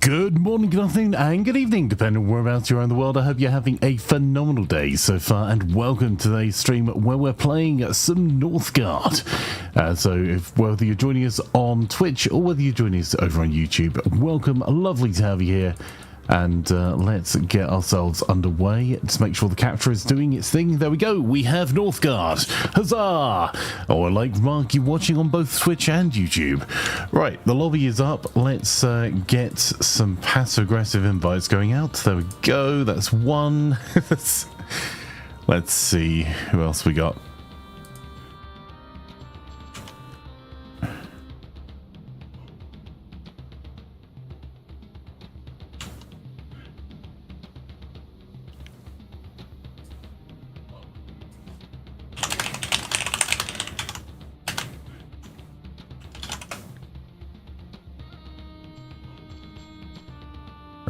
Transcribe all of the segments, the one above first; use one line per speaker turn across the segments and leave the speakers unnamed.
Good morning, good afternoon, and good evening, depending on whereabouts you're in the world. I hope you're having a phenomenal day so far, and welcome to today's stream where we're playing some Northgard. So whether you're joining us on Twitch or whether you're joining us over on YouTube, welcome. Lovely to have you here. And let's get ourselves underway. Just make sure the capture is doing its thing. There we go. We have Northgard. Huzzah! Or like Mark, you watching on both Twitch and YouTube. Right, the lobby is up. Let's get some passive-aggressive invites going out. There we go. That's one. Let's see who else we got.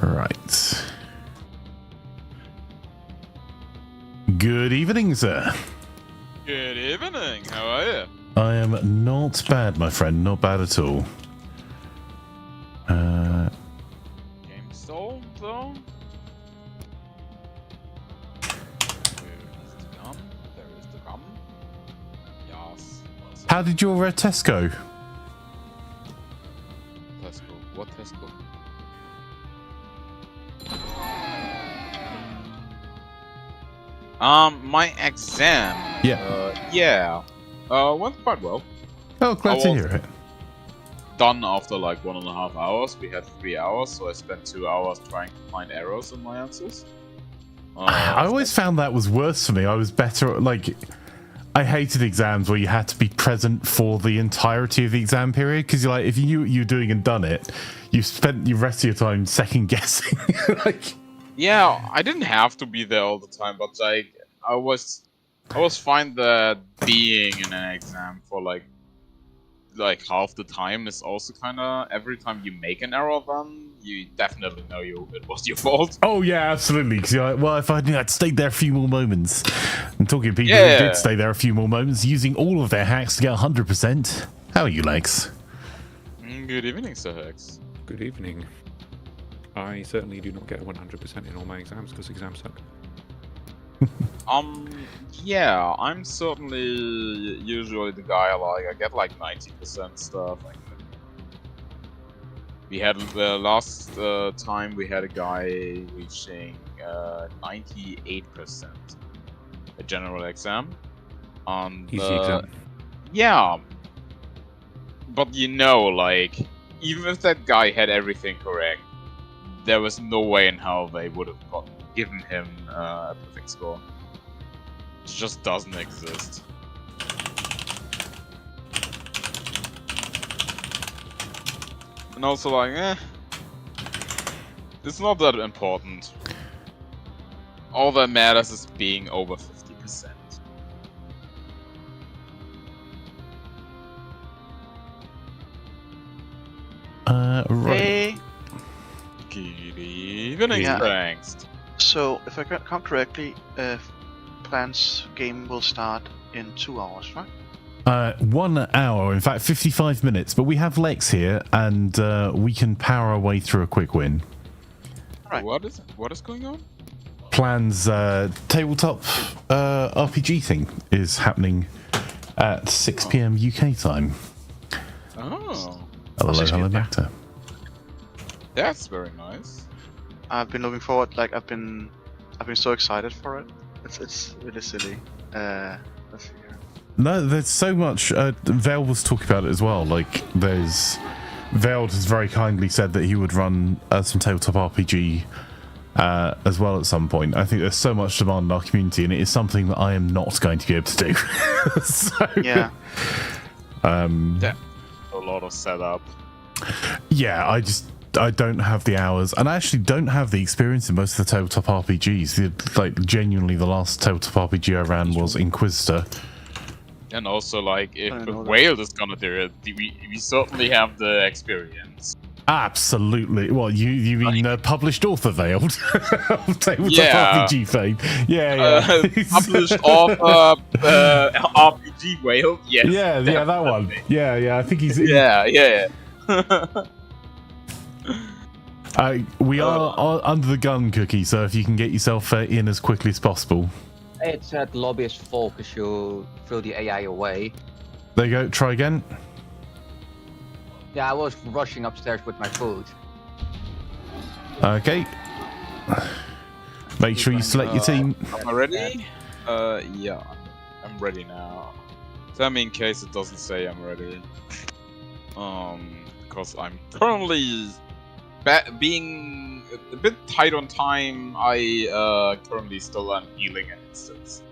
Right. Good evening, sir.
Good evening. How are you?
I am not bad, my friend. Not bad at all.
Game stall, though? There is the gun. Yes.
How did your test go?
Tesco. What Tesco? My exam. Went quite well.
Oh, glad to hear it.
Done after like 1.5 hours. We had 3 hours, so I spent 2 hours trying to find errors in my answers.
I always found that was worse for me. I was better, like, I hated exams where you had to be present for the entirety of the exam period, because you're like, if you knew what you were doing and done it, you spent the rest of your time second guessing. Like,
yeah, I didn't have to be there all the time, but like I was fine that being in an exam for like half the time is also kind of, every time you make an error, then you definitely know it was your fault.
Oh yeah, absolutely. Because you're like, well, if I knew I'd stayed there a few more moments. I'm talking to people who did stay there a few more moments, using all of their hacks to get 100%. How are you, Lex?
Good evening, Sir Hex.
Good evening. I certainly do not get 100% in all my exams because exams suck.
Yeah, I'm certainly usually the guy, like, I get like 90% stuff. Like, we had the last time we had a guy reaching 98% a general exam.
Easy exam.
Yeah, but you know, like, even if that guy had everything correct, there was no way in hell they would have given him a perfect score. It just doesn't exist. And also, like, it's not that important. All that matters is being over 50%.
Right.
Hey.
Good evening, thanks.
So, if I count correctly, Plan's game will start in 2 hours, right?
1 hour, in fact 55 minutes, but we have Lex here and we can power our way through a quick win.
Right.
What is going on?
Plan's tabletop RPG thing is happening at 6 PM UK time.
Oh,
Hello, Macta.
that's very nice.
I've been looking forward. Like I've been so excited for it. It's really silly. Let's see here.
No, there's so much. Vale was talking about it as well. Like, Vale has very kindly said that he would run some tabletop RPG as well at some point. I think there's so much demand in our community, and it is something that I am not going to be able to do. So,
Yeah.
A lot of setup.
Yeah, I don't have the hours, and I actually don't have the experience in most of the tabletop RPGs. Like, genuinely, the last tabletop RPG I ran was Inquisitor.
And also, like, if Whale is gonna do it, we certainly have the experience.
Absolutely. Well, you mean published author Veiled of tabletop RPG fame? Yeah.
Published author RPG Whale. Yes.
Yeah, that one. Yeah. I think he's.
Yeah.
We are under the gun, Cookie, so if you can get yourself in as quickly as possible.
It said lobby is full because you threw the AI away.
There you go, try again.
Yeah, I was rushing upstairs with my food.
Okay. Make sure you select your team.
Am I ready? Yeah, I'm ready now. Tell me in case it doesn't say I'm ready. Because I'm currently being a bit tight on time. I currently still am healing an instance.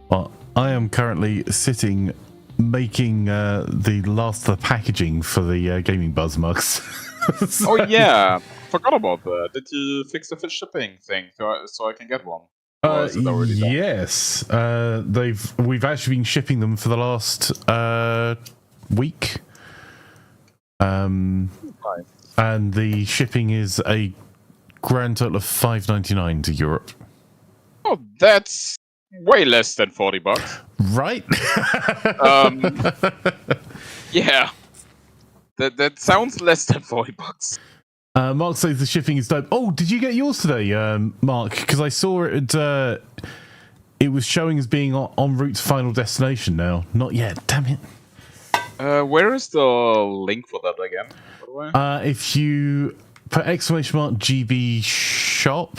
Well, I am currently sitting making the last of the packaging for the gaming buzz mugs.
Oh yeah, forgot about that. Did you fix the fish shipping thing so I can get one? Or is it already done?
Yes, we've actually been shipping them for the last week.
Nice.
And the shipping is a grand total of $5.99 to Europe.
Oh, that's way less than $40.
Right?
Yeah. That sounds less than $40.
Mark says the shipping is dope. Oh, did you get yours today, Mark? Because I saw it. It was showing as being en route to final destination now. Not yet. Damn it.
Where is the link for that again? By the way?
If you put !GB shop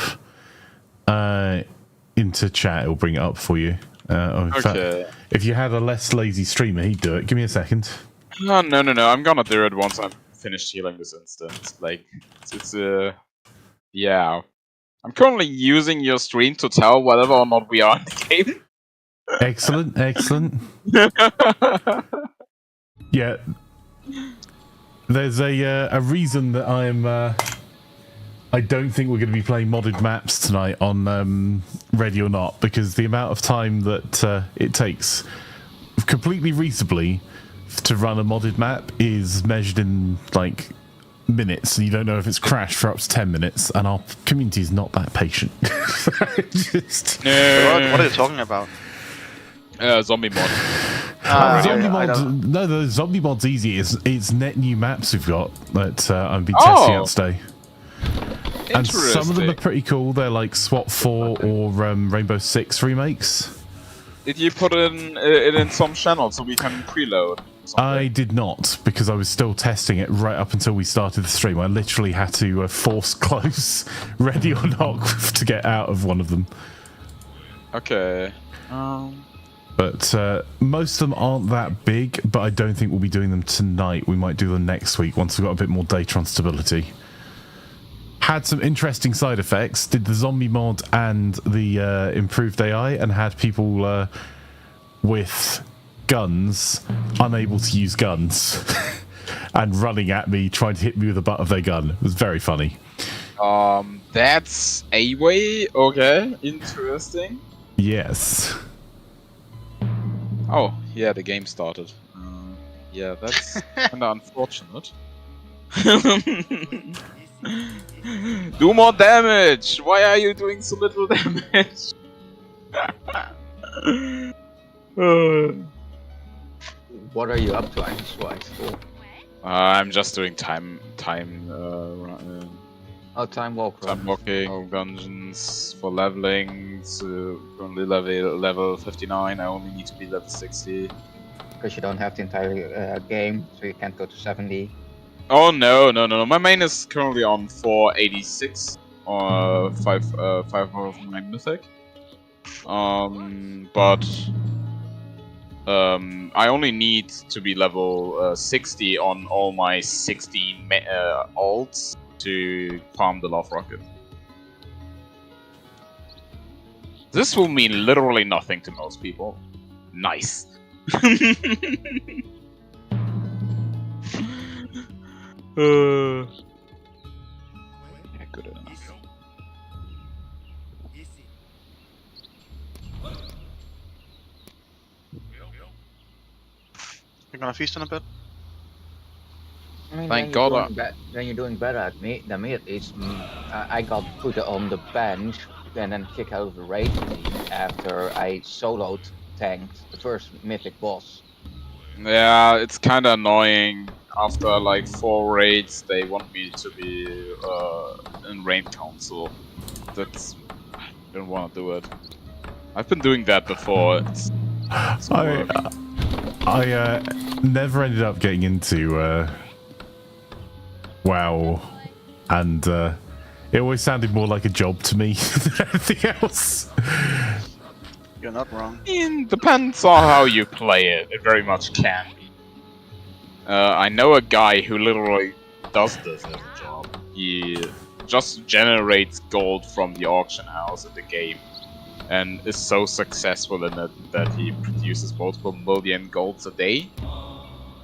into chat, it'll bring it up for you. In fact, if you had a less lazy streamer, he'd do it. Give me a second.
No. I'm gonna do it once I'm finished healing this instance. Like, it's yeah. I'm currently using your stream to tell whether or not we are in the game.
Excellent. Yeah. There's a reason that I don't think we're going to be playing modded maps tonight on Ready or Not, because the amount of time that it takes completely reasonably to run a modded map is measured in like minutes, and you don't know if it's crashed for up to 10 minutes, and our community is not that patient. Just...
What are you talking about?
Zombie mod.
Zombie mod, no, the zombie mod's easy. It's net new maps we've got that I've been testing out today. And some of them are pretty cool. They're like SWAT 4 or Rainbow Six remakes.
Did you put it in some channel so we can preload?
I did not, because I was still testing it right up until we started the stream. I literally had to force close Ready or Not to get out of one of them.
Okay.
But most of them aren't that big, but I don't think we'll be doing them tonight. We might do them next week once we've got a bit more data on stability. Had some interesting side effects. Did the zombie mod and the improved AI, and had people with guns unable to use guns and running at me trying to hit me with the butt of their gun. It was very funny.
That's a way. Okay, interesting.
Yes.
Oh, yeah, the game started. Yeah, that's kinda unfortunate. Do more damage! Why are you doing so little damage?
What are you up to? I'm so excited.
I'm just doing time walking, dungeons for leveling. So currently level 59. I only need to be level 60.
Because you don't have the entire game, so you can't go to 70.
Oh no! My main is currently on 486 or 5 of my mythic. But I only need to be level 60 on all my 16 alts to farm the Love Rocket. This will mean literally nothing to most people. Nice. Yeah, good enough.
You're gonna feast on a bit?
I mean,
Thank God.
Then you're doing better than me at least. I got put on the bench and then kicked out of the raid team after I soloed tanked the first mythic boss.
Yeah, it's kind of annoying. after like 4 raids, they want me to be in raid council. I don't want to do it. I've been doing that before. It's work.
I never ended up getting into WoW, and it always sounded more like a job to me than anything else.
You're not wrong.
Depends on how you play it. It very much can be. I know a guy who literally does this as a job. He just generates gold from the auction house in the game, and is so successful in it that he produces multiple million golds a day,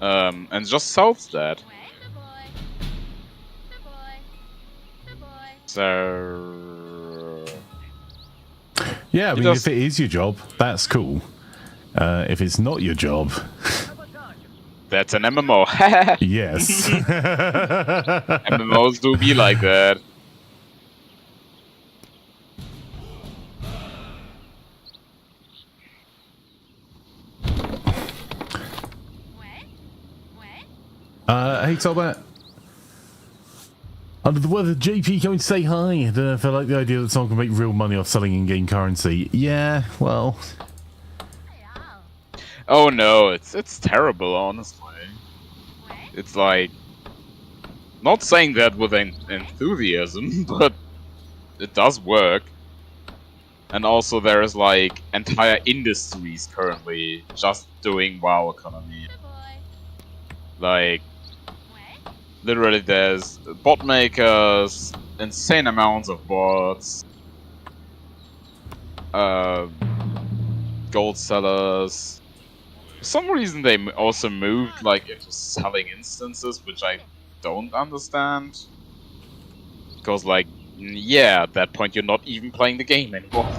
and just sells that. So
Yeah, I mean, if it is your job, that's cool. If it's not your job,
that's an MMO.
yes.
MMOs do be like that.
Hey, Tolbert. Under the weather, JP coming to say hi. I don't know if I like the idea that someone can make real money off selling in-game currency. Yeah, well...
Oh no, it's terrible, honestly. It's like... Not saying that with enthusiasm, but it does work. And also there's like entire industries currently just doing WoW economy. Like... Literally, there's bot makers, insane amounts of bots, gold sellers. For some reason, they also moved like into selling instances, which I don't understand. Because, like, yeah, at that point, you're not even playing the game anymore.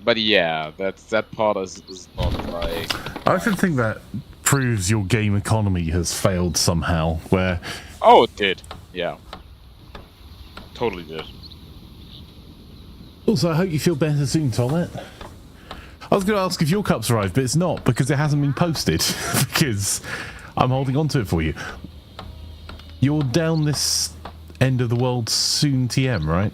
But yeah, that part is not like.
I should think that proves your game economy has failed somehow, where...
Oh, it did. Yeah. Totally did.
Also, I hope you feel better soon, Tomet. I was going to ask if your cup's arrived, but it's not, because it hasn't been posted, because I'm holding on to it for you. You're down this end of the world soon, TM, right?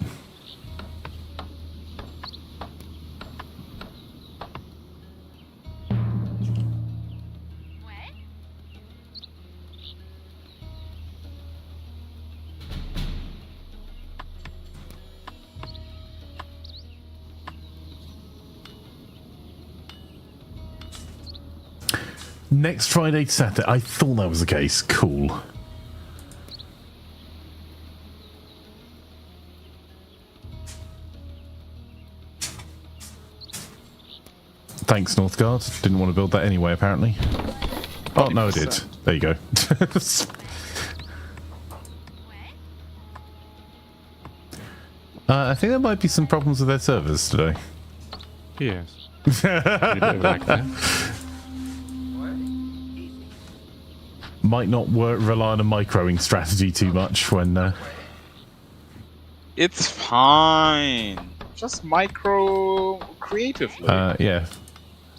Next Friday to Saturday. I thought that was the case. Cool. Thanks, Northgard. Didn't want to build that anyway, apparently. Oh, no, I did. There you go. I think there might be some problems with their servers today.
Yes. Like that.
Might not rely on a microing strategy too much when...
It's fine. Just micro creatively.
Yeah.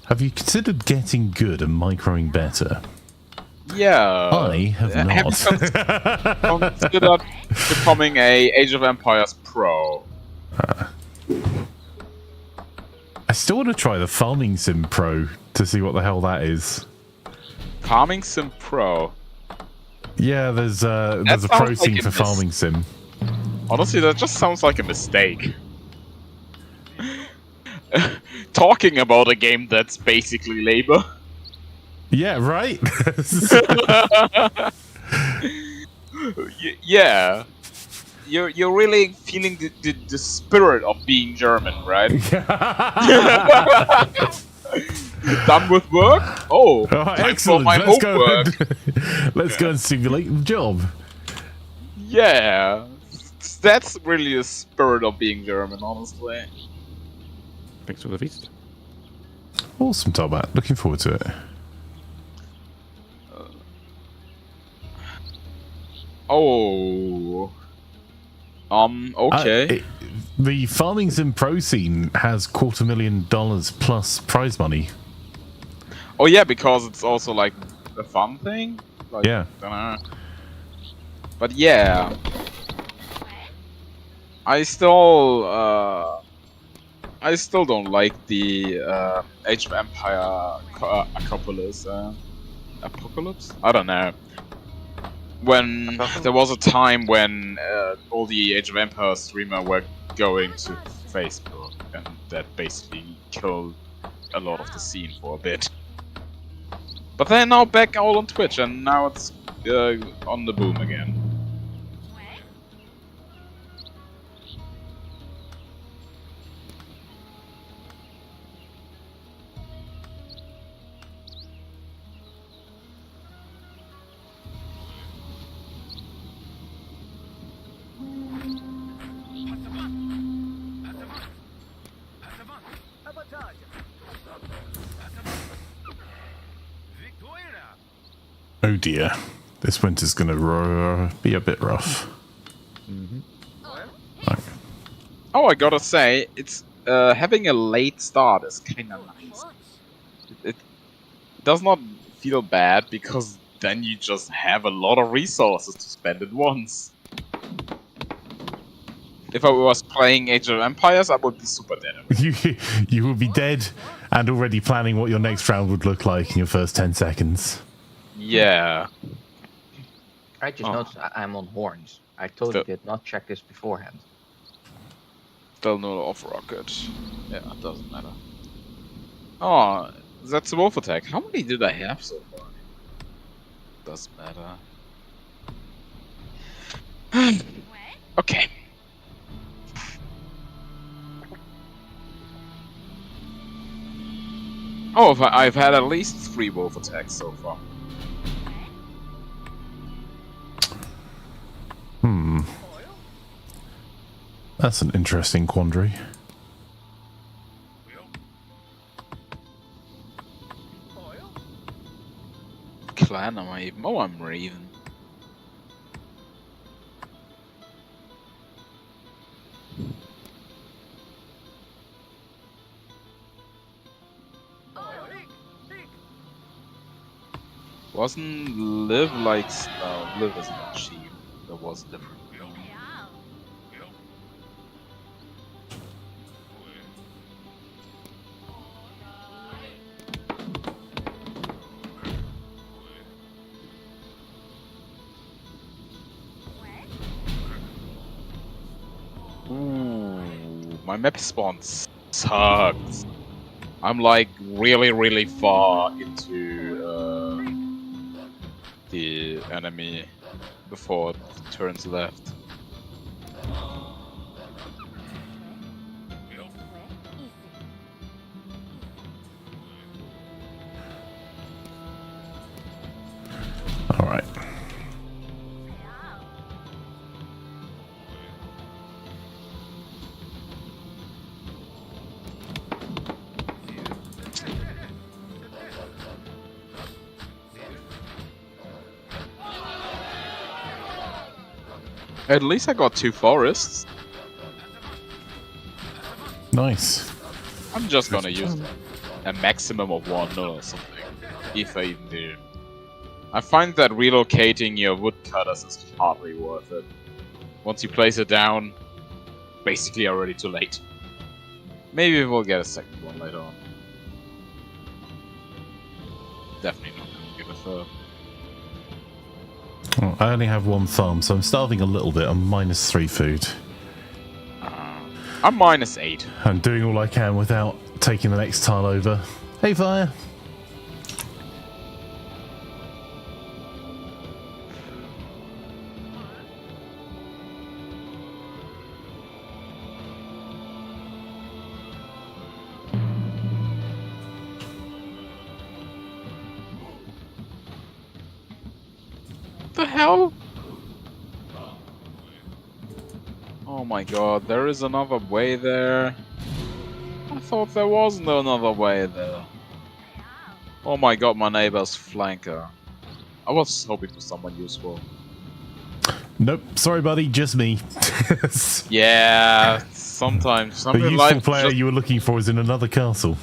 Have you considered getting good and microing better?
Yeah.
I have not.
Have you considered becoming a Age of Empires pro?
I still want to try the Farming Sim Pro to see what the hell that is.
Farming Sim Pro?
Yeah, there's a pro scene for Farming Sim.
Honestly, that just sounds like a mistake. Talking about a game that's basically labor.
Yeah, right?
Yeah. You're really feeling the spirit of being German, right? Done with work? Oh, time
excellent.
for my homework.
Let's go and simulate the job.
Yeah. That's really the spirit of being German, honestly.
Thanks for the feast.
Awesome, Tobat. Looking forward to it.
Okay.
The Farming Sim Pro scene has $250,000 plus prize money.
Oh yeah, because it's also like a fun thing. Like,
Yeah.
dunno. But yeah, I still don't like the Age of Empire apocalypse. I don't know. When there was a time when all the Age of Empire streamers were going to Facebook, and that basically killed a lot of the scene for a bit. But they're now back all on Twitch, and now it's on the boom again.
Oh dear. This winter's gonna be a bit rough. Right.
Oh, I gotta say, it's having a late start is kinda nice. It does not feel bad, because then you just have a lot of resources to spend at once. If I was playing Age of Empires, I would be super dead.
You will be dead and already planning what your next round would look like in your first 10 seconds.
Yeah.
I just noticed I'm on horns. I totally did not check this beforehand.
Still no off rocket. Yeah, it doesn't matter. Oh, that's a wolf attack. How many did I have so far? Doesn't matter. Okay. Oh, I've had at least 3 wolf attacks so far.
That's an interesting quandary.
Clan am I even? Oh, I'm Raven. Wasn't Liv like... No, Liv is not cheap. That was different. Ooh, my map spawn sucks. I'm like really far into the enemy before it turns left.
All right.
At least I got 2 forests.
Nice.
I'm just gonna use a maximum of 1 or something, if I even do. I find that relocating your woodcutters is hardly worth it. Once you place it down, basically already too late. Maybe we'll get a second one later on. Definitely not gonna get a third.
Well, I only have 1 farm, so I'm starving a little bit. I'm -3 food.
I'm -8.
I'm doing all I can without taking the next tile over. Hey, Fire.
What the hell? Oh my god, there is another way there. I thought there wasn't another way there. Oh my god, my neighbor's flanker. I was hoping for someone useful.
Nope, sorry buddy, just me.
Yeah, sometimes
The
something
useful
like
player you were looking for is in another castle.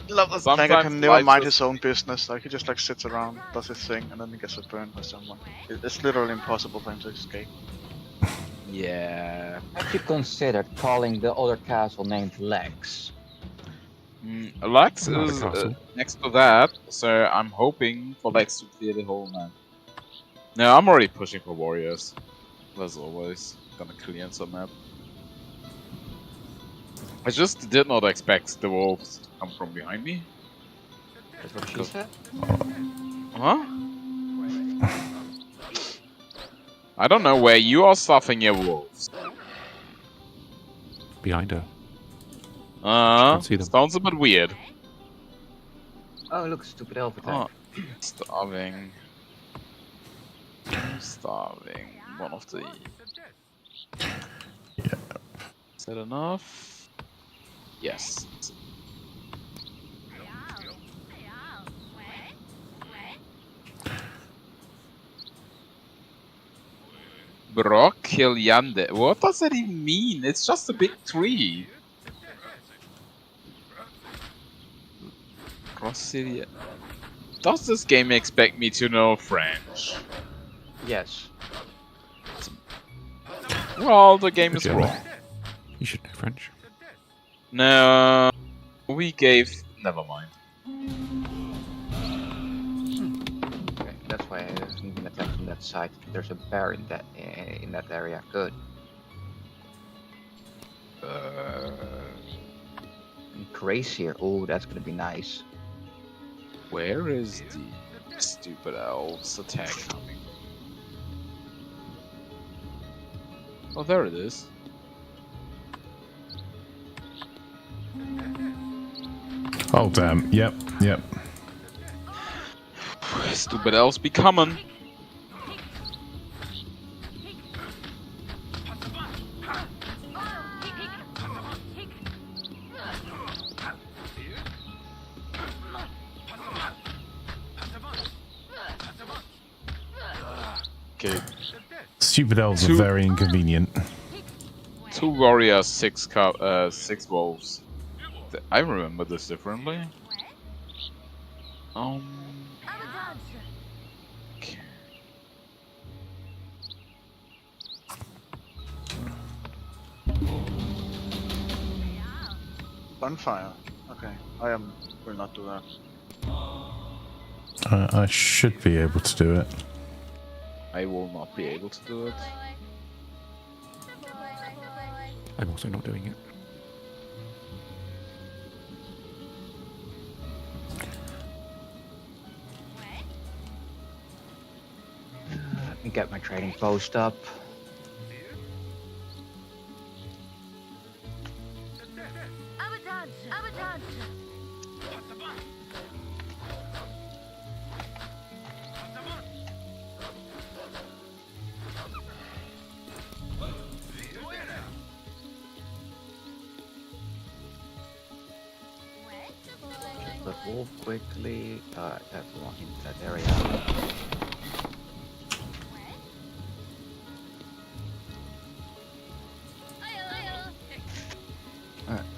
Love the Imaflanker can never
life
mind
just-
his own business. Like he just like sits around, does his thing, and then he gets burned by someone. It's literally impossible for him to escape.
Yeah.
Have you considered calling the other castle named Lex?
Lex
Not a
is
castle.
next to that, so I'm hoping for Lex to clear the whole map. No, I'm already pushing for warriors. As always, gonna clear some map. I just did not expect the wolves to come from behind me.
That's what she said?
Huh? I don't know where you are stuffing your wolves.
Behind her. Can't see them.
Sounds a bit weird.
Oh, look, stupid elf attack.
Oh, starving. Starving. One of the.
Yeah.
Is that enough? Yes. Brockeliande. What does that even mean? It's just a big tree. Grossilia. Does this game expect me to know French?
Yes.
Well, the game is
Good job.
wrong.
You should know French.
No, we gave. Never mind.
Okay, that's why I haven't been attacked from that side. There's a bear in that area. Good. And Crazier. Oh, that's gonna be nice.
Where is the stupid elves attack coming? Oh, there it is.
Oh, damn. Yep.
Stupid elves be coming. Okay,
Stupid elves are
Two-
very inconvenient.
2 warriors, 6 wolves. I remember this differently. Okay.
Bonfire. Okay, will not do that.
I should be able to do it.
I will not be able to do it.
I'm also not doing it.
Let me get my trading post up. But wolf quickly. Everyone in that area.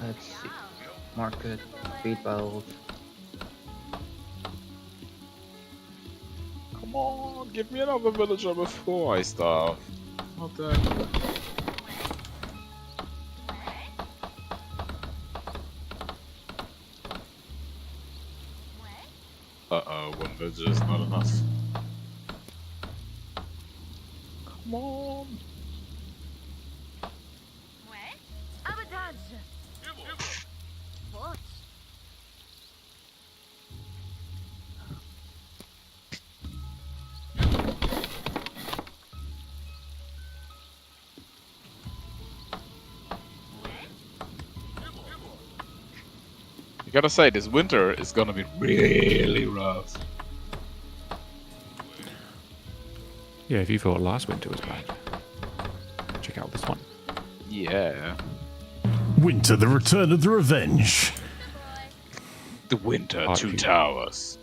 Let's see. Market, speedboat.
Come on, give me another villager before I starve. What the heck? Uh-oh, 1 villager is not enough. Come on. You gotta say, this winter is gonna be really rough.
Yeah, if you thought last winter was bad, check out this one.
Yeah.
Winter, the return of the revenge.
The winter,
Oh,
2
you-
towers.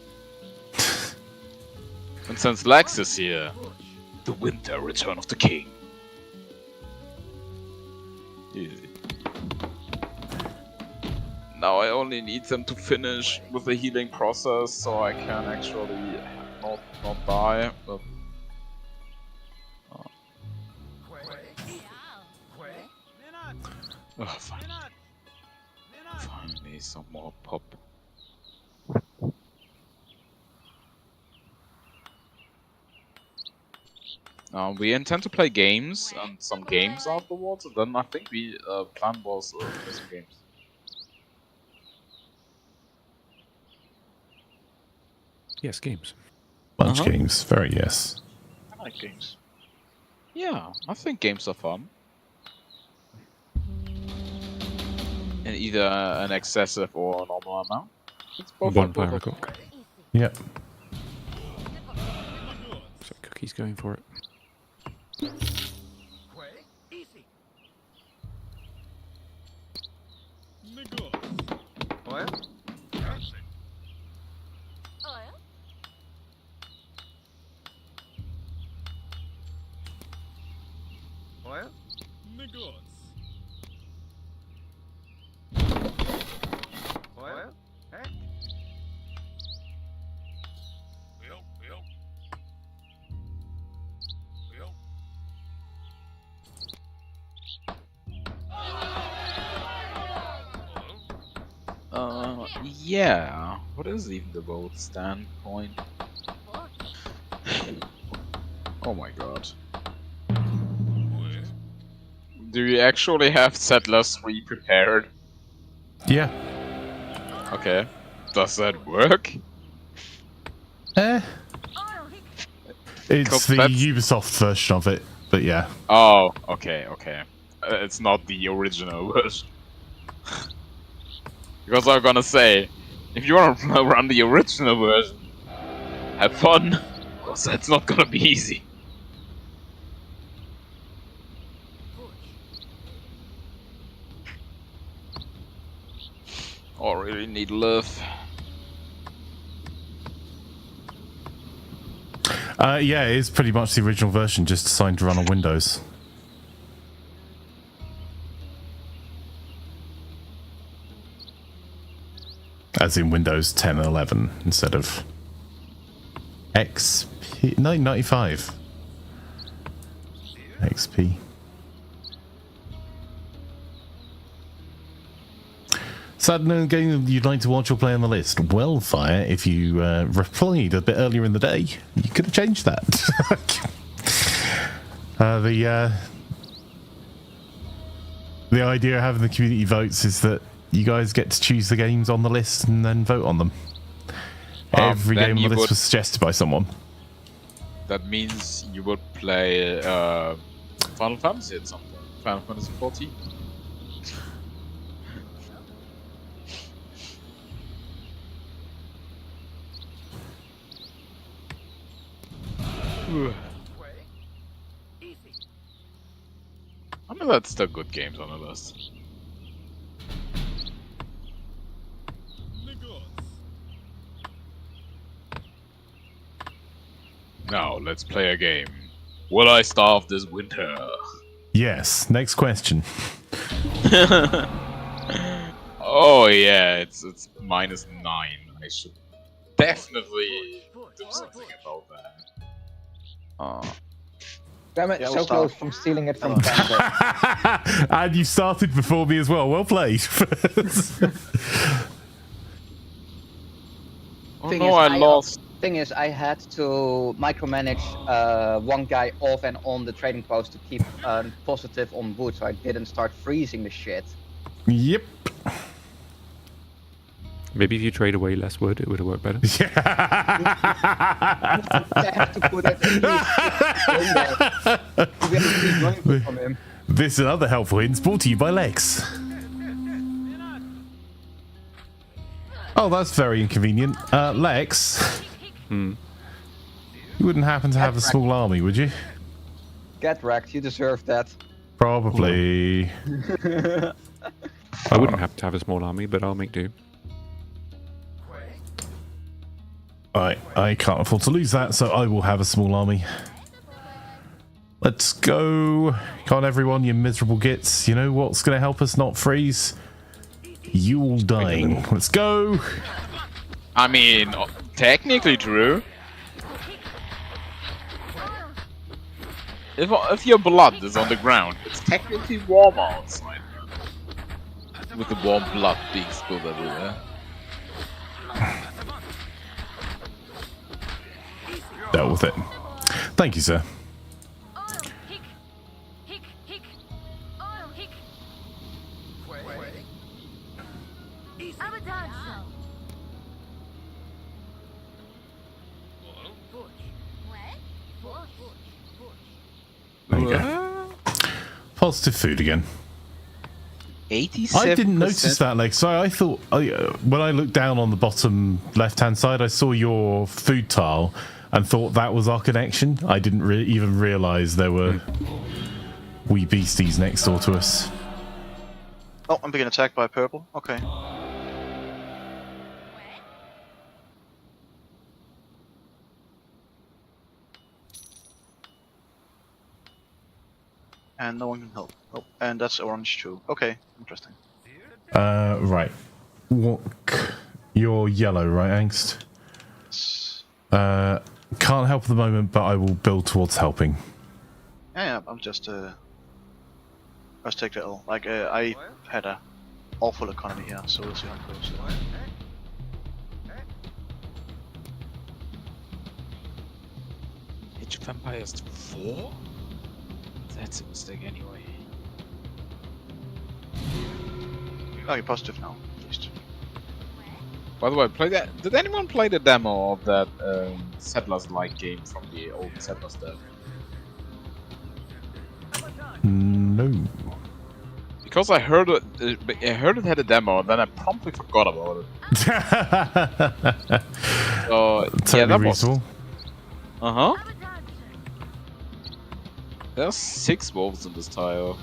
And since Lex is here, the winter, return of the king. Easy. Now I only need them to finish with the healing process, so I can actually not die. But finally some more pop. We intend to play games and some games afterwards, and then I think we plan was play some games.
Yes, games.
Bunch games, very yes.
I like games.
Yeah, I think games are fun. In either an excessive or a normal amount. It's both
Bonfire
both.
o'clock.
Yep.
So Cookie's going for it.
Yeah. What is even the vote standpoint? Oh my god. Do you actually have Settlers 3 prepared?
Yeah.
Okay. Does that work?
It's the Ubisoft version of it, but yeah.
Oh, okay, okay. It's not the original version. Because I'm gonna say, if you want to run the original version, have fun, because that's not gonna be easy. Oh, I really need love.
Yeah, it is pretty much the original version, just designed to run on Windows. As in Windows 10 and 11 instead of XP. No, 95. XP. Sudden game you'd like to watch or play on the list? Wellfire, if you replied a bit earlier in the day, you could have changed that. The idea of having the community votes is that you guys get to choose the games on the list and then vote on them. Every game on the list was suggested by someone.
That means you would play Final Fantasy at some point. Final Fantasy 14. I mean, that's still good games on the list. Now, let's play a game. Will I starve this winter?
Yes, next question.
Oh yeah, it's -9. I should definitely do something about that.
Damn it,
Yeah,
so
we'll
close
start.
from stealing it from Panda.
And you started before me as well. Well played.
Oh
Thing
no,
is,
I lost.
Thing is, I had to micromanage one guy off and on the trading post to keep positive on wood, so I didn't start freezing the shit.
Yep.
Maybe if you trade away less wood, it would have worked better.
I have to put it in there. We have to keep running from him.
This and other helpful hints brought to you by Lex. Oh, that's very inconvenient. Lex, you wouldn't happen to have a small army, would you?
Get wrecked, you deserve that.
Probably.
I wouldn't have to have a small army, but I'll make do.
I can't afford to lose that, so I will have a small army. Let's go. Come on, everyone, you miserable gits. You know what's going to help us not freeze? You all dying. Let's go.
I mean, technically true. If your blood is on the ground, it's technically warm outside. With the warm blood being spilled everywhere.
Dealt with it. Thank you, sir. There you go. Positive food again.
87%.
I didn't notice that, Lex. So I thought, when I looked down on the bottom left-hand side, I saw your food tile and thought that was our connection. I didn't even realise there were wee beasties next door to us.
Oh, I'm being attacked by purple. Okay. And no one can help. Oh, and that's orange too. Okay, interesting.
Right. What? You're yellow, right, Angst? Can't help at the moment, but I will build towards helping.
Yeah, I'm just let's take that all. Like I had a awful economy here, so we'll see how it goes.
Age of Empires 4? That's a mistake anyway.
Oh, you're positive now, at least.
By the way, did anyone play the demo of that Settlers-like game from the old Settlers dev?
No.
Because I heard it had a demo, and then I promptly forgot about it. So
Totally
yeah, that was.
reasonable.
There's 6 wolves in this tile.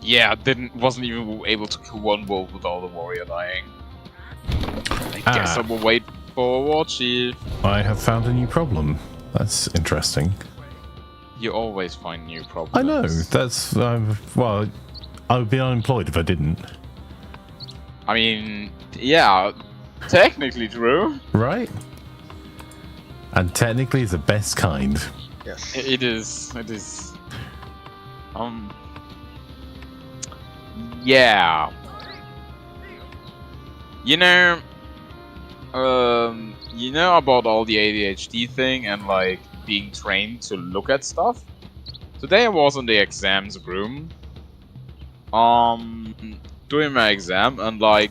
Yeah, wasn't even able to kill 1 wolf without the warrior dying. I guess I will wait for War Chief.
I have found a new problem. That's interesting.
You always find new problems.
I know. That's well, I would be unemployed if I didn't.
I mean, yeah, technically true.
Right? And technically it's the best kind.
Yes.
It is. It is. Yeah. You know about all the ADHD thing and like being trained to look at stuff. Today I was in the exams room, doing my exam, and like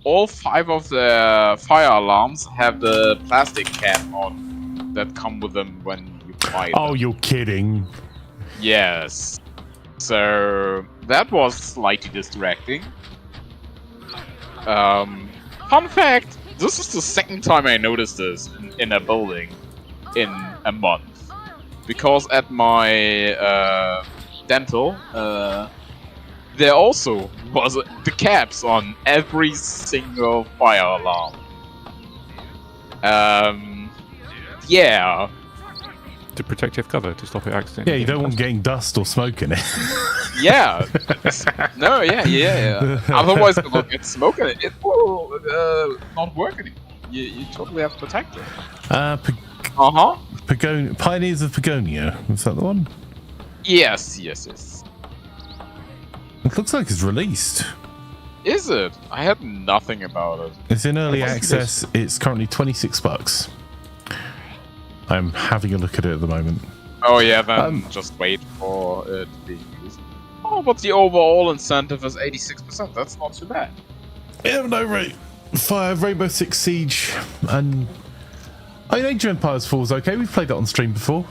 all 5 of the fire alarms have the plastic cap on that come with them when you buy them.
Oh, you're kidding.
Yes. So that was slightly distracting. Fun fact, this is the 2nd time I noticed this in a building in a month. Because at my dental, there also was the caps on every single fire alarm. Yeah.
To protective cover, to stop it accidentally.
Yeah, you don't want getting dust or smoke in it.
Yeah. No, yeah. Otherwise, it will get smoke in it. It will not work anymore. You totally have to protect it.
Pioneers of Pagonia. Was that the one?
Yes.
It looks like it's released.
Is it? I had nothing about it.
It's in early access. It's currently $26. I'm having a look at it at the moment.
Oh yeah, then just wait for it to be used. Oh, but the overall incentive is 86%. That's not too bad.
Yeah, no, right. Fire Rainbow Six Siege, and I mean, Age of Empires 4 is okay. We've played that on stream before.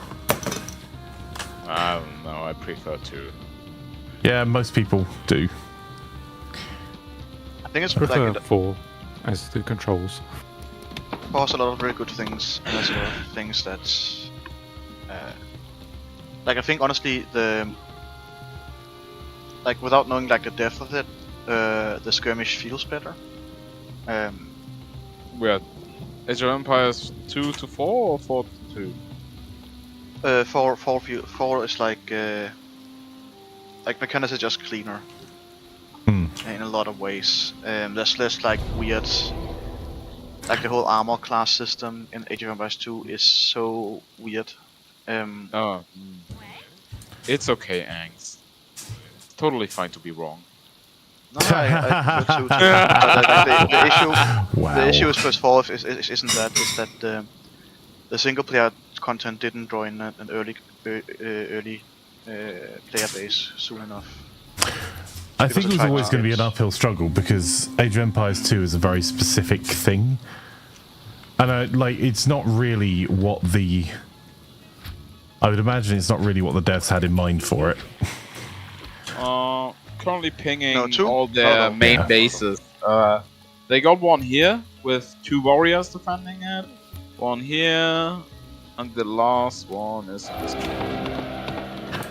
I don't know. I prefer to.
Yeah, most people do.
I think it's
prefer
like
4 as the controls.
there's a lot of very good things, and there's a lot of things that, like I think honestly like without knowing like the depth of it, the skirmish feels better.
We're Age of Empires 2 to 4 or 4 to 2?
4 is like like mechanics are just cleaner
Hmm.
in a lot of ways. There's less like weird, like the whole armor class system in Age of Empires 2 is so weird.
Oh. It's okay, Angs. Totally fine to be wrong.
No, I too. But
Wow.
the issue is first of all isn't that. It's that the single player content didn't draw in an early player base soon enough.
I think it was
tried
always going to be an
games.
uphill struggle because Age of Empires 2 is a very specific thing. And like, it's not really what the... I would imagine it's not really what the devs had in mind for it.
Currently pinging
No, two?
all their
No.
main
Yeah.
bases. They got one here with 2 warriors defending it. One here, and the last one is in this corner.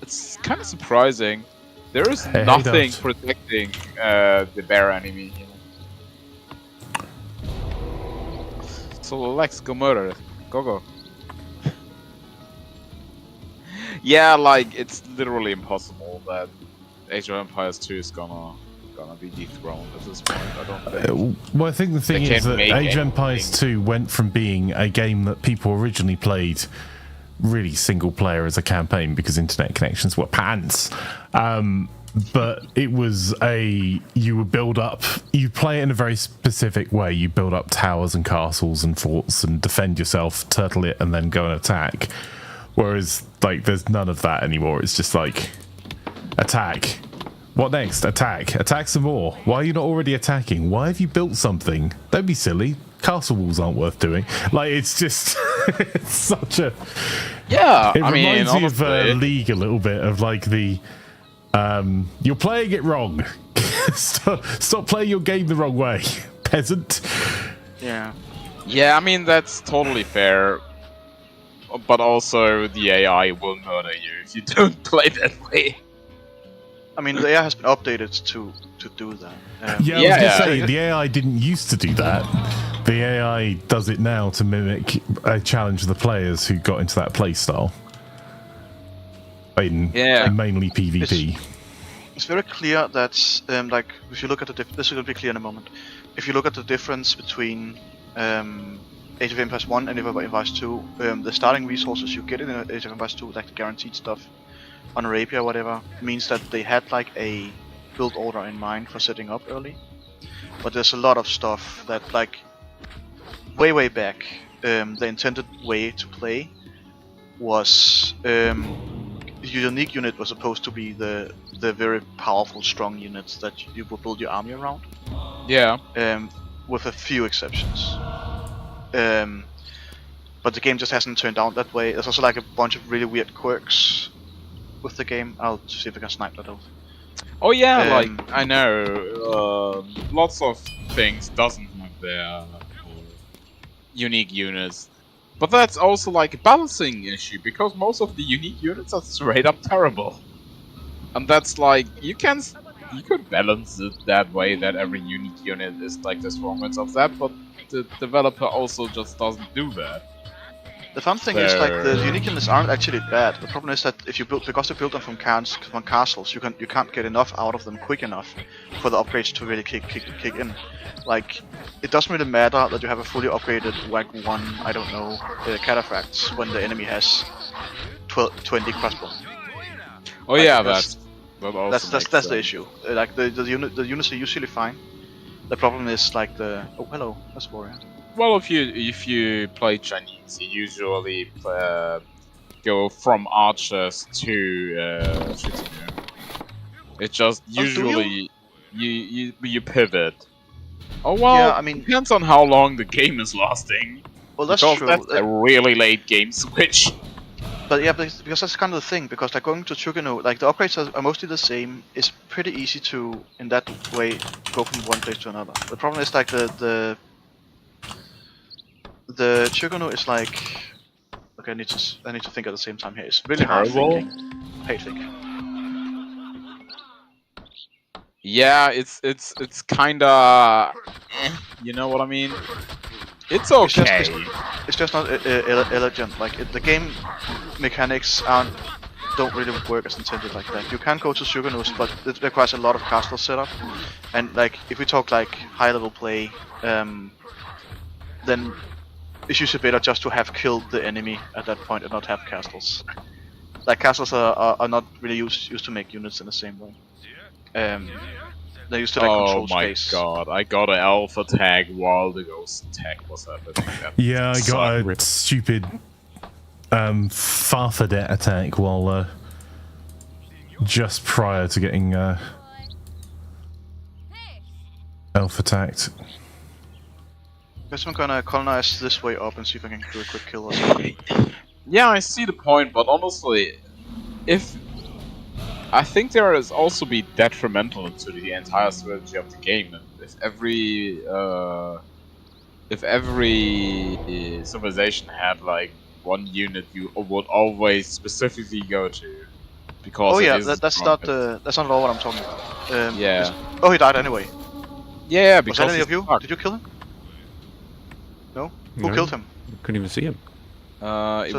It's kind of surprising. There is
Hey,
nothing
Dutch.
protecting the bear enemy here. So Lex, go murder it. Go. Yeah, like it's literally impossible that Age of Empires 2 is gonna be dethroned at this point. I don't think.
Well, I think the thing
They
is
can't
that
make
Age of Empires
anything.
2 went from being a game that people originally played really single player as a campaign because internet connections were pants. But it was you would build up, you play it in a very specific way. You build up towers and castles and forts and defend yourself, turtle it, and then go and attack. Whereas, like, there's none of that anymore. It's just like, attack. What next? Attack. Attack some more. Why are you not already attacking? Why have you built something? Don't be silly. Castle walls aren't worth doing. Like, it's just it's such a...
Yeah,
It
I mean,
reminds me of
honestly,
League a little bit, of like the... you're playing it wrong. Stop playing your game the wrong way, peasant.
Yeah.
yeah, I mean that's totally fair. But also, the AI will murder you if you don't play that way.
I mean, the AI has been updated to do that.
Yeah, I was
Yeah,
going to
yeah.
say, the AI didn't used to do that. The AI does it now to mimic a challenge the players who got into that playstyle.
Yeah.
Mainly PvP.
It's very clear that, like, if you look at this will be clear in a moment. If you look at the difference between Age of Empires 1 and Age of Empires 2, the starting resources you get in Age of Empires 2, like the guaranteed stuff on Arabia or whatever, means that they had like a build order in mind for setting up early. But there's a lot of stuff that, like, way back, the intended way to play was your unique unit was supposed to be the very powerful, strong units that you would build your army around.
Yeah.
With a few exceptions. But the game just hasn't turned out that way. There's also like a bunch of really weird quirks with the game. I'll see if I can snipe that out.
Oh yeah,
Um,
like I know lots of things doesn't have their unique units, but that's also like a balancing issue because most of the unique units are straight up terrible, and that's like you could balance it that way that every unique unit is like the strongest of that, but the developer also just doesn't do that.
The fun thing is, like, the unique units aren't actually bad. The problem is that if you because you build them from castles, you can't get enough out of them quick enough for the upgrades to really kick in. Like, it doesn't really matter that you have a fully upgraded like one, I don't know, cataphracts when the enemy has 20 crossbow.
Oh
Like,
yeah,
that's
that's
the issue. Like the units are usually fine. The problem is like hello, that's warrior.
Well, if you play Chinese, you usually go from archers to chieftain. It just
do
usually you pivot. Oh well,
Yeah, I mean-
depends on how long the game is lasting.
Well, that's
Because
true.
that's a really late game switch.
But yeah, because that's kind of the thing. Because like going to Chugano, like the upgrades are mostly the same. It's pretty easy to, in that way, go from one place to another. The problem is like the Chugano is like. Okay, I need to think at the same time here. It's really hard
Terrible.
thinking. Hate thinking.
Yeah, it's kinda, you know what I mean? It's okay.
It's just not elegant. Like the game mechanics aren't don't really work as intended like that. You can go to Sugarnoose, but it requires a lot of castle setup. And like, if we talk like high level play, then it's usually better just to have killed the enemy at that point and not have castles. Like castles are not really used to make units in the same way. They used to like control space.
Oh my god, I got an alpha tag while the ghost tag was happening.
Yeah, I got a stupid Farfadet attack while just prior to getting elf attacked.
Guess I'm gonna colonize this way up and see if I can do a quick kill or something.
Yeah, I see the point, but honestly, I think there is also be detrimental to the entire strategy of the game. And if every civilization had like one unit you would always specifically go to, because
oh yeah, that's not at all what I'm talking about.
Yeah.
Oh, he died anyway.
Yeah, because
was that any of you? Did you kill him? No. Who killed him?
Couldn't even see him.
So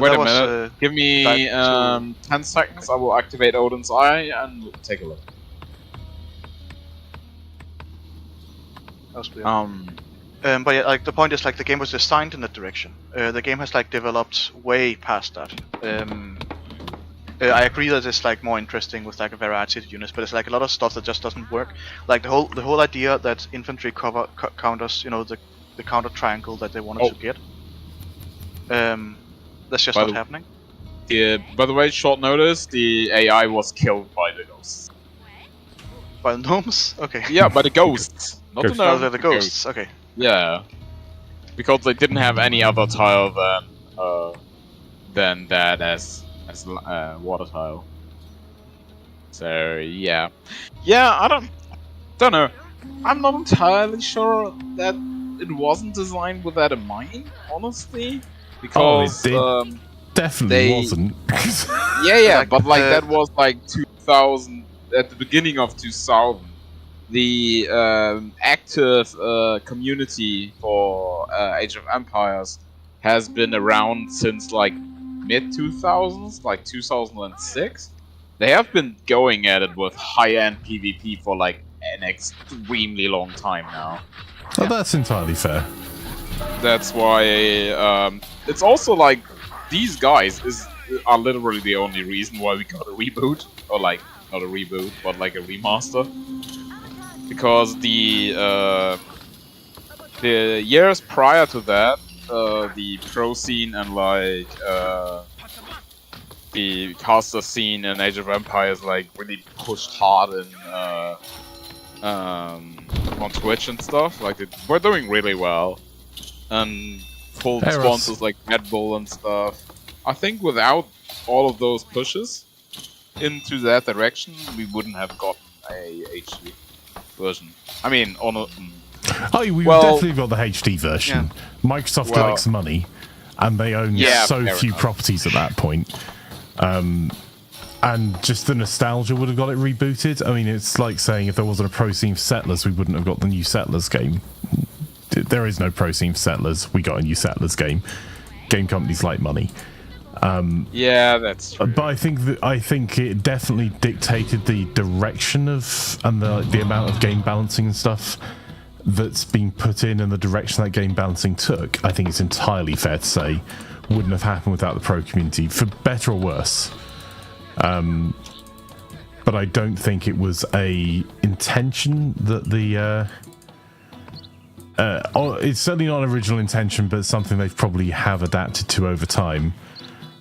wait a
was,
minute. Give me 10 seconds. I will activate Odin's Eye and take a look.
That was weird. But yeah, like the point is, like the game was designed in that direction. The game has like developed way past that. I agree that it's like more interesting with like a variety of units, but it's like a lot of stuff that just doesn't work. Like the whole idea that infantry counters, you know, the counter triangle that they wanted to get. That's just not happening.
By the way, short notice, the AI was killed by the ghosts.
By the gnomes? Okay.
Yeah, by the ghosts. Not the gnomes.
Oh, the ghosts, okay.
Yeah. Because they didn't have any other tile than that as water tile. So yeah. Yeah, I don't know. I'm not entirely sure that it wasn't designed with that in mind, honestly. Because
definitely wasn't.
yeah, but like that was like 2000, at the beginning of 2000. The active community for Age of Empires has been around since like mid 2000s, like 2006. They have been going at it with high-end PvP for like an extremely long time now.
Oh, that's entirely fair.
That's why it's also like these guys are literally the only reason why we got a reboot, or like not a reboot, but like a remaster, because the years prior to that, the pro scene and like the caster scene in Age of Empires like really pushed hard on Twitch and stuff. Like we're doing really well. And full sponsors like Red Bull and stuff. I think without all of those pushes into that direction, we wouldn't have gotten a HD version. I mean,
we've definitely got the HD version. Yeah. Microsoft collects money, and they own so few properties at that point. And just the nostalgia would have got it rebooted. I mean, it's like saying if there wasn't a pro scene for Settlers, we wouldn't have got the new Settlers game. There is no pro scene for Settlers. We got a new Settlers game. Game companies like money.
Yeah, that's true.
But I think it definitely dictated the direction of and the amount of game balancing and stuff that's been put in and the direction that game balancing took. I think it's entirely fair to say wouldn't have happened without the pro community, for better or worse. But I don't think it was a intention that it's certainly not an original intention, but something they've probably have adapted to over time.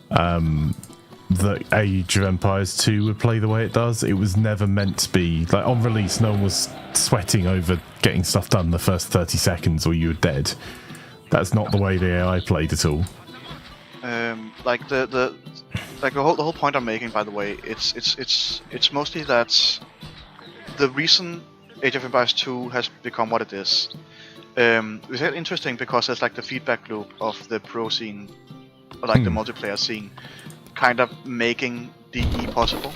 That Age of Empires 2 would play the way it does. It was never meant to be like on release. No one was sweating over getting stuff done the first 30 seconds, or you were dead. That's not the way the AI played at all.
Like the whole point I'm making, by the way, it's mostly that the reason Age of Empires 2 has become what it is. It's interesting because it's like the feedback loop of the pro scene, or like the multiplayer scene, kind of making DE possible.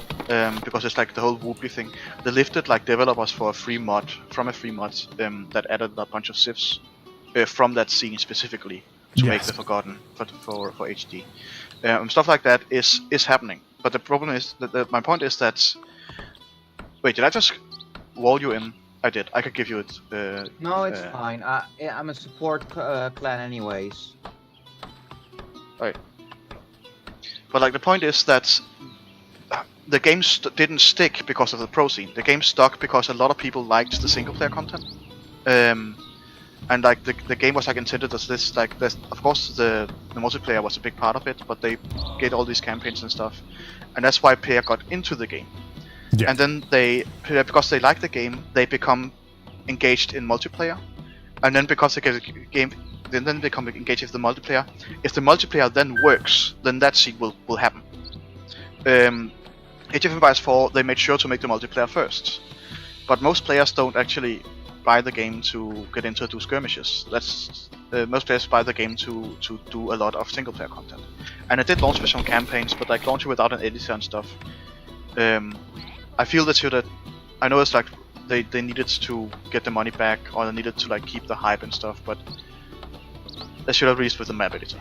Because it's like the whole Whoopie thing. They lifted like developers from a free mod that added a bunch of civs from that scene specifically to make the Forgotten for HD. Stuff like that is happening. But the problem is that my point is that. Wait, did I just wall you in? I did. I could give you it.
No, it's fine. I'm a support clan anyways.
But like the point is that the game didn't stick because of the pro scene. The game stuck because a lot of people liked the single player content. And like the game was like intended as this like this. Of course, the multiplayer was a big part of it, but they get all these campaigns and stuff, and that's why player got into the game.
Yeah.
And then because they like the game, they become engaged in multiplayer, and then because they get a game, they then become engaged with the multiplayer. If the multiplayer then works, then that scene will happen. Age of Empires 4, they made sure to make the multiplayer first, but most players don't actually buy the game to get into do skirmishes. That's most players buy the game to do a lot of single player content. And it did launch with some campaigns, but like launching without an editor and stuff. I feel that I know it's like they needed to get the money back, or they needed to like keep the hype and stuff, but they should have released with the map editor.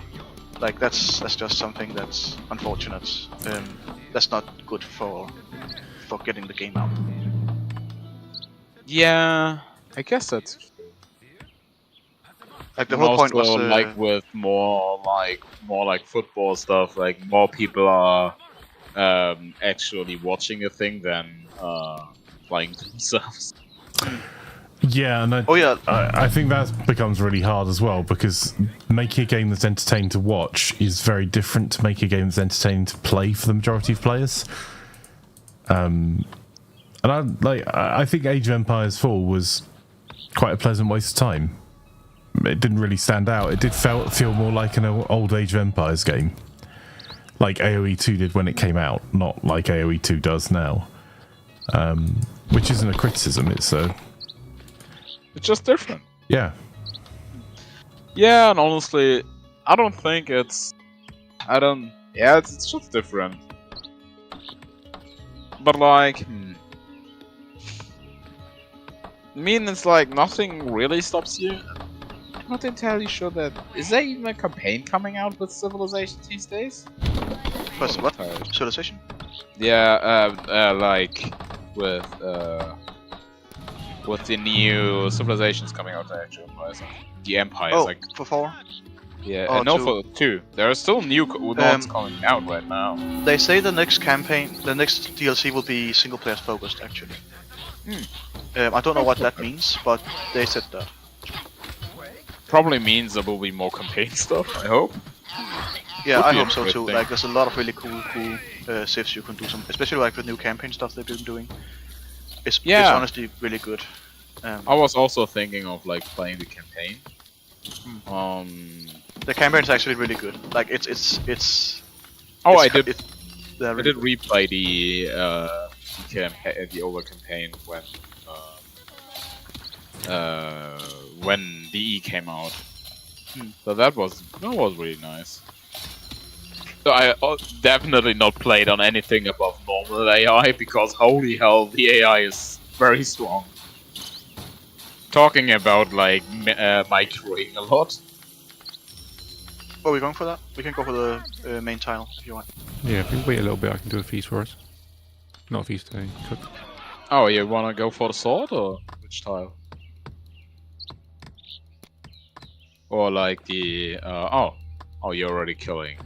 Like that's just something that's unfortunate. That's not good for getting the game out.
Yeah, I guess that's
Like the whole point was
like with more like football stuff. Like more people are actually watching a thing than playing themselves.
Yeah, and I think that becomes really hard as well, because making a game that's entertaining to watch is very different to making a game that's entertaining to play for the majority of players. And I think Age of Empires 4 was quite a pleasant waste of time. It didn't really stand out. It did feel more like an old Age of Empires game, like AoE 2 did when it came out, not like AoE 2 does now. Which isn't a criticism.
It's just different.
Yeah.
Yeah, and honestly, I don't think it's. Yeah, it's just different. But like, I mean, it's like nothing really stops you. I'm not entirely sure that is there even a campaign coming out with Civilization these days?
First, what? Civilization?
Yeah, like with the new Civilizations coming out actually, the Empire.
Oh,
like
for 4?
yeah,
Oh,
no,
2.
for 2. There are still new mods coming out right now.
They say the next campaign, the next DLC will be single player focused actually. I don't know what that means, but they said that.
Probably means there will be more campaign stuff, I hope.
Yeah,
Would
I
be
hope so too.
interesting.
Like, there's a lot of really cool civs you can do, especially like with new campaign stuff they've been doing. It's honestly really good.
I was also thinking of like playing the campaign.
The campaign is actually really good. Like it's.
Oh,
it's,
I did.
They're
I
really
did replay the over campaign when the E came out. So that was really nice. So I definitely not played on anything above normal AI, because holy hell, the AI is very strong. Talking about like microing a lot.
Oh, we're going for that? We can go for the main tile if you want.
Yeah, if we wait a little bit, I can do a feast for us. Not a feast, cook.
Oh, you wanna go for the sword or which tile? Or like the oh, you're already killing.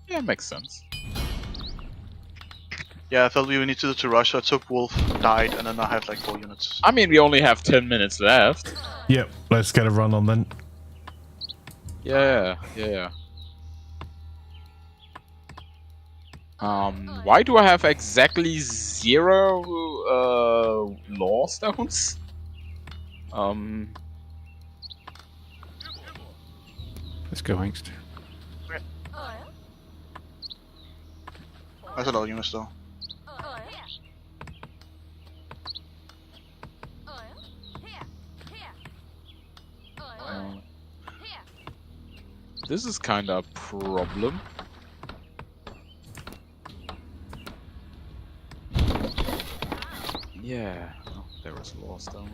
Yeah, makes sense.
Yeah, I felt we needed to rush, so I took Wolf, died, and then I have like 4 units.
I mean, we only have 10 minutes left.
Yep, let's get a run on then.
Yeah. Why do I have exactly 0 law stones?
Let's go, Angst.
That's a lot of units though.
This is kind of a problem. Yeah, oh, there was a law stone.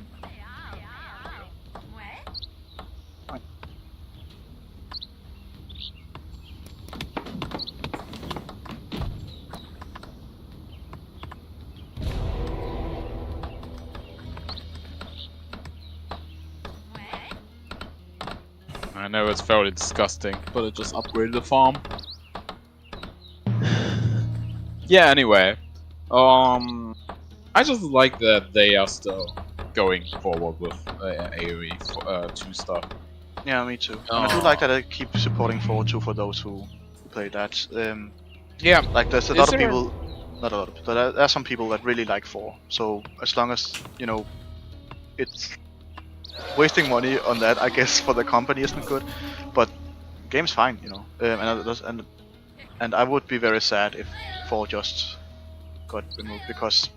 I know it's fairly disgusting, but it just upgraded the farm. Yeah, anyway. I just like that they are still going forward with AoE 2 stuff.
Yeah, me too. And I do like that I keep supporting 4-2 for those who play that.
Yeah,
Like there's a lot of people, not a lot, but there are some people that really like 4. So as long as it's wasting money on that, I guess for the company isn't good. But game's fine, and I would be very sad if 4 just got removed because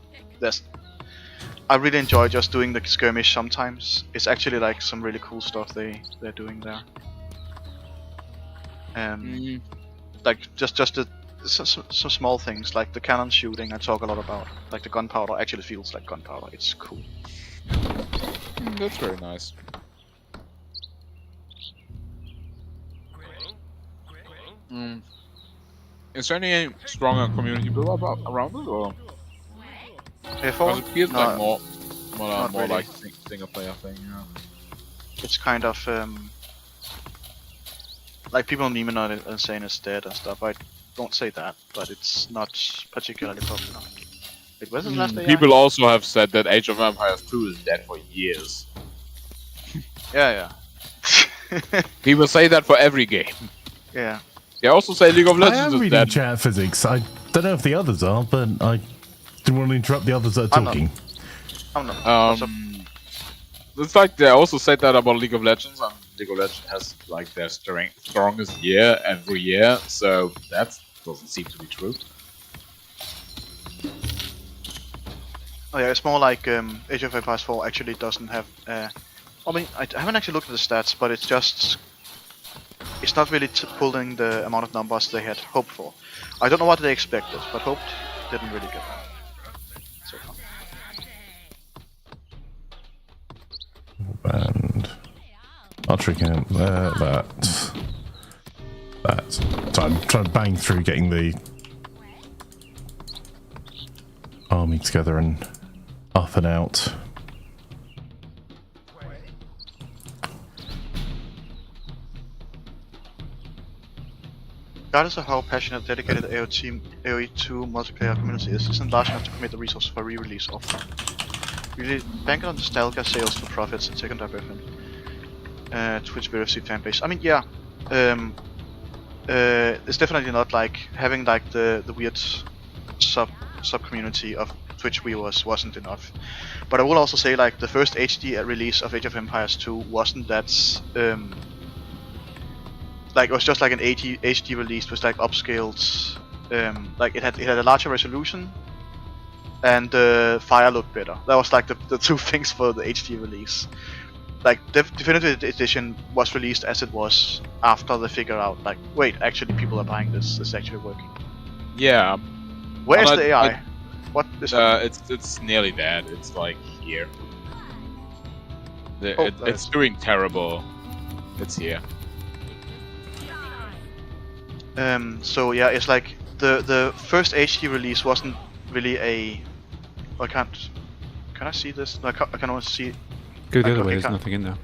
I really enjoy just doing the skirmish sometimes. It's actually like some really cool stuff they're doing there. Like just some small things like the cannon shooting I talk a lot about. Like the gunpowder actually feels like gunpowder. It's cool.
That's very nice. Is there any stronger community build up around it, or? Because it feels like more
really.
like single player thing, yeah.
It's kind of like people memeing on it and saying it's dead and stuff. I don't say that, but it's not particularly popular. Wait, where's the last AI?
People also have said that Age of Empires 2 is dead for years.
Yeah.
People say that for every game.
Yeah.
They also say League of
I
Legends
am
is
reading
dead.
chat physics. I don't know if the others are, but I didn't want to interrupt the others that are
I'm not.
talking.
I'm not.
It's like they also said that about League of Legends, and League of Legends has like their strongest year every year, so that doesn't seem to be true.
Oh yeah, it's more like Age of Empires 4 actually doesn't have. I mean, I haven't actually looked at the stats, but it's not really pulling the amount of numbers they had hoped for. I don't know what they expected, but hoped didn't really get so far.
And archery camp there, that. So I'm trying to bang through getting the army together and up and out.
Regardless of how passionate, dedicated AoE2 multiplayer community isn't large enough to commit the resources for re-release often. Really banking on nostalgia, sales for profits, and secondary benefit. Twitch VFC fanbase. I mean, yeah. It's definitely not like having like the weird sub community of Twitch viewers wasn't enough. But I will also say like the first HD release of Age of Empires 2 wasn't that like it was just like an HD release, was like upscaled. Like it had a larger resolution, and the fire looked better. That was like the two things for the HD release. Like Definitive Edition was released as it was after they figured out like, wait, actually people are buying this. It's actually working.
Yeah.
Where's the AI? What is
it's nearly dead. It's like here. It's
nice.
doing terrible. It's here.
So yeah, it's like the first HD release wasn't really a. I can't. Can I see this? No, I can only see.
Go the other
okay,
way, there's nothing in there.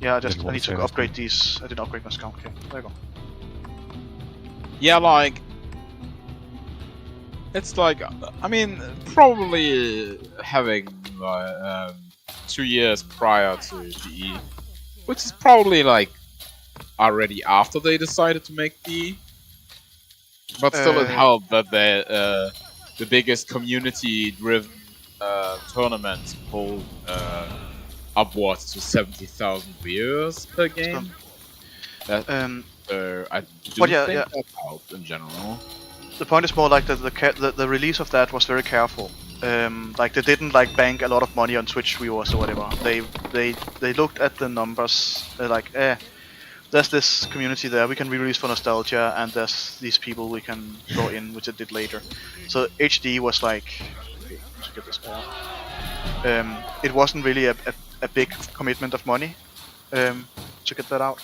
Yeah, I
There's one
need to
service
upgrade
now.
these. I didn't upgrade my scout. Okay, there you go.
Yeah, like it's like I mean probably having 2 years prior to PE, which is probably like already after they decided to make PE. But still, it helped that the biggest community-driven tournament pulled upwards to 70,000 viewers per game. I do
But yeah,
think
yeah.
that helped in general.
The point is more like the release of that was very careful. Like they didn't like bank a lot of money on Twitch viewers or whatever. They looked at the numbers. They're like, there's this community there we can re-release for nostalgia, and there's these people we can throw in, which it did later. So HD was like, okay, let's get this back. It wasn't really a big commitment of money to get that out.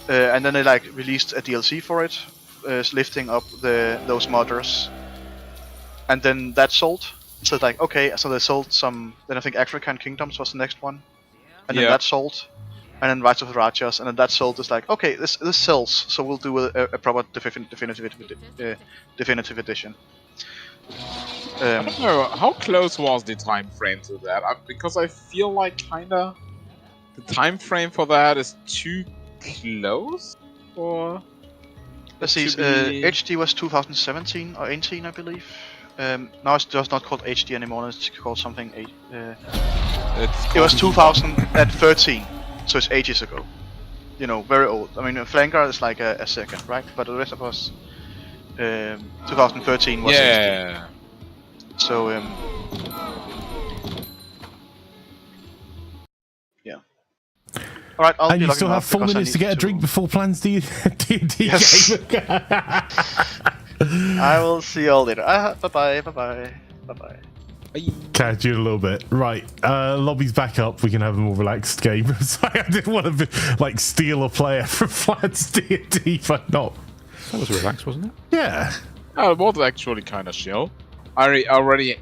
And then they like released a DLC for it, lifting up those modders, and then that sold. So it's like, okay, so they sold some. Then I think African Kingdoms was the next one, and then
Yeah.
that sold. and then Rights of the Rajas, and then that sold is like, okay, this sells, so we'll do a proper definitive edition.
I don't know, how close was the time frame to that? Because I feel like kinda the time frame for that is too close, or
Let's see, HD was 2017 or 18, I believe. Now it's just not called HD anymore, it's called something. It was 2013, so it's 8 years ago. You know, very old. I mean, Flanker is like a second, right? But the rest of us, 2013 was
yeah.
HD. So, yeah. Alright, I'll
And
be
you
logging
still have
off
4
because I
minutes to
need
get a drink before plans D&D
Yes.
game.
I will see you all later. Bye bye.
Catch you in a little bit. Right, lobby's back up. We can have a more relaxed game. Sorry, I didn't want to steal a player from Plans D&D, but not.
That was relaxed, wasn't it?
Yeah.
It was actually kind of chill. I already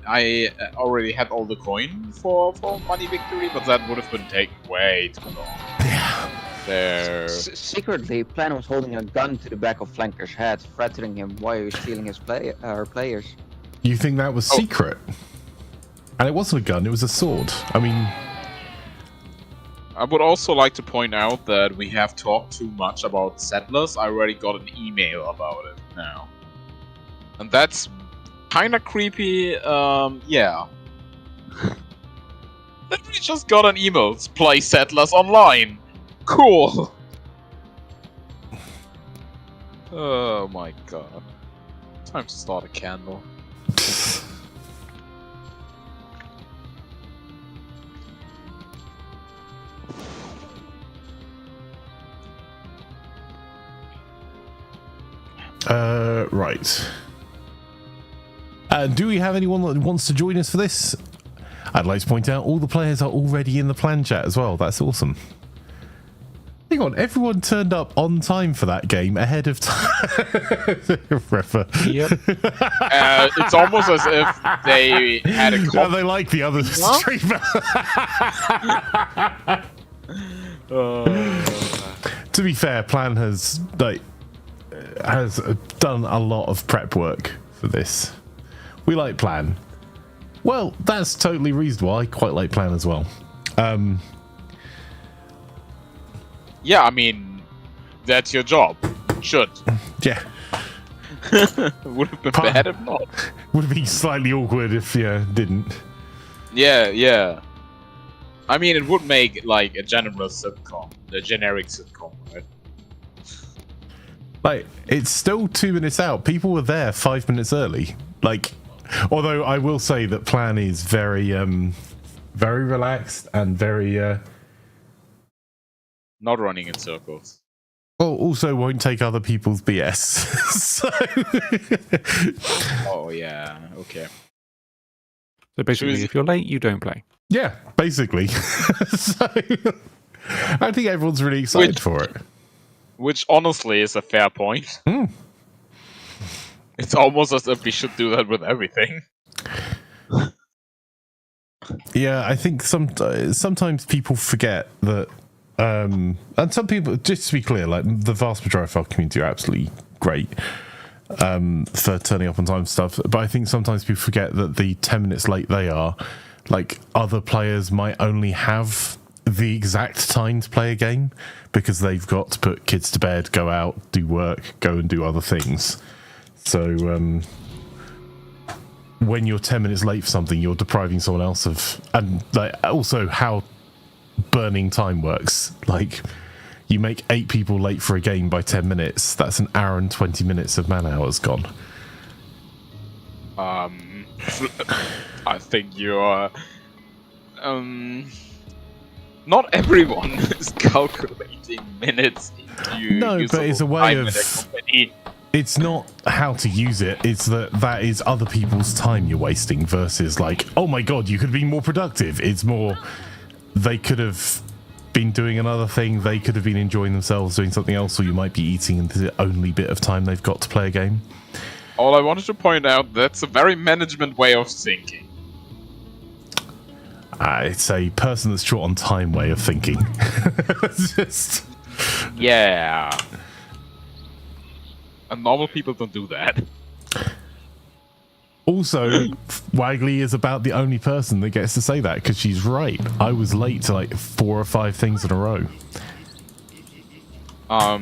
had all the coin for money victory, but that would have been taking way too long.
Yeah.
There.
Secretly, Plan was holding a gun to the back of Flanker's head, threatening him why he was stealing his players.
You think that was secret? And it wasn't a gun, it was a sword. I mean...
I would also like to point out that we have talked too much about settlers. I already got an email about it now. And that's kinda creepy, yeah. Then we just got an email. Play Settlers Online. Cool. Oh my god. Time to start a candle.
Right. Do we have anyone that wants to join us for this? I'd like to point out all the players are already in the plan chat as well. That's awesome. Hang on, everyone turned up on time for that game ahead of time.
Yep.
It's almost as if they had a
Well, they like the other streamer. To be fair, Plan has done a lot of prep work for this. We like Plan. Well, that's totally reasonable. I quite like Plan as well.
Yeah, I mean, that's your job. Should.
Yeah.
Would have been bad if not.
Would have been slightly awkward if you didn't.
Yeah. I mean, it would make like a generic sitcom, right?
Like, it's still 2 minutes out. People were there 5 minutes early. Like, although I will say that Plan is very, very relaxed and very,
Not running in circles.
well, also won't take other people's BS. So,
Oh yeah, okay.
So basically, if you're late, you don't play.
yeah, basically. So, I think everyone's really excited for it.
Which honestly is a fair point. It's almost as if we should do that with everything.
Yeah, I think sometimes people forget that, and some people, just to be clear, like the vast majority of our community are absolutely great for turning up on time and stuff. But I think sometimes people forget that the 10 minutes late they are, like other players might only have the exact time to play a game because they've got to put kids to bed, go out, do work, go and do other things. So when you're 10 minutes late for something, you're depriving someone else of, and like also how burning time works. Like, you make 8 people late for a game by 10 minutes, that's an hour and 20 minutes of man hours gone.
I think you're not everyone is calculating minutes into
No, but it's a way
time
of,
in a company.
it's not how to use it, it's that is other people's time you're wasting versus like, oh my god, you could be more productive. It's more, they could have been doing another thing, they could have been enjoying themselves doing something else, or you might be eating into the only bit of time they've got to play a game.
All I wanted to point out, that's a very management way of thinking.
It's a person that's short on time way of thinking. Just...
Yeah. And normal people don't do that.
Also, Wagley is about the only person that gets to say that because she's right. I was late to like 4 or 5 things in a row.
I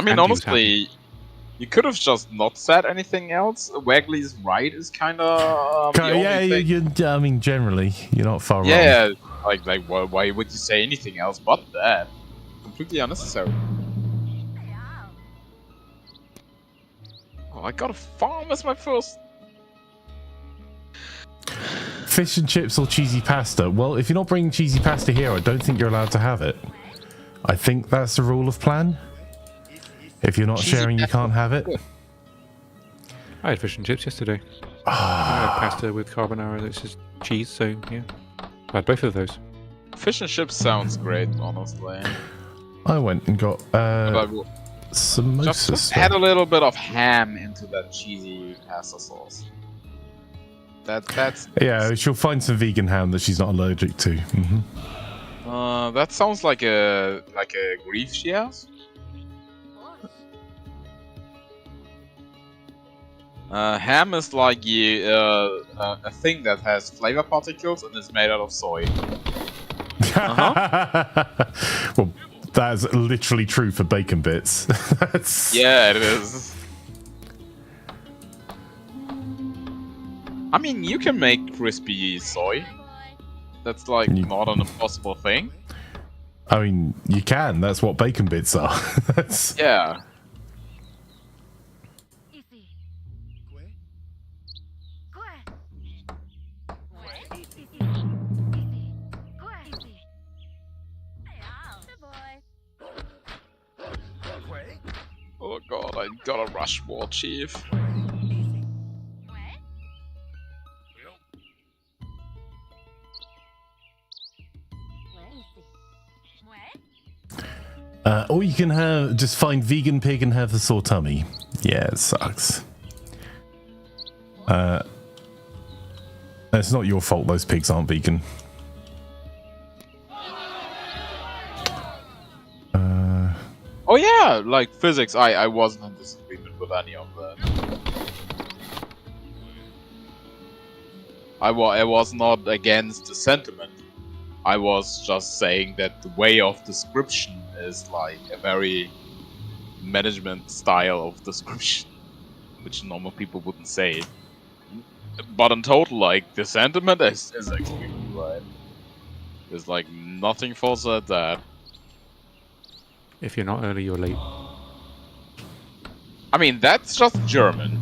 mean, honestly, you could have just not said anything else. Wagley's right is kind of
I mean, generally, you're not far wrong.
Yeah, like why would you say anything else but that? Completely unnecessary. Oh, I got a farm as my first.
Fish and chips or cheesy pasta? Well, if you're not bringing cheesy pasta here, I don't think you're allowed to have it. I think that's the rule of plan. If you're not
Cheesy
sharing, you can't have it.
I had fish and chips yesterday. I had pasta with carbonara that's just cheese, so yeah. I had both of those.
Fish and chips sounds great, honestly.
I went and got samosas.
Just add a little bit of ham into that cheesy pasta sauce. That's
Yeah, she'll find some vegan ham that she's not allergic to.
that sounds like a grief she has. Ham is like a thing that has flavor particles and is made out of soy.
Well, that's literally true for bacon bits.
Yeah, it is. I mean, you can make crispy soy. That's like not an impossible thing.
I mean, you can. That's what bacon bits are.
Yeah. Oh god, I gotta rush war chief.
Or you can just find vegan pig and have the sore tummy. Yeah, it sucks. It's not your fault those pigs aren't vegan.
Oh yeah, like physics, I wasn't in disagreement with any of that. I was not against the sentiment. I was just saying that the way of description is like a very management style of description, which normal people wouldn't say. But in total, like, the sentiment is extremely right. There's like nothing false at that.
If you're not early, you're late.
I mean, that's just German.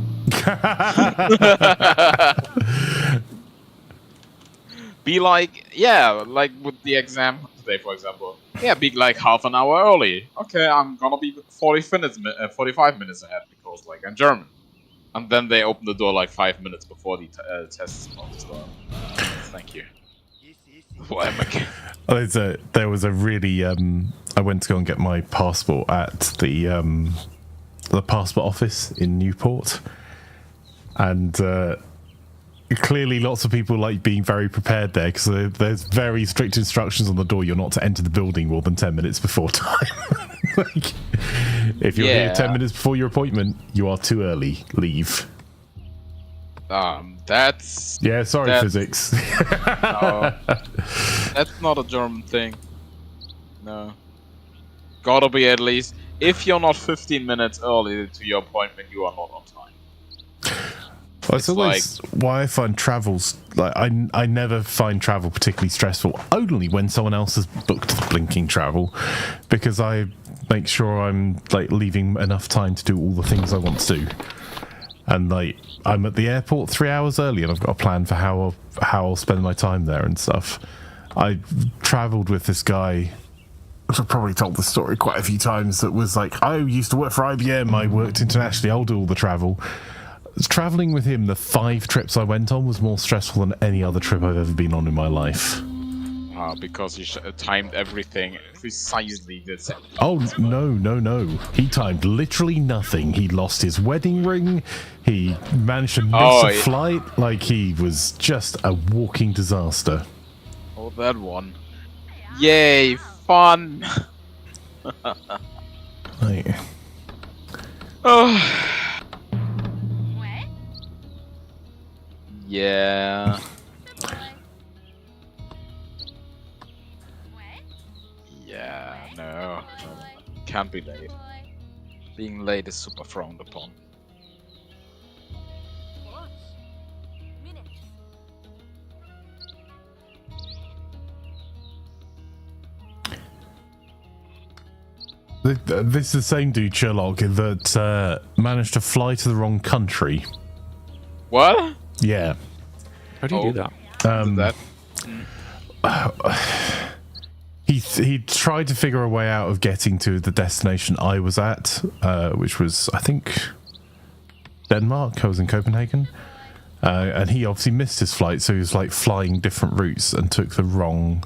Be like, yeah, like with the exam today, for example. Yeah, be like half an hour early. Okay, I'm gonna be 45 minutes ahead because, like, I'm German. And then they open the door like 5 minutes before the test is about to start. Thank you. Why am I?
There was a really I went to go and get my passport at the passport office in Newport, and clearly lots of people like being very prepared there because there's very strict instructions on the door. You're not to enter the building more than 10 minutes before time. Like, if you're here 10 minutes before your appointment, you are too early. Leave.
That's...
Yeah, sorry, physics.
No, that's not a German thing. No. Gotta be at least... If you're not 15 minutes early to your appointment, you are not on time.
Well, it's always like, why I find travels... Like, I never find travel particularly stressful, only when someone else has booked the blinking travel, because I make sure I'm, like, leaving enough time to do all the things I want to do. And, like, I'm at the airport 3 hours early, and I've got a plan for how I'll spend my time there and stuff. I travelled with this guy, which I've probably told the story quite a few times, that was like, I used to work for IBM, I worked internationally, I'll do all the travel. Travelling with him, the 5 trips I went on was more stressful than any other trip I've ever been on in my life.
Because he timed everything precisely the same.
Oh, no. He timed literally nothing. He lost his wedding ring. He managed to miss a flight. Like, he was just a walking disaster.
Oh, that one. Yay, fun!
Like,
Oh. Yeah. Yeah, no. Can't be late. Being late is super frowned upon.
this is the same dude, Sherlock, that managed to fly to the wrong country.
What?
Yeah.
How do you do that?
That?
He tried to figure a way out of getting to the destination I was at, which was, I think, Denmark. I was in Copenhagen. And he obviously missed his flight, so he was like flying different routes and took the wrong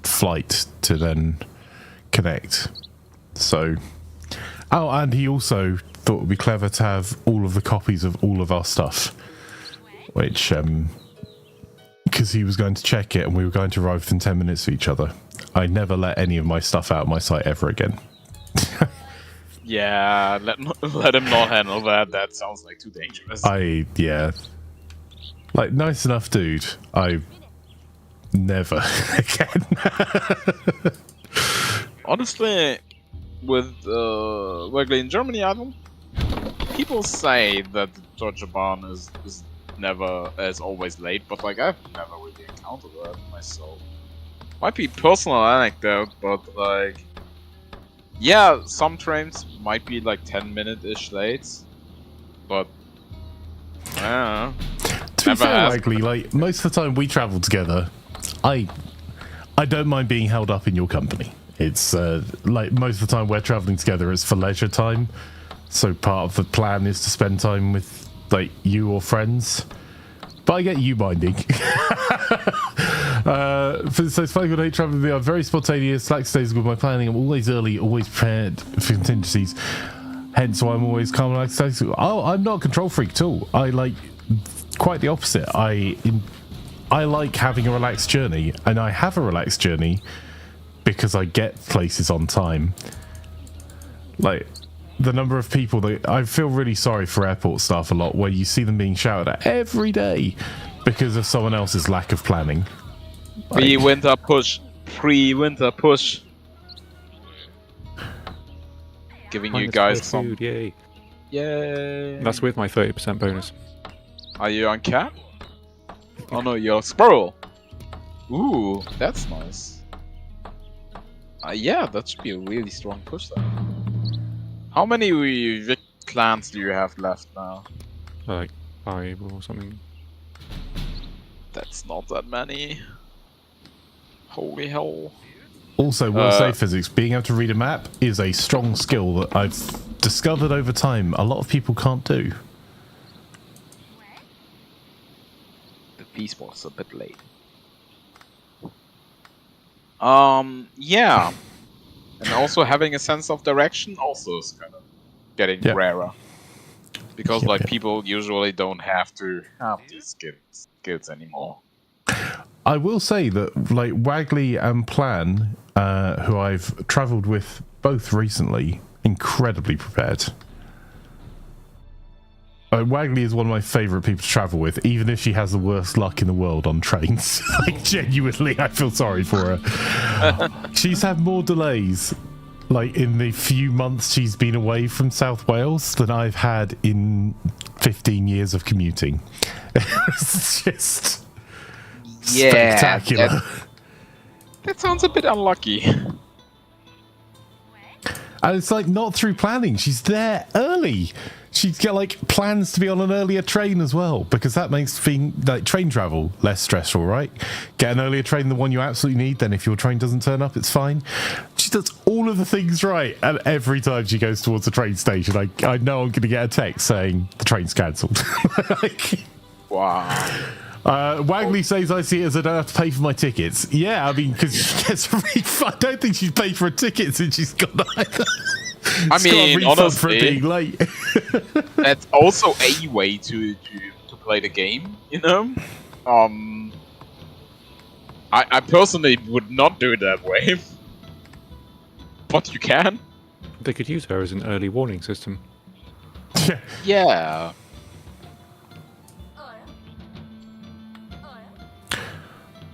flight to then connect. So, oh, and he also thought it would be clever to have all of the copies of all of our stuff, which, because he was going to check it and we were going to arrive within 10 minutes of each other. I never let any of my stuff out of my sight ever again.
Yeah, let him not handle that. That sounds like too dangerous.
Yeah. Like, nice enough dude. I never again.
Honestly, with working in Germany, I don't. People say that the Deutsche Bahn is always late, but like I've never really encountered that myself. Might be personal anecdote, but like, yeah, some trains might be like 10-minute-ish late, but I don't know.
To be fair, Wagley, like most of the time we travel together, I don't mind being held up in your company. It's like most of the time we're traveling together, it's for leisure time. So part of the plan is to spend time with like you or friends. But I get you minding. So it's funny when I travel with me. I'm very spontaneous, lackadaisical with my planning. I'm always early, always prepared for contingencies. Hence why I'm always calm and lackadaisical. Oh, I'm not a control freak at all. I like quite the opposite. I like having a relaxed journey, and I have a relaxed journey because I get places on time. Like the number of people that I feel really sorry for airport staff a lot, where you see them being shouted at every day because of someone else's lack of planning.
Pre-winter push. Pre-winter push. Giving you guys some.
Food, yay.
Yay.
That's with my 30% bonus.
Are you on cap? Oh no, you're a squirrel. Ooh, that's nice. Yeah, that should be a really strong push then. How many Vic clans do you have left now?
Like 5 or something.
That's not that many. Holy hell.
Also, will say physics, being able to read a map is a strong skill that I've discovered over time a lot of people can't do.
The piece was a bit late. Yeah. And also having a sense of direction also is kind of getting rarer. Because like people usually don't have to have these skills anymore.
I will say that like Wagley and Plan, who I've travelled with both recently, incredibly prepared. Wagley is one of my favourite people to travel with, even if she has the worst luck in the world on trains. Like, genuinely, I feel sorry for her. She's had more delays, like, in the few months she's been away from South Wales than I've had in 15 years of commuting. It's just spectacular.
That sounds a bit unlucky.
And it's like not through planning. She's there early. She's got like plans to be on an earlier train as well, because that makes being like train travel less stressful, right? Get an earlier train, the one you absolutely need. Then if your train doesn't turn up, it's fine. She does all of the things right, and every time she goes towards the train station, I know I'm going to get a text saying the train's cancelled. Like,
wow.
Wagley says I see it as I don't have to pay for my tickets. Yeah, I mean, because she gets a refund. I don't think she's paid for a ticket since she's got either.
I mean, honestly,
for it being late.
That's also a way to play the game, you know? I personally would not do it that way. But you can.
They could use her as an early warning system.
Yeah.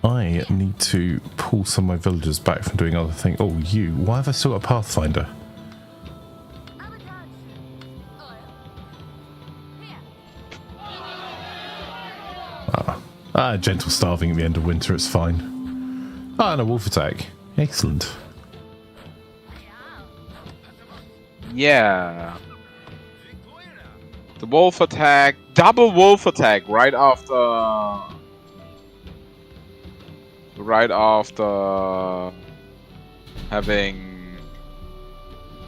I need to pull some of my villagers back from doing other things. Oh, you. Why have I still got a Pathfinder? Gentle starving at the end of winter, it's fine. Ah, and a wolf attack. Excellent.
Yeah. The wolf attack, double wolf attack right after having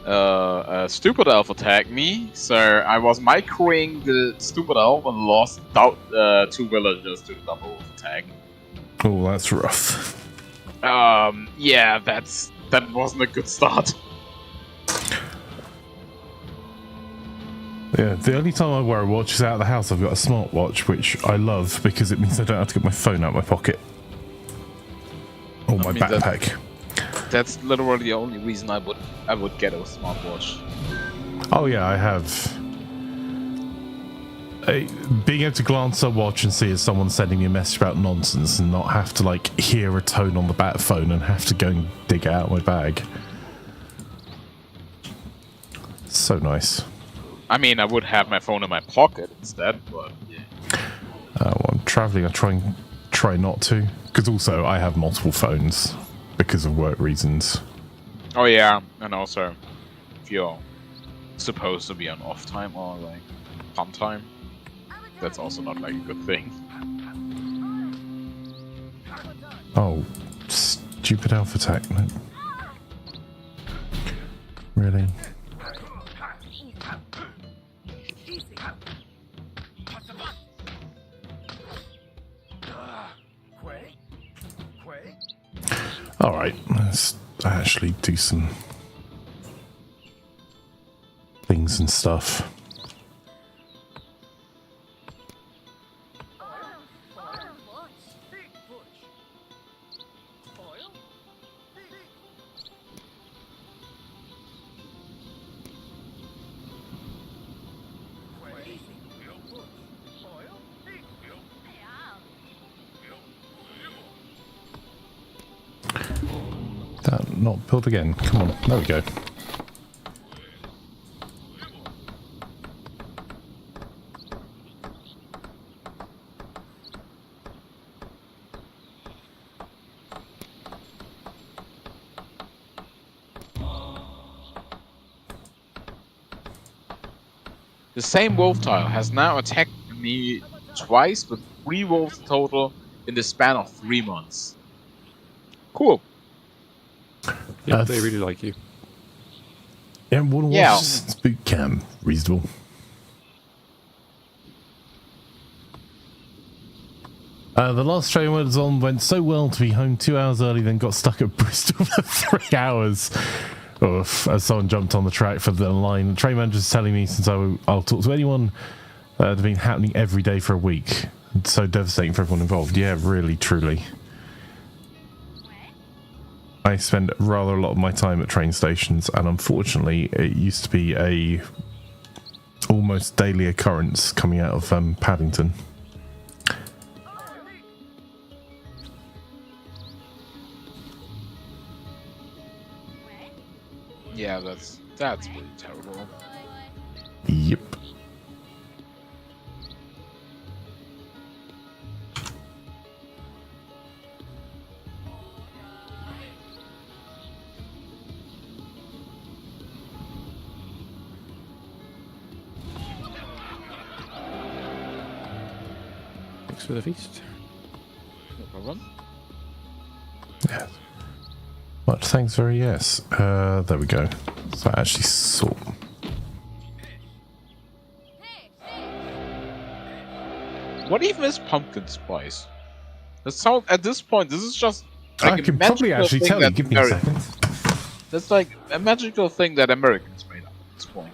a stupid elf attack me. So I was microing the stupid elf and lost 2 villagers to the double wolf attack.
Oh, that's rough.
Yeah, that wasn't a good start.
Yeah, the only time I wear a watch is out of the house. I've got a smartwatch, which I love because it means I don't have to get my phone out of my pocket. Or my backpack.
That's literally the only reason I would get a smartwatch.
Oh yeah, I have. Being able to glance at a watch and see if someone's sending me a message about nonsense and not have to like hear a tone on the bat phone and have to go and dig it out of my bag. So nice.
I mean, I would have my phone in my pocket instead, but yeah.
Well, I'm traveling. I try not to, because also I have multiple phones because of work reasons.
Oh yeah, and also if you're supposed to be on off time or like fun time, that's also not like a good thing.
Oh, stupid elf attack! No. Really? Alright, let's actually do some things and stuff. That not build again. Come on, there we go.
The same wolf tile has now attacked me twice with 3 wolves total in the span of 3 months. Cool.
Yeah, they really like you.
Yeah, Water
Yeah.
Washington's boot camp. Reasonable. The last train I was on went so well to be home 2 hours early, then got stuck at Bristol for 3 hours. Oof, as someone jumped on the track for the line. The train manager's telling me since I'll talk to anyone that had been happening every day for a week. It's so devastating for everyone involved. Yeah, really, truly. I spend rather a lot of my time at train stations, and unfortunately it used to be a almost daily occurrence coming out of Paddington.
Yeah, that's pretty terrible.
Yep.
Thanks for the feast.
No problem.
Yeah. Much thanks, very yes. There we go. So I actually saw.
What even is pumpkin spice? That sound at this point. This is just like
I can probably actually tell you. Give me a second.
That's like a magical thing that Americans made up at this point.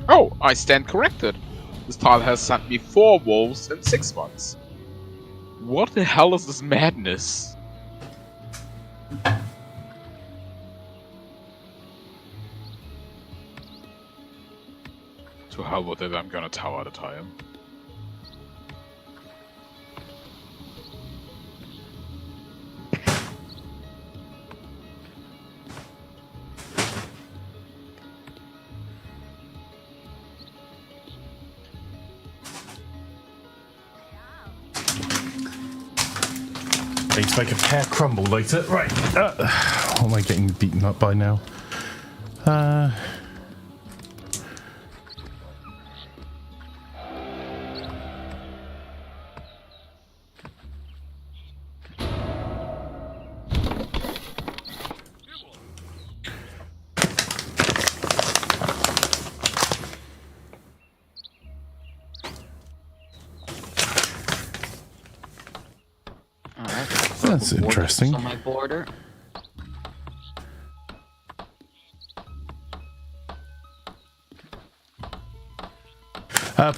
Oh, I stand corrected. This tile has sent me 4 wolves in 6 months. What the hell is this madness? To hell with it, I'm gonna tower at a time.
Need to make a pear crumble later. Right. What am I getting beaten up by now?
Alright.
That's interesting.
On my border.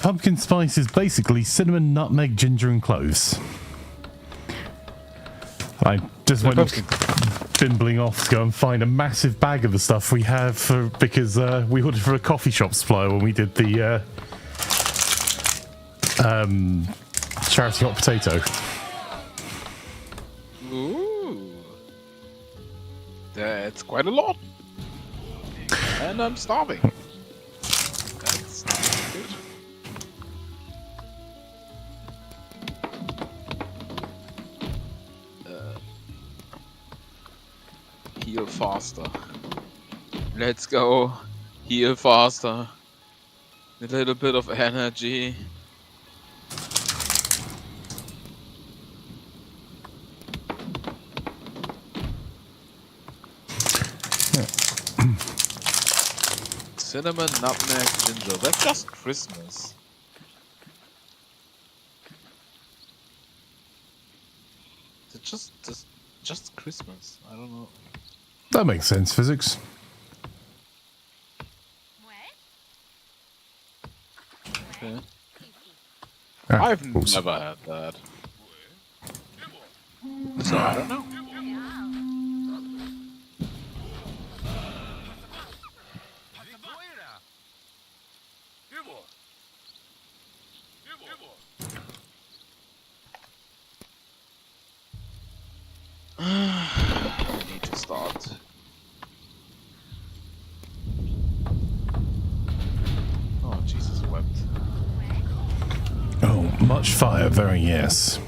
Pumpkin spice is basically cinnamon, nutmeg, ginger, and cloves. I just went bimbling off to go and find a massive bag of the stuff we have because we ordered for a coffee shop supplier when we did the charity hot potato.
Ooh. That's quite a lot. And I'm starving. That's not good. Heal faster. Let's go. Heal faster. A little bit of energy. Cinnamon, nutmeg, ginger. That's just Christmas. It's just Christmas. I don't know.
That makes sense, physics.
Okay.
Ah,
I've
oops.
never had that. So I don't know. I need to start. Oh, Jesus wept.
Oh, much fire, very yes.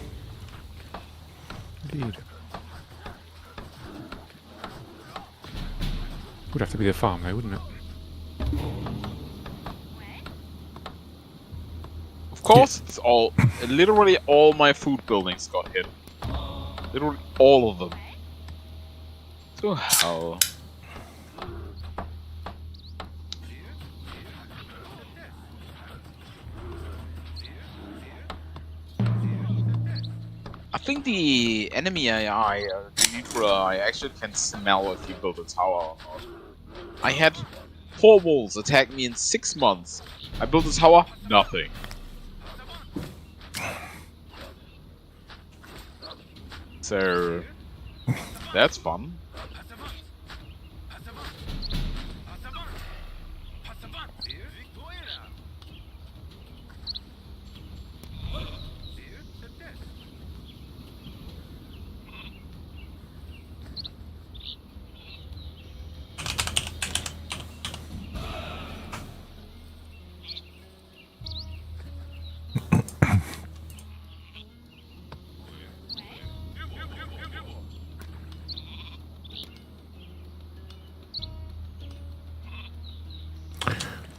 Indeed. Would have to be the farm though, wouldn't it?
Of course, it's all. Literally all my food buildings got hit. Literally all of them. To hell. I think the enemy AI, the neutral AI, actually can smell if you build a tower or not. I had 4 wolves attack me in 6 months. I built a tower, nothing. So that's fun.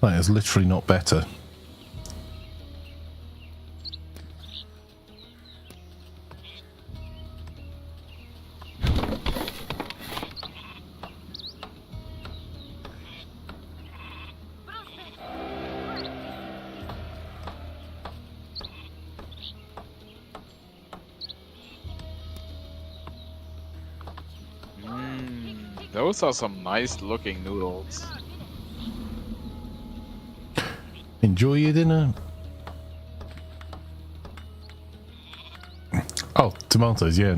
That is literally not better.
Those are some nice looking noodles.
Enjoy your dinner. Oh, tomatoes, yeah,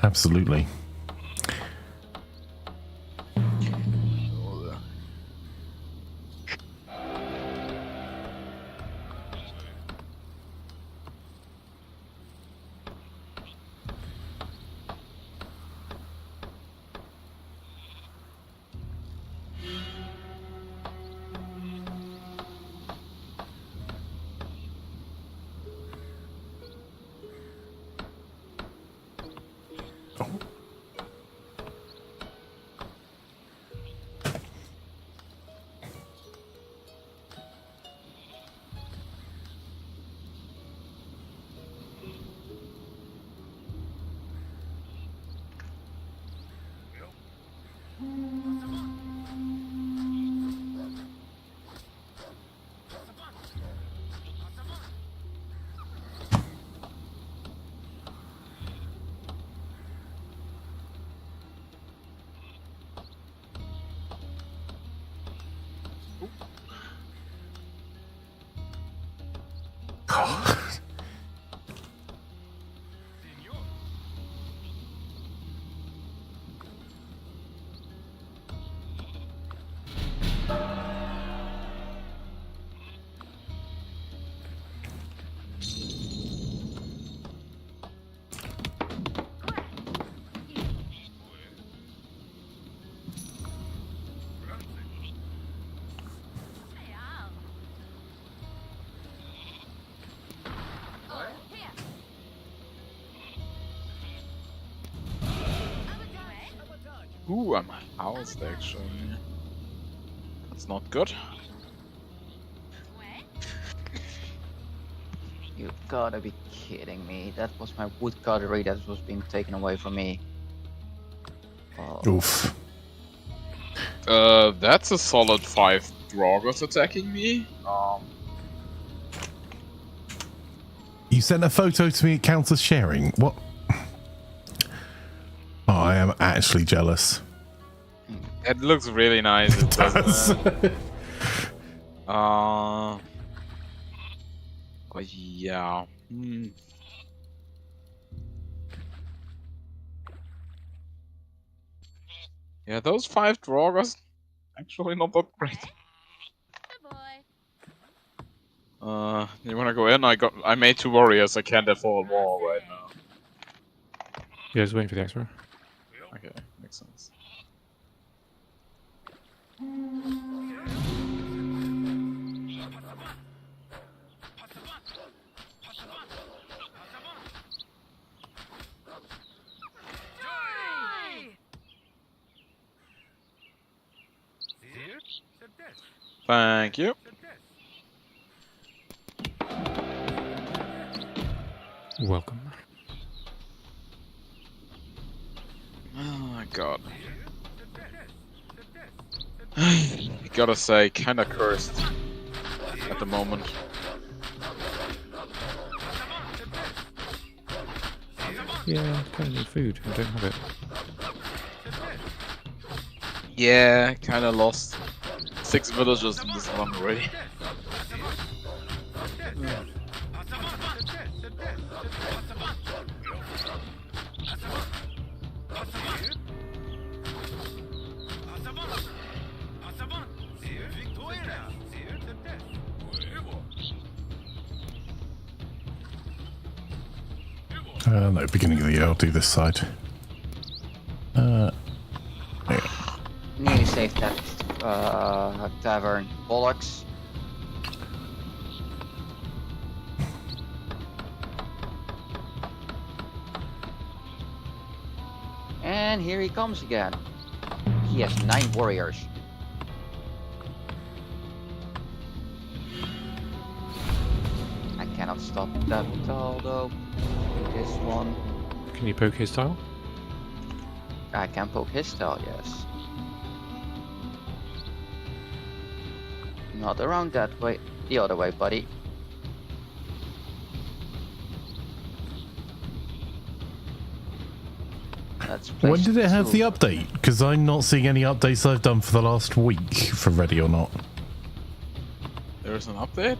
absolutely.
Ooh, I'm housed actually. That's not good.
You gotta be kidding me. That was my wood cutlery that was being taken away from me. Oh.
Oof.
That's a solid 5 Draugrs attacking me.
You sent a photo to me, it counts as sharing. What? Oh, I am actually jealous.
It looks really nice. It doesn't. Oh, yeah. Yeah, those 5 Draugrs actually not that great. You wanna go in? I made 2 warriors. I can't afford more right now.
Yeah, just waiting for the extra.
Okay, makes sense. Thank you.
Welcome.
Oh my god. Gotta say, kinda cursed at the moment.
Yeah, kind of need food. I don't have it.
Yeah, kinda lost 6 villagers in this one already.
No, beginning of the year, I'll do this side.
Nearly saved that tavern. Bollocks. And here he comes again. He has 9 warriors. I cannot stop that tile though. This one.
Can you poke his tile?
I can poke his tile, yes. Not around that way. The other way, buddy.
When did it have the update? Because I'm not seeing any updates I've done for the last week for Ready or Not.
There's There's an update?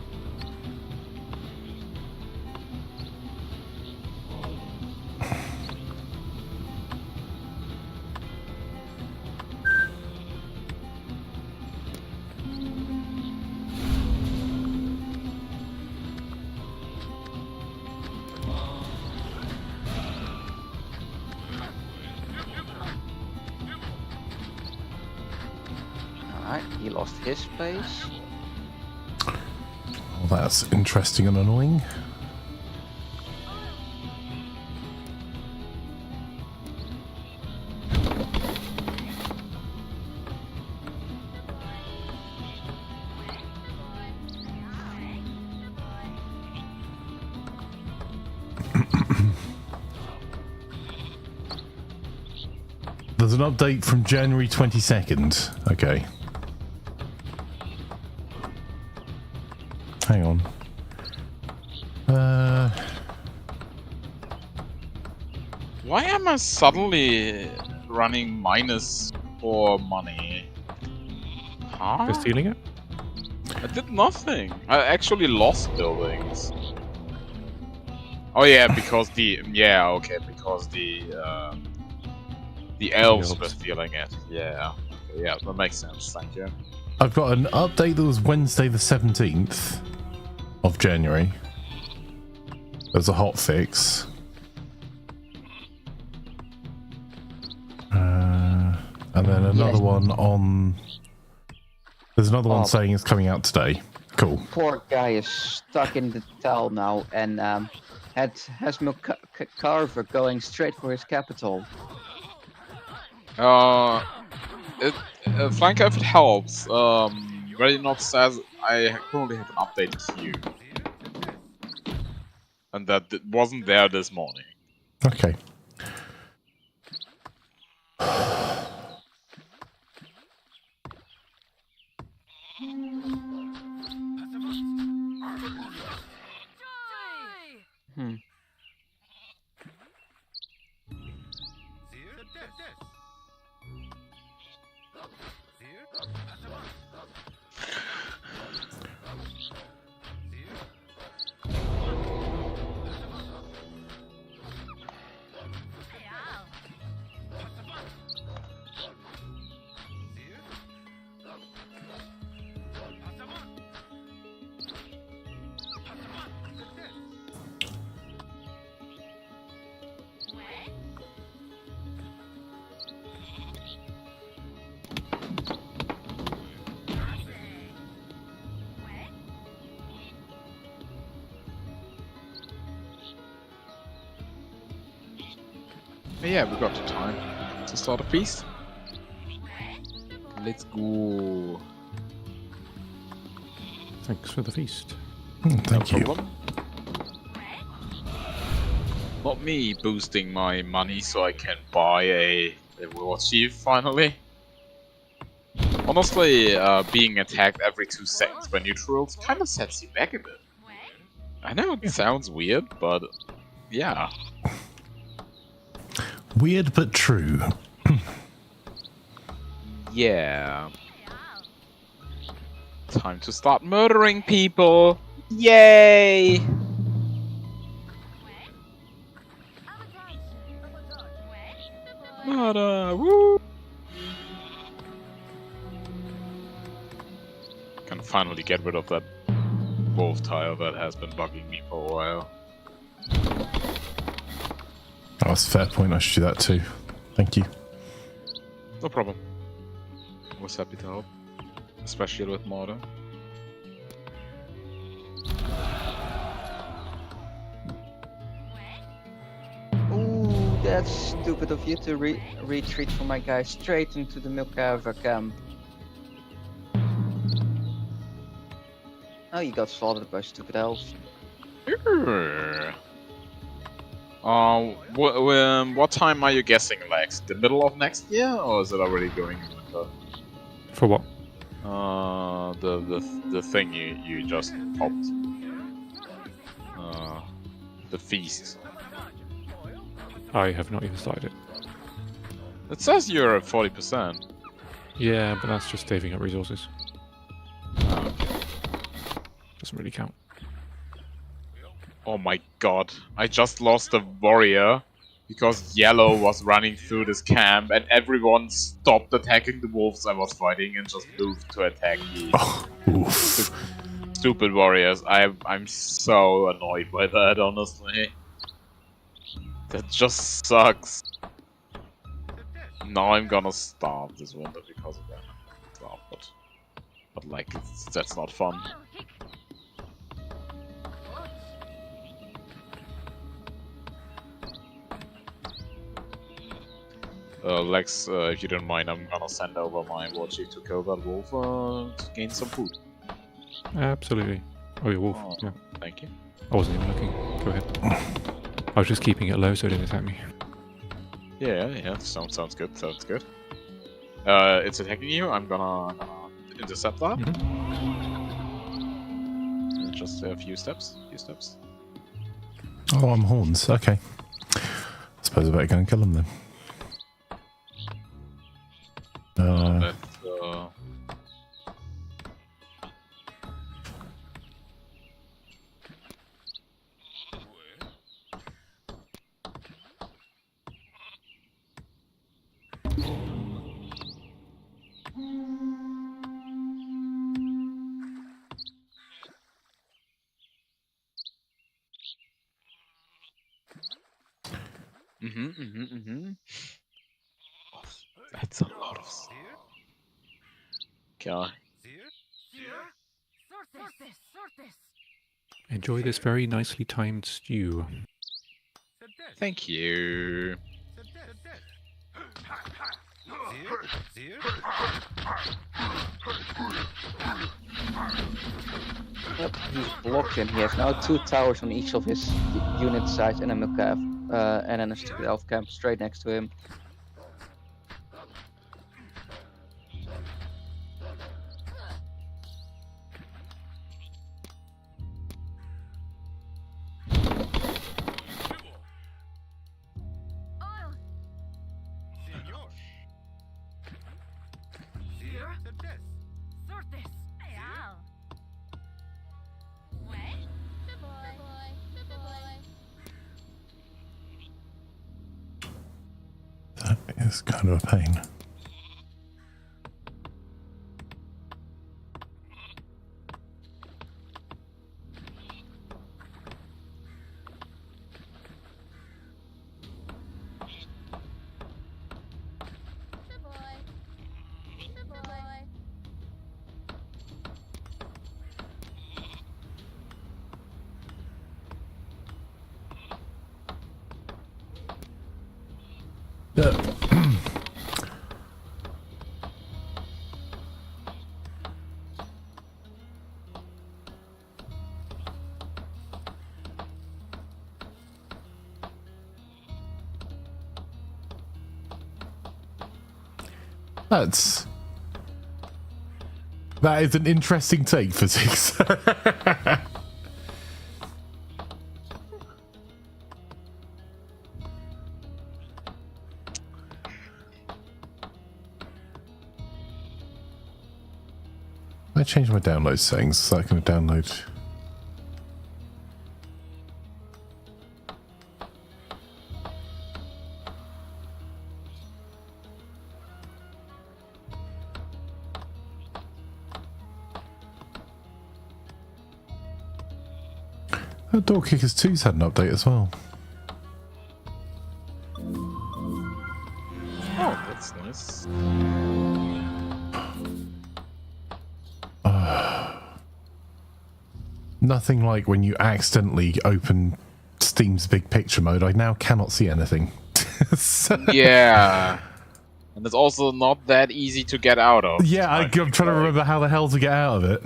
Alright, he lost his place.
Well, that's interesting and annoying. There's an update from January 22nd. Okay. Hang on.
Why am I suddenly running minus for money? Huh?
For stealing it?
I did nothing. I actually lost buildings. Oh yeah, because because the elves were stealing it. Yeah. Okay, yeah, that makes sense. Thank you.
I've got an update that was Wednesday the 17th of January. There's a hot fix. And then another one on... There's another one saying it's coming out today. Cool.
Poor guy is stuck in the tower now and has Carver going straight for his capital.
Flanker, if it helps, Ready Not says I currently have an update queue. And that wasn't there this morning.
Okay.
Yeah, we got the time to start a feast. Let's go.
Thanks for the feast.
Thank you.
Problem. Not me boosting my money so I can buy a war chief finally. Honestly, being attacked every 2 seconds by neutrals kind of sets you back a bit. I know it sounds weird, but yeah.
Weird but true.
Yeah. Time to start murdering people! Yay! Murder! Woo! Can finally get rid of that wolf tile that has been bugging me for a while.
That's a fair point. I should do that too. Thank you.
No problem. Was happy to help, especially with mortar.
Ooh, that's stupid of you to retreat from my guy straight into the Milkava camp. Oh, you got slaughtered by stupid elves.
What time are you guessing, Lex? The middle of next year, or is it already going in winter?
For what?
The thing you just popped. The feast.
I have not even started it.
It says you're at 40%.
Yeah, but that's just saving up resources.
Oh, okay.
doesn't really count.
Oh my god, I just lost a warrior because yellow was running through this camp and everyone stopped attacking the wolves I was fighting and just moved to attack me.
Oh, oof.
Stupid warriors. I'm so annoyed by that, honestly. That just sucks. Now I'm gonna starve this winter because of that. Well, but like, that's not fun. Lex, if you don't mind, I'm gonna send over my war chief to kill that wolf to gain some food.
Absolutely. Oh, your wolf.
Oh,
Yeah.
Thank you.
I wasn't even looking. Go ahead. I was just keeping it low so it didn't attack me.
Yeah. Sounds good. Sounds good. It's attacking you. I'm gonna intercept that. Just a few steps.
Oh, I'm horns. Okay. I suppose I better go and kill him then.
That's, That's a lot of stuff. Okay.
Enjoy this very nicely timed stew.
Thank you.
Yep, he's blocked and he has now 2 towers on each of his unit sides and a Milcav, and then a stupid elf camp straight next to him.
That is kind of a pain. That is an interesting take, physics. I changed my download settings so I can download. Door Kickers 2's had an update as well.
Oh, that's nice.
Nothing like when you accidentally open Steam's big picture mode. I now cannot see anything.
Yeah. And it's also not that easy to get out of.
Yeah, I'm trying to remember how the hell to get out of it.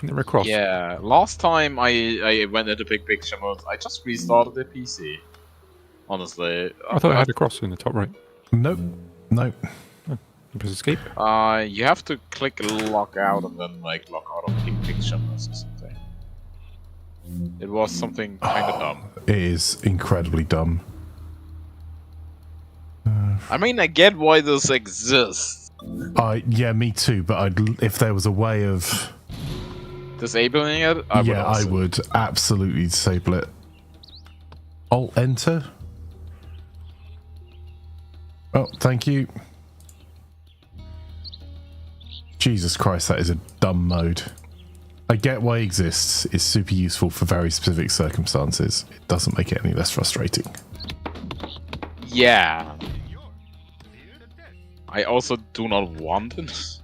They're across.
Yeah, last time I went into big picture mode, I just restarted the PC. Honestly.
I thought I had a cross in the top right.
Nope. Nope.
Press escape.
You have to click lock out and then like lock out of big picture mode or something. It was something kind of dumb.
It is incredibly dumb.
I mean, I get why this exists.
Yeah, me too. But if there was a way of
disabling it, I would
yeah, I
also.
would absolutely disable it. Alt enter. Oh, thank you. Jesus Christ, that is a dumb mode. I get why it exists. It's super useful for very specific circumstances. It doesn't make it any less frustrating.
Yeah. I also do not want it.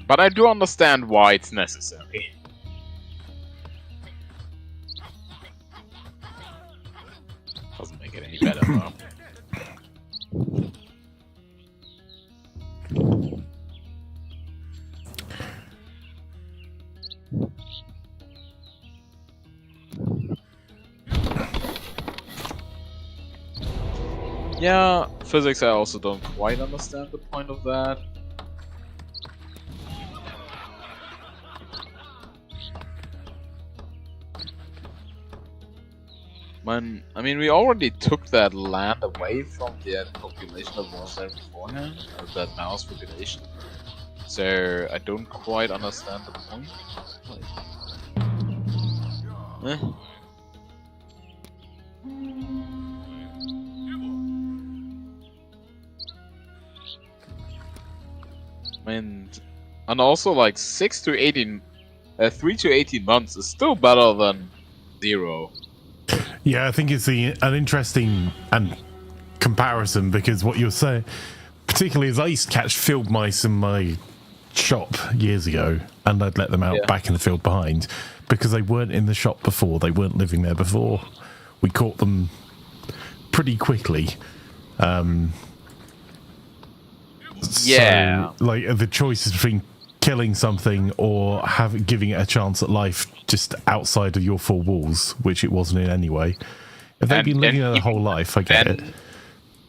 But I do understand why it's necessary. Doesn't make it any better though. Yeah, physics I also don't quite understand the point of that. I mean, we already took that land away from the population that was there beforehand, or that mouse population. So I don't quite understand the point. Like, and also like 3 to 18 months is still better than 0.
Yeah, I think it's an interesting comparison, because what you're saying, particularly as I used to catch field mice in my shop years ago, and I'd let them out back in the field behind, because they weren't in the shop before, they weren't living there before. We caught them pretty quickly.
Yeah.
So, like, the choice is between killing something or giving it a chance at life just outside of your 4 walls, which it wasn't in anyway. If they've been living there their whole life, I get it.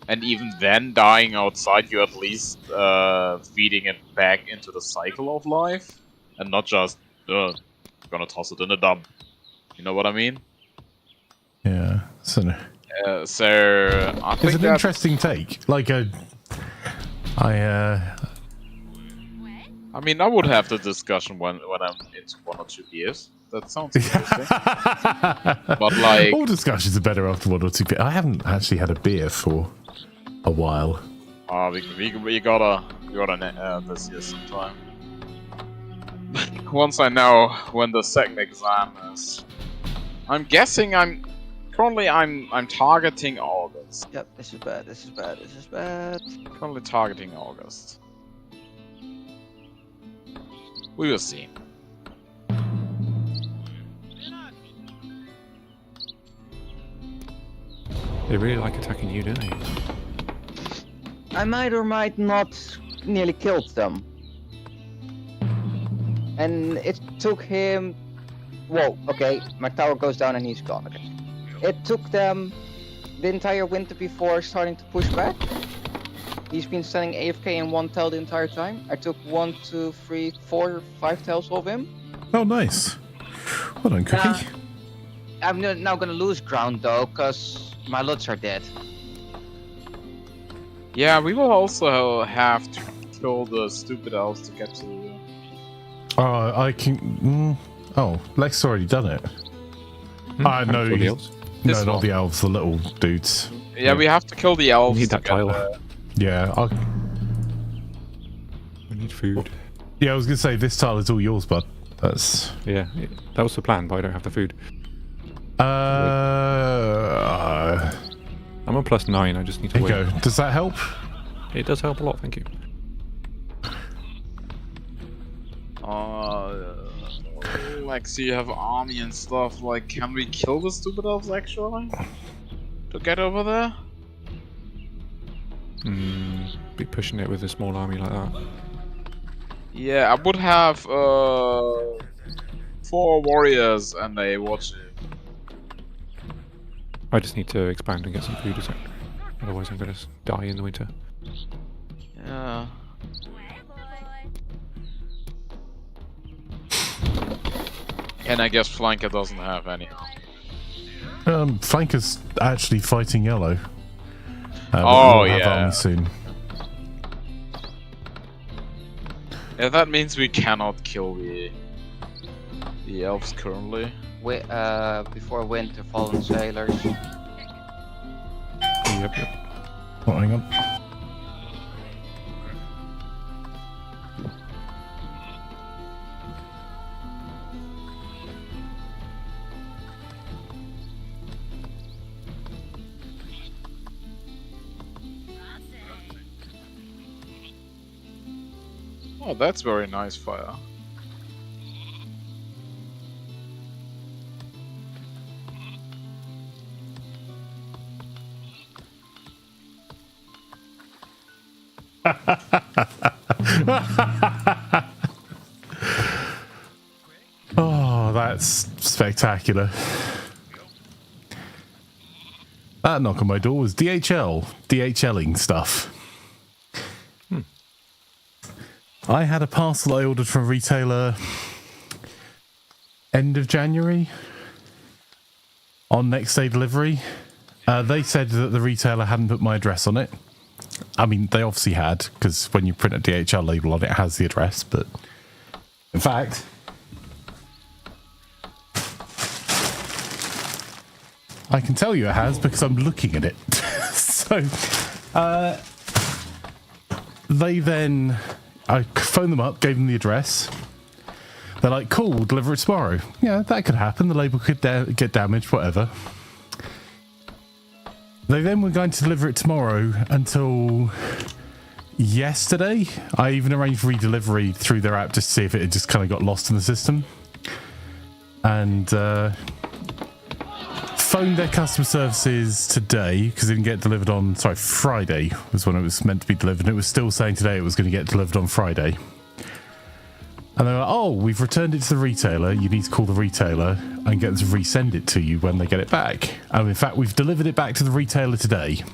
And even then, dying outside, you're at least feeding it back into the cycle of life, and not just gonna toss it in the dump. You know what I mean?
Yeah. So
I think
it's an interesting take. Like
I mean, I would have the discussion when I'm into 1 or 2 beers. That sounds interesting. But like,
all discussions are better after 1 or 2 beers. I haven't actually had a beer for a while.
we gotta this year sometime. Once I know when the second exam is, I'm guessing I'm targeting August.
Yep, this is bad, this is bad, this is bad.
Currently targeting August. We will see.
They really like attacking you, don't they?
I might or might not nearly killed them. And it took him... Whoa, okay, my tower goes down and he's gone, okay. It took them the entire winter before starting to push back. He's been standing AFK in 1 tile the entire time. I took 1, 2, 3, 4, 5 tiles of him.
Oh, nice. Well done, Cookie.
I'm now gonna lose ground though, cause my Luts are dead.
Yeah, we will also have to kill the stupid elves to get to you.
I can... oh, Lex already done it. No,
the elves.
no, not the elves, the little dudes.
Yeah, we have to kill the elves.
We need
to
that
get
tile.
Yeah,
We need food.
yeah, I was going to say, this tile is all yours, bud. That's...
Yeah, that was the plan, but I don't have the food.
I'm
I'm on +9, I just need to
here
wait.
you go. Does that help?
It does help a lot, thank you.
Like, so you have army and stuff. Like, can we kill the stupid elves actually to get over there?
Be pushing it with a small army like that.
Yeah, I would have 4 warriors and a watcher.
I just need to expand and get some food, otherwise I'm gonna die in the winter.
Yeah. And I guess Flanker doesn't have any.
Flanker's actually fighting yellow.
Oh,
we'll have
yeah.
army soon.
Yeah, that means we cannot kill the The elves currently.
Before winter, fallen sailors.
Yep.
Oh, hang on.
Oh, that's very nice fire.
Oh, that's spectacular. That knock on my door was DHLing stuff. I had a parcel I ordered from a retailer end of January on next day delivery. They said that the retailer hadn't put my address on it. I mean, they obviously had, because when you print a DHL label on it, it has the address, but in fact, I can tell you it has because I'm looking at it. So, they then, I phoned them up, gave them the address. They're like, cool, we'll deliver it tomorrow. Yeah, that could happen. The label could get damaged, whatever. They then were going to deliver it tomorrow until yesterday. I even arranged redelivery through their app just to see if it had just kind of got lost in the system. And phoned their customer services today because it didn't get delivered on, sorry, Friday was when it was meant to be delivered. And it was still saying today it was going to get delivered on Friday. And they were like, oh, we've returned it to the retailer. You need to call the retailer and get them to resend it to you when they get it back. And in fact, we've delivered it back to the retailer today.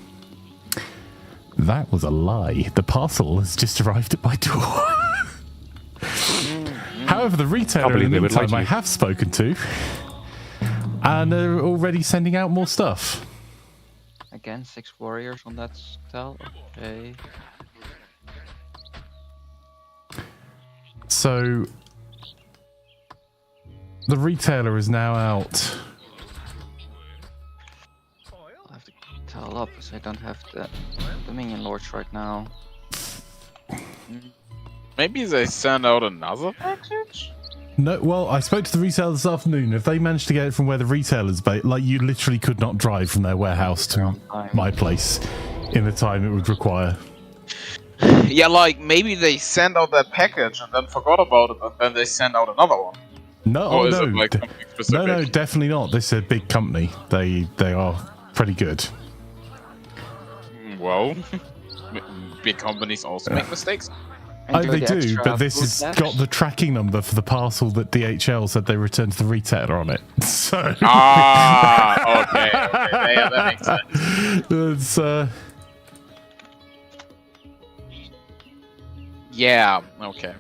That was a lie. The parcel has just arrived at my door. However, the retailer in the meantime I have spoken to, and they're already sending out more stuff.
Again, 6 warriors on that tell. Okay.
So the retailer is now out.
I'll have to tell up because I don't have the Dominion Lords right now.
Maybe they send out another package?
No, well, I spoke to the retailer this afternoon. If they managed to get it from where the retailer's based, like you literally could not drive from their warehouse to my place in the time it would require.
Yeah, like maybe they sent out that package and then forgot about it, and then they send out another one.
No,
Or is
no,
it like something specific?
no, definitely not. This is a big company. They are pretty good.
Well, big companies also make mistakes.
They do, but this has got the tracking number for the parcel that DHL said they returned to the retailer on it. So
Okay, yeah, that makes sense.
it's
Yeah, okay.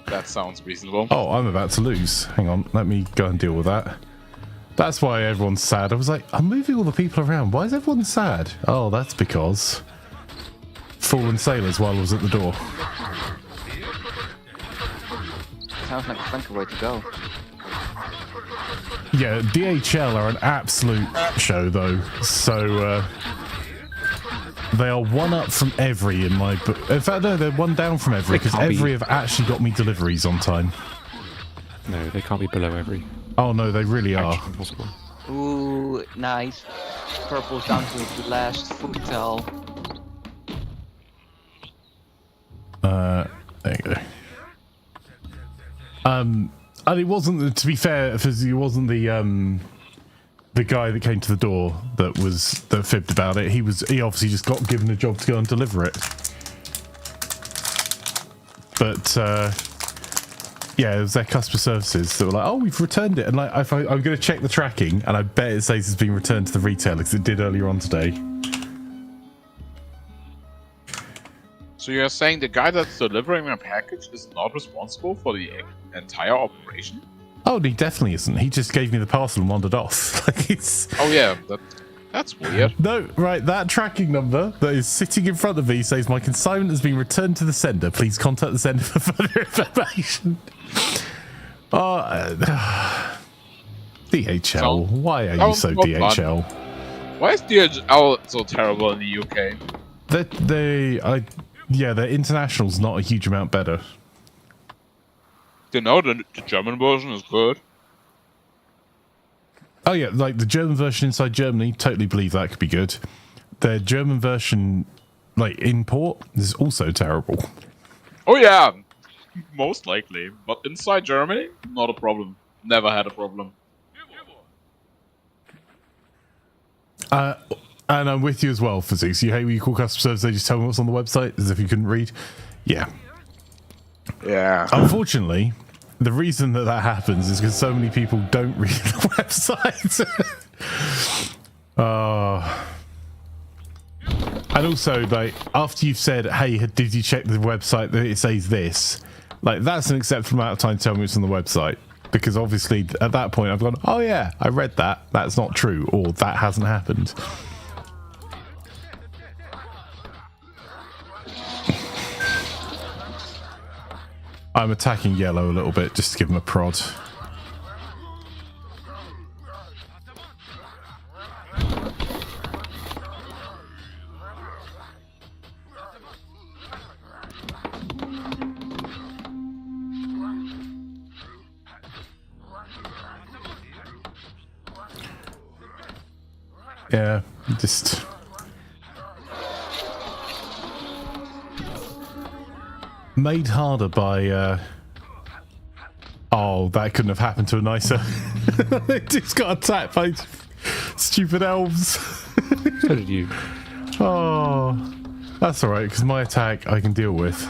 That sounds reasonable.
Oh, I'm about to lose. Hang on, let me go and deal with that. That's why everyone's sad. I was like, I'm moving all the people around. Why is everyone sad? Oh, that's because fallen sailors while I was at the door.
Sounds like a funky way to go.
Yeah, DHL are an absolute show though. So they are one up from every in my book. In fact, no, they're one down from every because every have actually got me deliveries on time.
No, they can't be below every.
Oh no, they really are.
Impossible.
Ooh, nice. Purple's down to the last food tell.
There you go. And it wasn't, to be fair, it wasn't the guy that came to the door that fibbed about it. He obviously just got given a job to go and deliver it. But yeah, it was their customer services that were like, "Oh, we've returned it," and like, I'm going to check the tracking, and I bet it says it's been returned to the retailer because it did earlier on today.
So you're saying the guy that's delivering my package is not responsible for the entire operation?
Oh, he definitely isn't. He just gave me the parcel and wandered off. Like it's...
Oh yeah, that's weird.
No, right, that tracking number that is sitting in front of me says my consignment has been returned to the sender. Please contact the sender for further information. DHL. Why are you so
sounds
DHL?
Why is DHL so terrible in the UK?
Their international's not a huge amount better.
You know, the German version is good.
Oh yeah, like the German version inside Germany, totally believe that could be good. The German version, like import, is also terrible.
Oh yeah, most likely. But inside Germany, not a problem. Never had a problem.
And I'm with you as well, Physics. You hate when you call customer service, they just tell me what's on the website, as if you couldn't read. Yeah.
Yeah.
Unfortunately, the reason that happens is because so many people don't read the website. And also, like, after you've said, hey, did you check the website that it says this? Like, that's an acceptable amount of time to tell me what's on the website. Because obviously, at that point, I've gone, oh yeah, I read that. That's not true. Or that hasn't happened. I'm attacking yellow a little bit just to give him a prod. Yeah, just... made harder by, oh, that couldn't have happened to a nicer... They just got attacked by stupid elves.
So did you.
Oh, that's alright, because my attack I can deal with.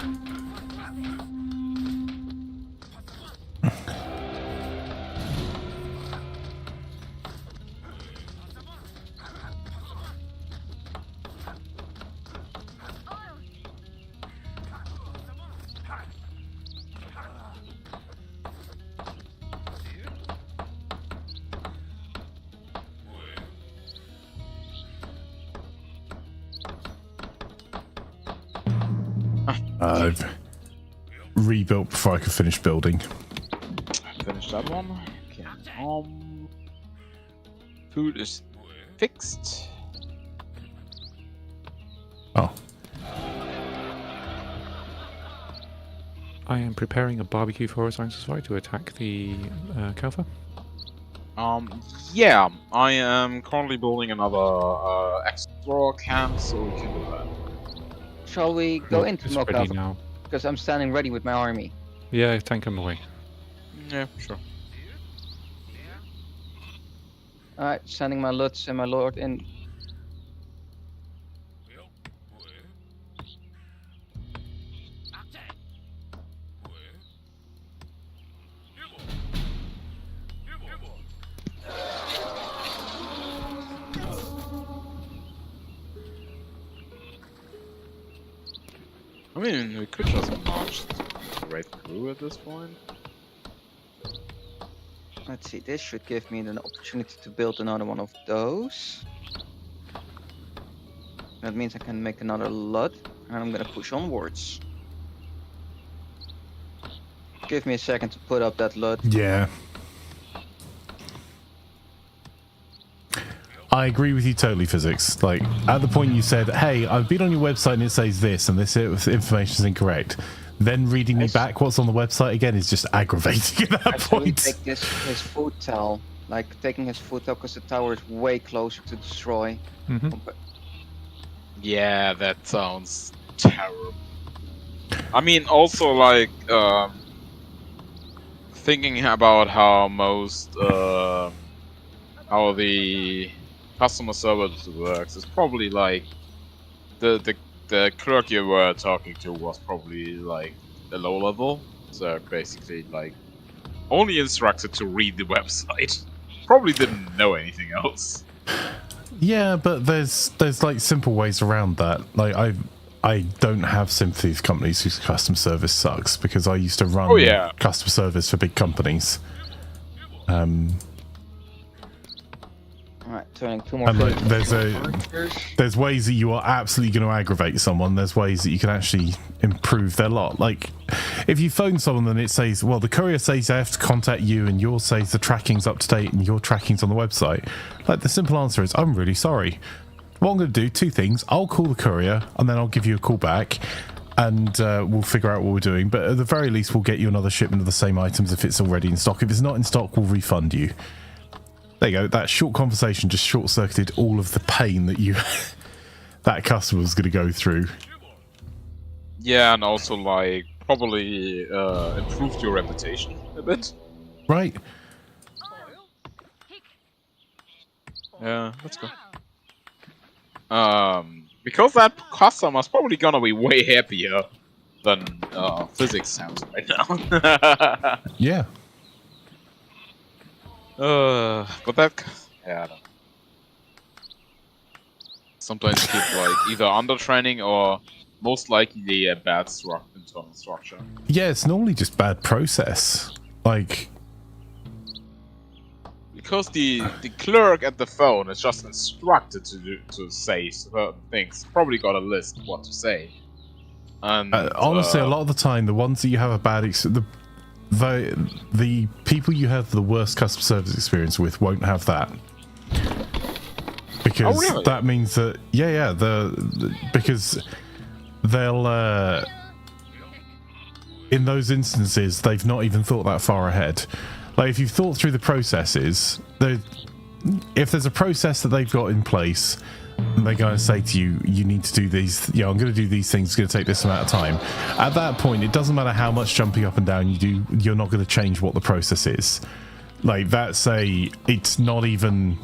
I've rebuilt before I could finish building.
Finish that one. Okay. Food is fixed.
Oh.
I am preparing a barbecue for a science society to attack the Kalfa.
Yeah, I am currently building another explorer camp, so we can do that.
Shall we go into
It's ready
Mokov?
now.
Because I'm standing ready with my army.
Yeah, tank him away.
Yeah, sure.
Alright, sending my Lutz and my Lord in.
I mean, we could just march right through at this point.
Let's see, this should give me an opportunity to build another one of those. That means I can make another Lud, and I'm gonna push onwards. Give me a second to put up that Lud.
Yeah. I agree with you totally, Physics. Like, at the point you said, hey, I've been on your website and it says this, and this information is incorrect. Then reading me back what's on the website again is just aggravating at that point.
Take his food towel. Like, taking his food towel, because the tower is way closer to destroy.
Yeah, that sounds terrible. I mean, also, like, thinking about how most, how the customer service works is probably like the clerk you were talking to was probably like a low level, so basically like only instructed to read the website. Probably didn't know anything else.
Yeah, but there's like simple ways around that. Like I don't have sympathy with companies whose customer service sucks, because I used to run customer service for big companies.
Alright. turning 2 more.
And like,
archers.
there's ways that you are absolutely going to aggravate someone. There's ways that you can actually improve their lot. Like, if you phone someone and it says, well, the courier says I have to contact you, and yours says the tracking's up to date and your tracking's on the website. Like, the simple answer is, I'm really sorry. What I'm going to do, 2 things. I'll call the courier and then I'll give you a call back, and we'll figure out what we're doing. But at the very least, we'll get you another shipment of the same items if it's already in stock. If it's not in stock, we'll refund you. There you go. That short conversation just short-circuited all of the pain that you that customer was going to go through.
Yeah, and also like probably improved your reputation a bit.
Right.
Yeah, let's go. Because that customer's probably gonna be way happier than physics sounds right now.
Yeah.
But that, yeah, I don't know. Sometimes people like either under training or most likely a bad internal structure.
Yeah, it's normally just bad process. Like,
because the clerk at the phone is just instructed to say certain things. Probably got a list of what to say. And
honestly, a lot of the time, the ones that you have a bad the people you have the worst customer service experience with won't have that, because
really?
that means that because they'll in those instances they've not even thought that far ahead. Like, if you've thought through the processes, if there's a process that they've got in place, and they're going to say to you, you need to do these, I'm going to do these things, it's going to take this amount of time. At that point, it doesn't matter how much jumping up and down you do, you're not going to change what the process is. Like, it's not even,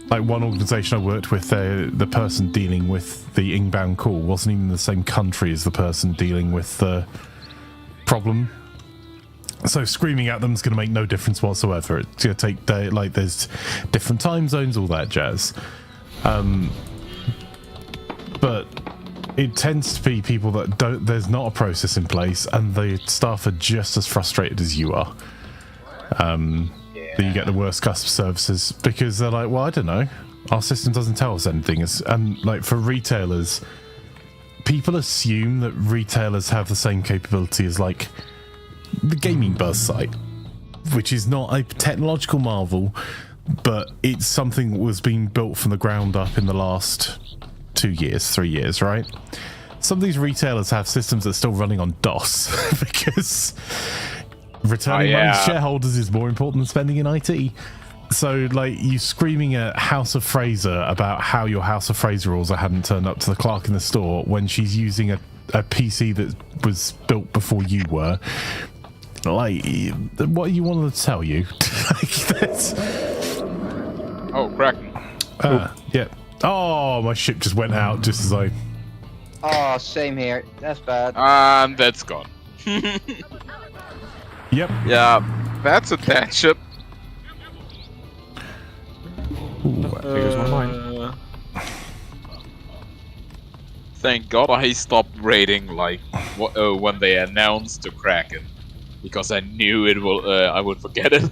like, one organization I worked with, the person dealing with the inbound call wasn't even in the same country as the person dealing with the problem. So screaming at them is going to make no difference whatsoever. It's going to take there's different time zones, all that jazz. But it tends to be people that there's not a process in place, and the staff are just as frustrated as you are. That you get the worst customer services, because they're like, well, I don't know, our system doesn't tell us anything. And like, for retailers, people assume that retailers have the same capability as like the Gaming Buzz site, which is not a technological marvel, but it's something that was being built from the ground up in the last 3 years, right? Some of these retailers have systems that are still running on DOS because returning money to shareholders is more important than spending in IT. So, like, you screaming at House of Fraser about how your House of Fraser rules hadn't turned up to the clerk in the store when she's using a PC that was built before you were. Like, what do you want them to tell you?
Oh, Kraken.
Yeah. Oh, my ship just went out just as I...
Oh, same here. That's bad.
And that's gone.
Yep.
Yeah, that's a dead ship.
Ooh, that figures one of mine.
Thank God I stopped raiding like when they announced the Kraken, because I knew it will. I would forget it.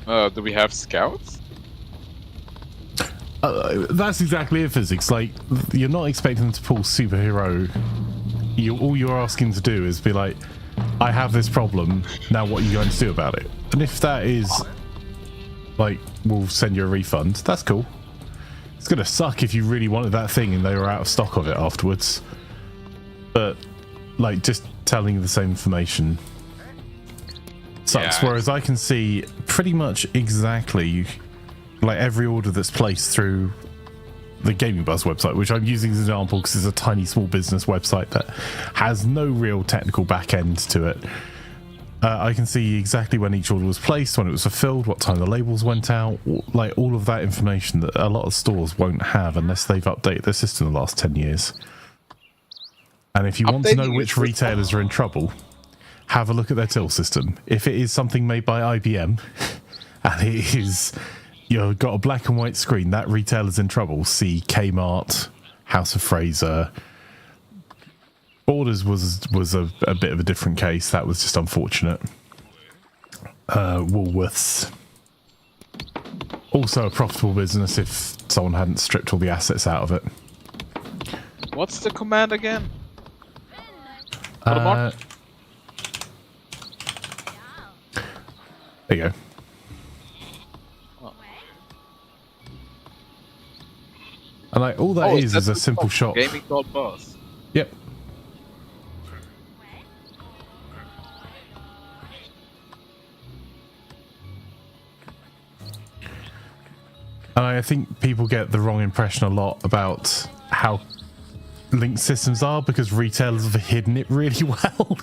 Do we have scouts?
That's exactly it, physics. Like, you're not expecting them to pull superhero. All you're asking to do is be like, I have this problem, now what are you going to do about it? And if that is, like, we'll send you a refund, that's cool. It's going to suck if you really wanted that thing and they were out of stock of it afterwards. But, like, just telling you the same information sucks.
Yeah.
Whereas I can see pretty much exactly, like, every order that's placed through the Gaming Buzz website, which I'm using as an example because it's a tiny small business website that has no real technical back end to it. I can see exactly when each order was placed, when it was fulfilled, what time the labels went out, like all of that information that a lot of stores won't have unless they've updated their system in the last 10 years. And if you want to know which retailers are in trouble, have a look at their till system. If it is something made by IBM and it is, you've got a black and white screen, that retailer's in trouble. See Kmart, House of Fraser. Borders was a bit of a different case. That was just unfortunate. Woolworths. Also a profitable business if someone hadn't stripped all the assets out of it.
What's the command again? Put 'em on.
There you go. And like all that is a simple shop.
Gaming called boss.
Yep. And I think people get the wrong impression a lot about how linked systems are because retailers have hidden it really well.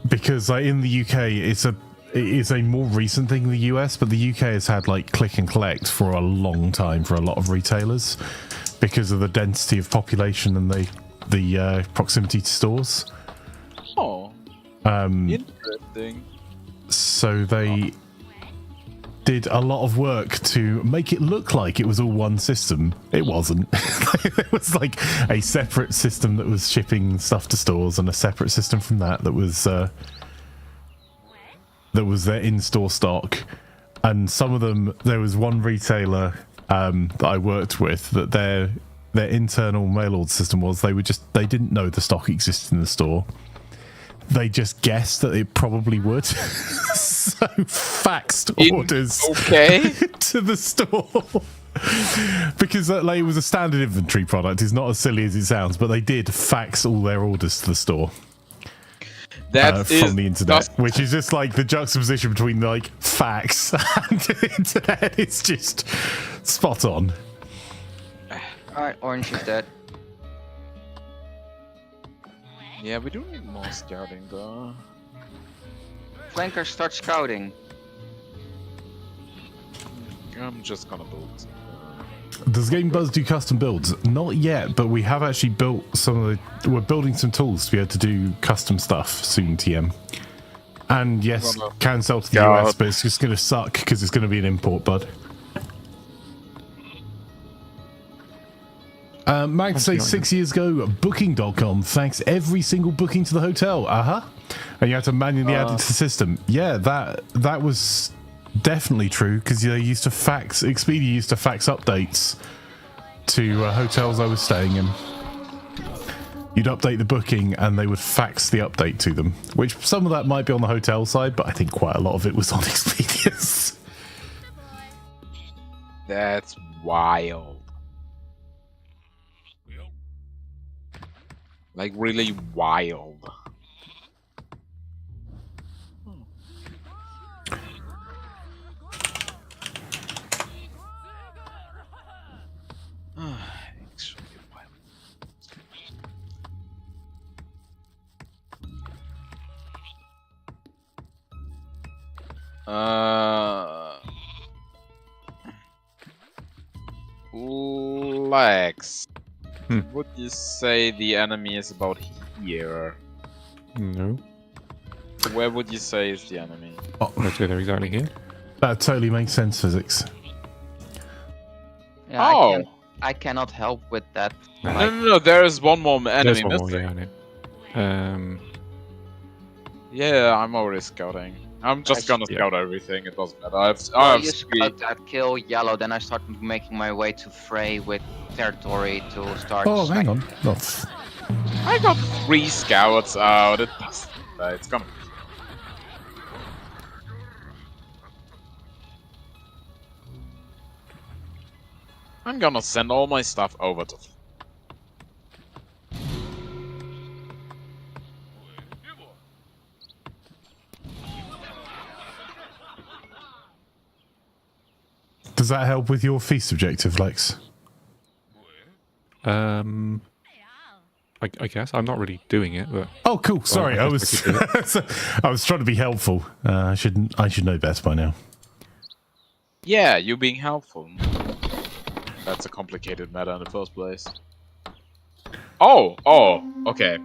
Because like in the UK, it is a more recent thing in the US, but the UK has had like click and collect for a long time for a lot of retailers because of the density of population and the proximity to stores.
Oh, interesting.
So they did a lot of work to make it look like it was all one system. It wasn't. It was like a separate system that was shipping stuff to stores and a separate system from that was their in-store stock. And some of them, there was one retailer that I worked with that their internal mail order system was they didn't know the stock existed in the store. They just guessed that it probably would. So faxed orders to the store. Because like, it was a standard inventory product. It's not as silly as it sounds, but they did fax all their orders to the store.
That is
from the internet, which is just like the juxtaposition between like fax and the internet is just spot on.
Alright, orange is dead.
Yeah, we do need more scouting though.
Flanker, start scouting.
I'm just gonna build.
Does Game Buzz do custom builds? Not yet, but we have actually built we're building some tools to be able to do custom stuff soon, TM. And yes, can sell to the US, but it's just going to suck because it's going to be an import, bud. Mag says 6 years ago, booking.com thanks every single booking to the hotel. And you had to manually add it to the system. Yeah, that was definitely true because they used to fax. Expedia used to fax updates to hotels I was staying in. You'd update the booking and they would fax the update to them, which some of that might be on the hotel side, but I think quite a lot of it was on Expedia's.
That's wild. Like really wild. Lex. Would you say the enemy is about here?
No.
Where would you say is the enemy?
I'd say they're exactly here.
That totally makes sense, physics.
Yeah, I cannot help with that.
No, there is one more enemy.
There's one more, yeah, I know.
Yeah, I'm already scouting. I'm just gonna scout everything, it doesn't matter. I have
you scout that, kill yellow, then I start making my way to Frey with territory to start.
Oh, hang on. No.
I got 3 scouts out. It doesn't matter. It's gonna. I'm gonna send all my stuff over to.
Does that help with your feast objective, Lex?
I guess I'm not really doing it, but
oh, cool. Sorry, I was I was trying to be helpful. I should know better by now.
Yeah, you being helpful. That's a complicated matter in the first place. Oh, okay.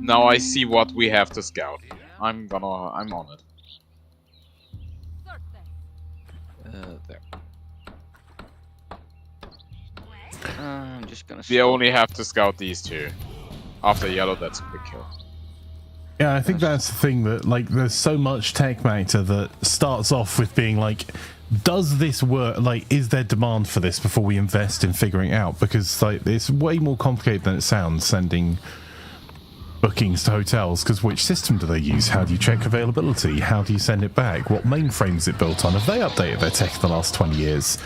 Now I see what we have to scout. I'm on it. There.
I'm just gonna.
We only have to scout these 2. After yellow, that's a quick kill.
Yeah, I think that's the thing that, like, there's so much tech matter that starts off with being like, does this work? Like, is there demand for this before we invest in figuring it out? Because, like, it's way more complicated than it sounds sending bookings to hotels, because which system do they use? How do you check availability? How do you send it back? What mainframe is it built on? Have they updated their tech in the last 20 years?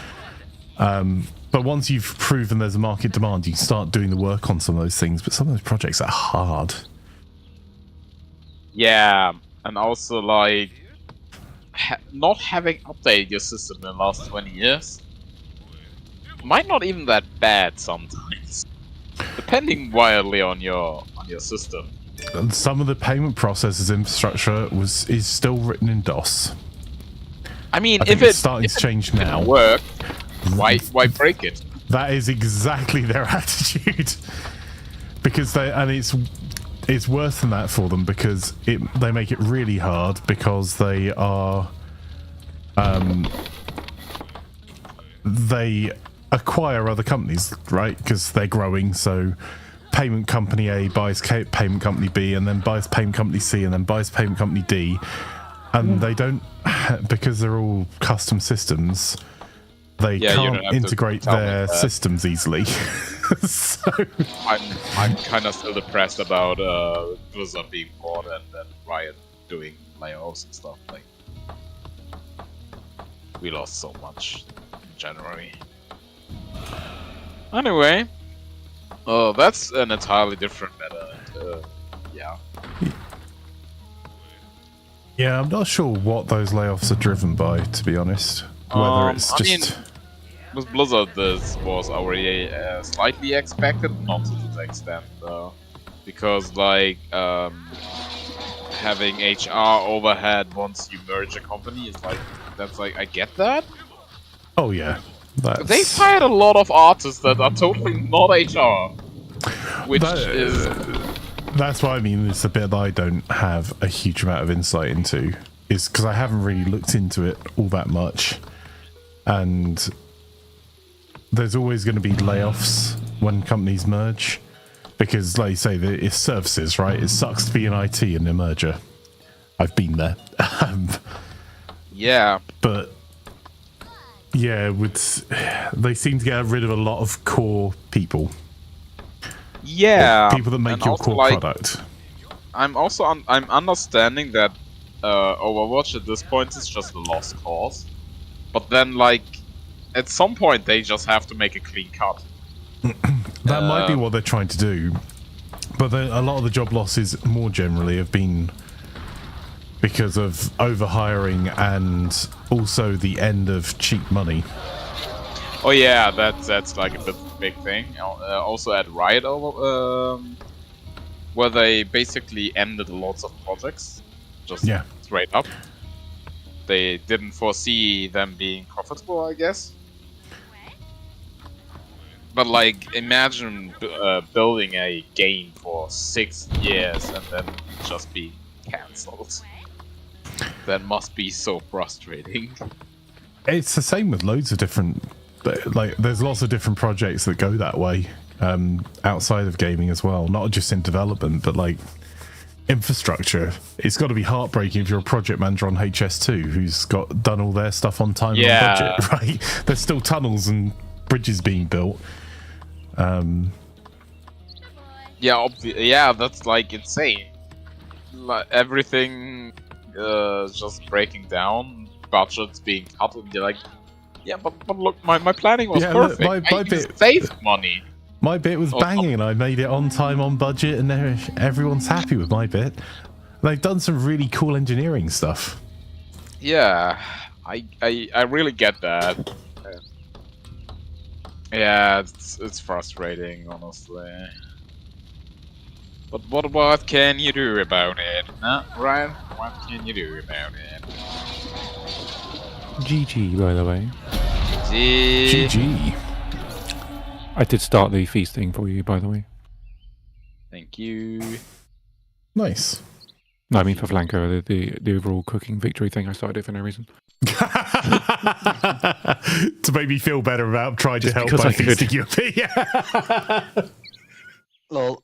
But once you've proven there's a market demand, you start doing the work on some of those things, but some of those projects are hard.
Yeah, and also, like, not having updated your system in the last 20 years might not even that bad sometimes, depending wildly on your system.
And some of the payment processors infrastructure is still written in DOS.
I mean,
If it's starting to change now,
work, why break it?
that is exactly their attitude. Because it's worse than that for them, because they make it really hard, because they are they acquire other companies, right? Because they're growing, so payment company A buys payment company B, and then buys payment company C, and then buys payment company D, and they don't, because they're all custom systems, they can't integrate their systems easily. So
I'm kind of still depressed about Blizzard being bought and then Riot doing layoffs and stuff. Like, we lost so much in January. Anyway, that's an entirely different matter. Yeah.
yeah, I'm not sure what those layoffs are driven by, to be honest. Whether it's just...
with Blizzard, this was already slightly expected, not to this extent though, because like having HR overhead once you merge a company is like, that's like, I get that.
Oh yeah,
they fired a lot of artists that are totally not HR, which is...
That's what I mean. It's a bit that I don't have a huge amount of insight into, is because I haven't really looked into it all that much, and there's always going to be layoffs when companies merge, because, like you say, it's services, right? It sucks to be in IT in a merger. I've been there.
Yeah,
but yeah, they seem to get rid of a lot of core people.
Yeah,
people that make your core product.
I'm understanding that Overwatch at this point is just a lost cause, but then like at some point they just have to make a clean cut.
That might be what they're trying to do, but a lot of the job losses more generally have been because of overhiring and also the end of cheap money.
Oh yeah, that's like a big thing. Also at Riot, where they basically ended lots of projects, just straight up. They didn't foresee them being profitable, I guess. But like, imagine building a game for 6 years and then just being cancelled. That must be so frustrating.
It's the same with loads of different, like, there's lots of different projects that go that way, outside of gaming as well, not just in development, but like infrastructure. It's got to be heartbreaking if you're a project manager on HS2 who's done all their stuff on time and on budget, right? There's still tunnels and bridges being built.
Yeah, that's like insane. Like, everything just breaking down, budgets being cut, and you're like, yeah, but look, my planning was perfect.
My bit
saved money.
My bit was banging, and I made it on time, on budget, and everyone's happy with my bit. They've done some really cool engineering stuff.
Yeah, I really get that. Yeah, it's frustrating, honestly. But what can you do about it? Huh, Ryan? What can you do about it?
GG, by the way.
GG.
I did start the feasting for you, by the way.
Thank you.
Nice.
No, I mean for Flanker, the overall cooking victory thing, I started it for no reason.
To make me feel better about trying
Just
to help
because
by
I could.
feasting you. Yeah.
Lol.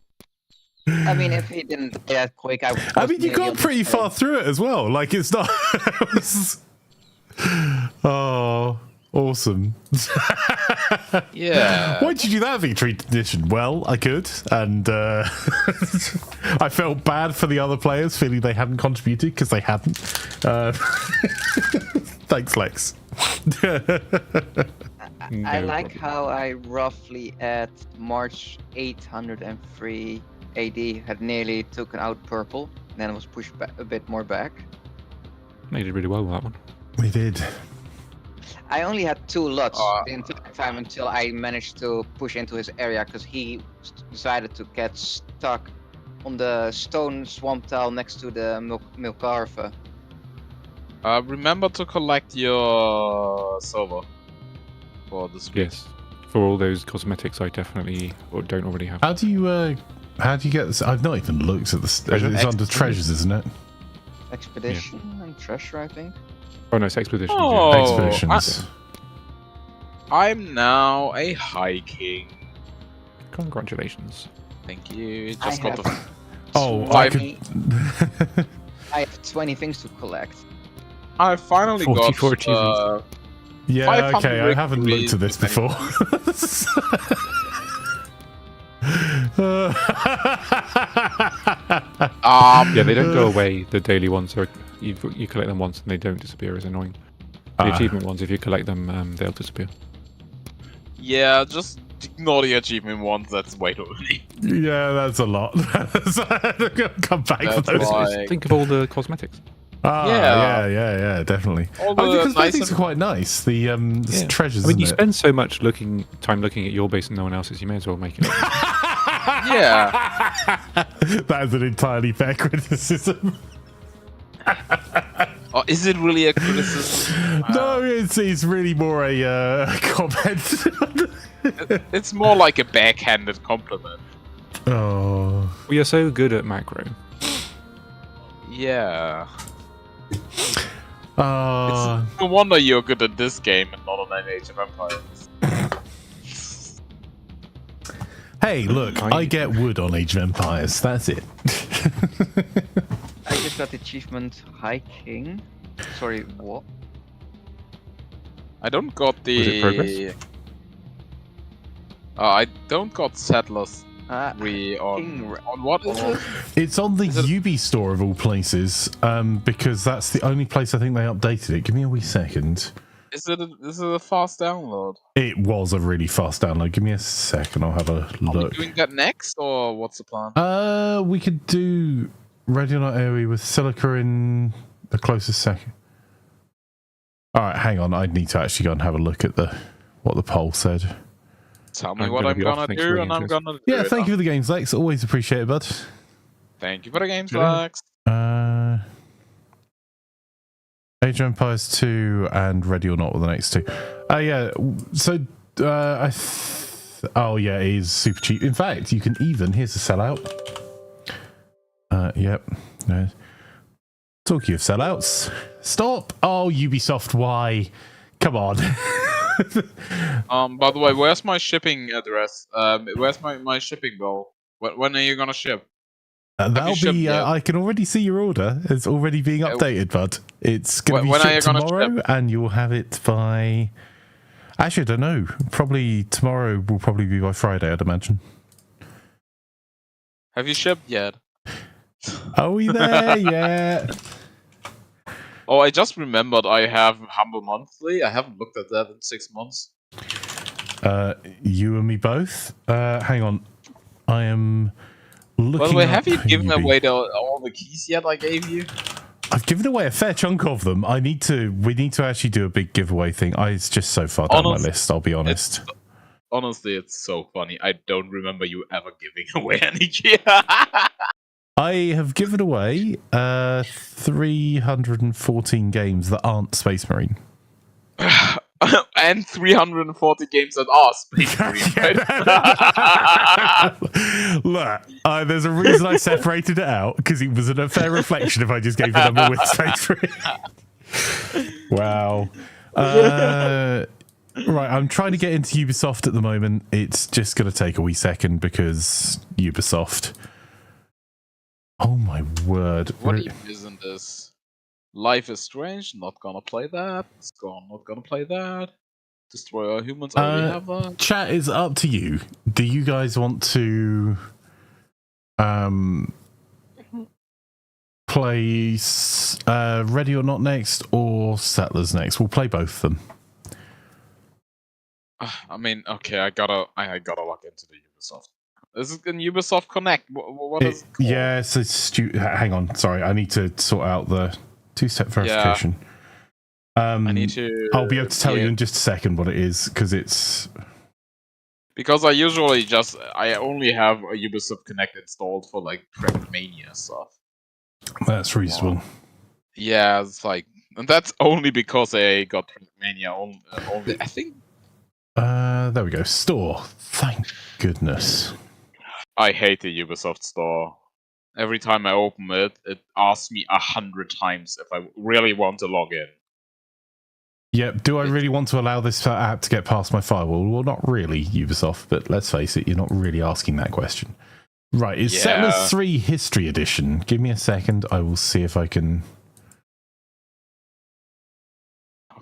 I mean, if he didn't die that quick,
I mean, you got pretty far through it as well. Like, it's not. Oh, awesome.
Yeah.
Why did you do that victory edition? Well, I could, and I felt bad for the other players, feeling they hadn't contributed because they hadn't. Thanks, Lex.
I like how I roughly at March 803 AD had nearly taken out purple, then was pushed back, a bit more back.
They did really well with that one.
We did.
I only had 2 lots the entire time until I managed to push into his area because he decided to get stuck on the stone swamp tile next to the Milkarva.
Remember to collect your silver for the street.
Yes. For all those cosmetics, I definitely don't already have.
How do you get this? I've not even looked at this. It's under treasures, isn't it?
Expedition and treasure, I think.
Oh no, it's expedition.
Oh,
Expeditions.
I'm now a High King.
Congratulations.
Thank you.
I
Just got
have-
the.
Oh, I
Five-
could.
I have 20 things to collect.
I finally
44
got.
achievements.
Yeah,
500
okay, I haven't looked at this
victories.
before.
Yeah, they don't go away. The daily ones are you collect them once and they don't disappear. Is annoying. The achievement ones, if you collect them, they'll disappear.
Yeah, just ignore the achievement ones. That's way too many.
Yeah, that's a lot. Come back for
That's
those.
why-
Just think of all the cosmetics.
Yeah, definitely.
All
Oh,
the
because
nice
things are quite nice. The
Yeah.
treasures.
I mean, you
isn't it?
spend so much time looking at your base and no one else's. You may as well make it.
Yeah.
That is an entirely fair criticism.
Oh, is it really a criticism?
No, it's really more a comment.
It's more like a backhanded compliment.
Oh.
We are so good at macro.
Yeah.
Uh,
No wonder you're good at this game and not on Age of Empires.
hey, look, I get wood on Age of Empires. That's it.
I just got the achievement High King. Sorry, what?
I don't got the.
Was it progress?
I don't got Settlers 3
King
on what is it?
It's on the
Is it-
Ubi store of all places, because that's the only place I think they updated it. Give me a wee second.
Is it a fast download?
It was a really fast download. Give me a second. I'll have a
Are we
look.
doing that next, or what's the plan?
We could do Radionite area with Silica in the closest second. All right, hang on. I'd need to actually go and have a look at what the poll said.
Tell me
I'm
what
gonna
I'm
be off
gonna
next
do,
week,
and I'm
Chris.
gonna do
Yeah,
it.
thank you for the games, Lex. Always appreciate it, bud.
Thank you for the games,
Sure.
Lex.
Age of Empires 2 and Ready or Not were the next two. Yeah. So, oh yeah, it is super cheap. In fact, you can even. Here's a sellout. Yep. No. Talking of sellouts, stop. Oh, Ubisoft, why? Come on.
By the way, where's my shipping address? Where's my shipping bill? When are you gonna ship?
That'll
shipped
be.
yet?
I can already see your order. It's already being updated, bud. It's going to be
When are you
shipped
gonna
tomorrow,
ship?
and you'll have it by. Actually, I don't know. Probably tomorrow will probably be by Friday, I'd imagine.
Have you shipped yet?
Are we there yet?
Oh, I just remembered I have Humble Monthly. I haven't looked at that in 6 months.
You and me both. Hang on. I am looking.
By the way, have
up
you given
Ubi.
away all the keys yet I gave you?
I've given away a fair chunk of them. We need to actually do a big giveaway thing. It's just so far down my
Honest-
list, I'll be honest.
Honestly, it's so funny. I don't remember you ever giving away any key.
I have given away 314 games that aren't Space Marine.
And 340 games that are Space Marine, right?
Look, there's a reason I separated it out, because it was a fair reflection if I just gave the number with Space Marine. Wow. Right, I'm trying to get into Ubisoft at the moment. It's just going to take a wee second because Ubisoft. Oh my word.
What even isn't this? Life is strange. Not gonna play that. Not gonna play that. Destroy our humans. Already have that.
Chat is up to you. Do you guys want to play Ready or Not next or Settlers next? We'll play both of them.
I mean, okay, I gotta log into the Ubisoft. This is in Ubisoft Connect. What is it called?
Yeah, so hang on. Sorry, I need to sort out the two-step verification.
I need to.
I'll be able to tell you in just a second what it is, because it's...
Because I only have a Ubisoft Connect installed for like Trackmania stuff.
That's reasonable.
Yeah, it's like, and that's only because I got Trackmania only. I think.
There we go. Store. Thank goodness.
I hate the Ubisoft store. Every time I open it, it asks me 100 times if I really want to log in.
Yep. Do I really want to allow this app to get past my firewall? Well, not really, Ubisoft, but let's face it, you're not really asking that question. Right, it's Settlers 3 History Edition. Give me a second. I will see if I can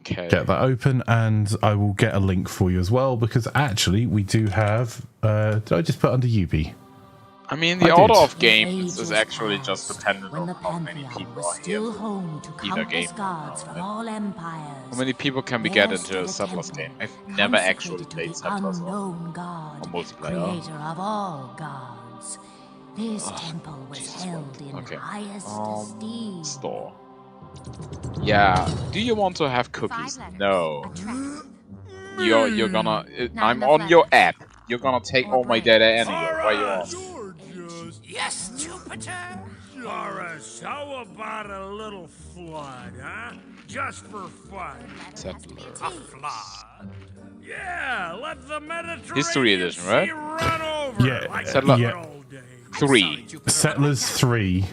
get that open, and I will get a link for you as well, because actually we do have... did I just put under Ubi?
I mean, the order of games is actually just dependent on how many people are here in a game. How many people can we get into a Settlers game? I've never actually played Settlers on multiplayer.
Of all gods. This temple was held in highest esteem.
Store. Yeah. Do you want to have cookies? No. You're gonna. I'm on your app. You're gonna take all my data anyway. Why you ask?
Yes, Jupiter.
Doris, how about a little flood, huh? Just for fun.
Settler.
A flood. Yeah, let the Mediterranean
History edition, right?
run over
Yeah,
like
Settler.
the good old days.
3.
Settlers 3.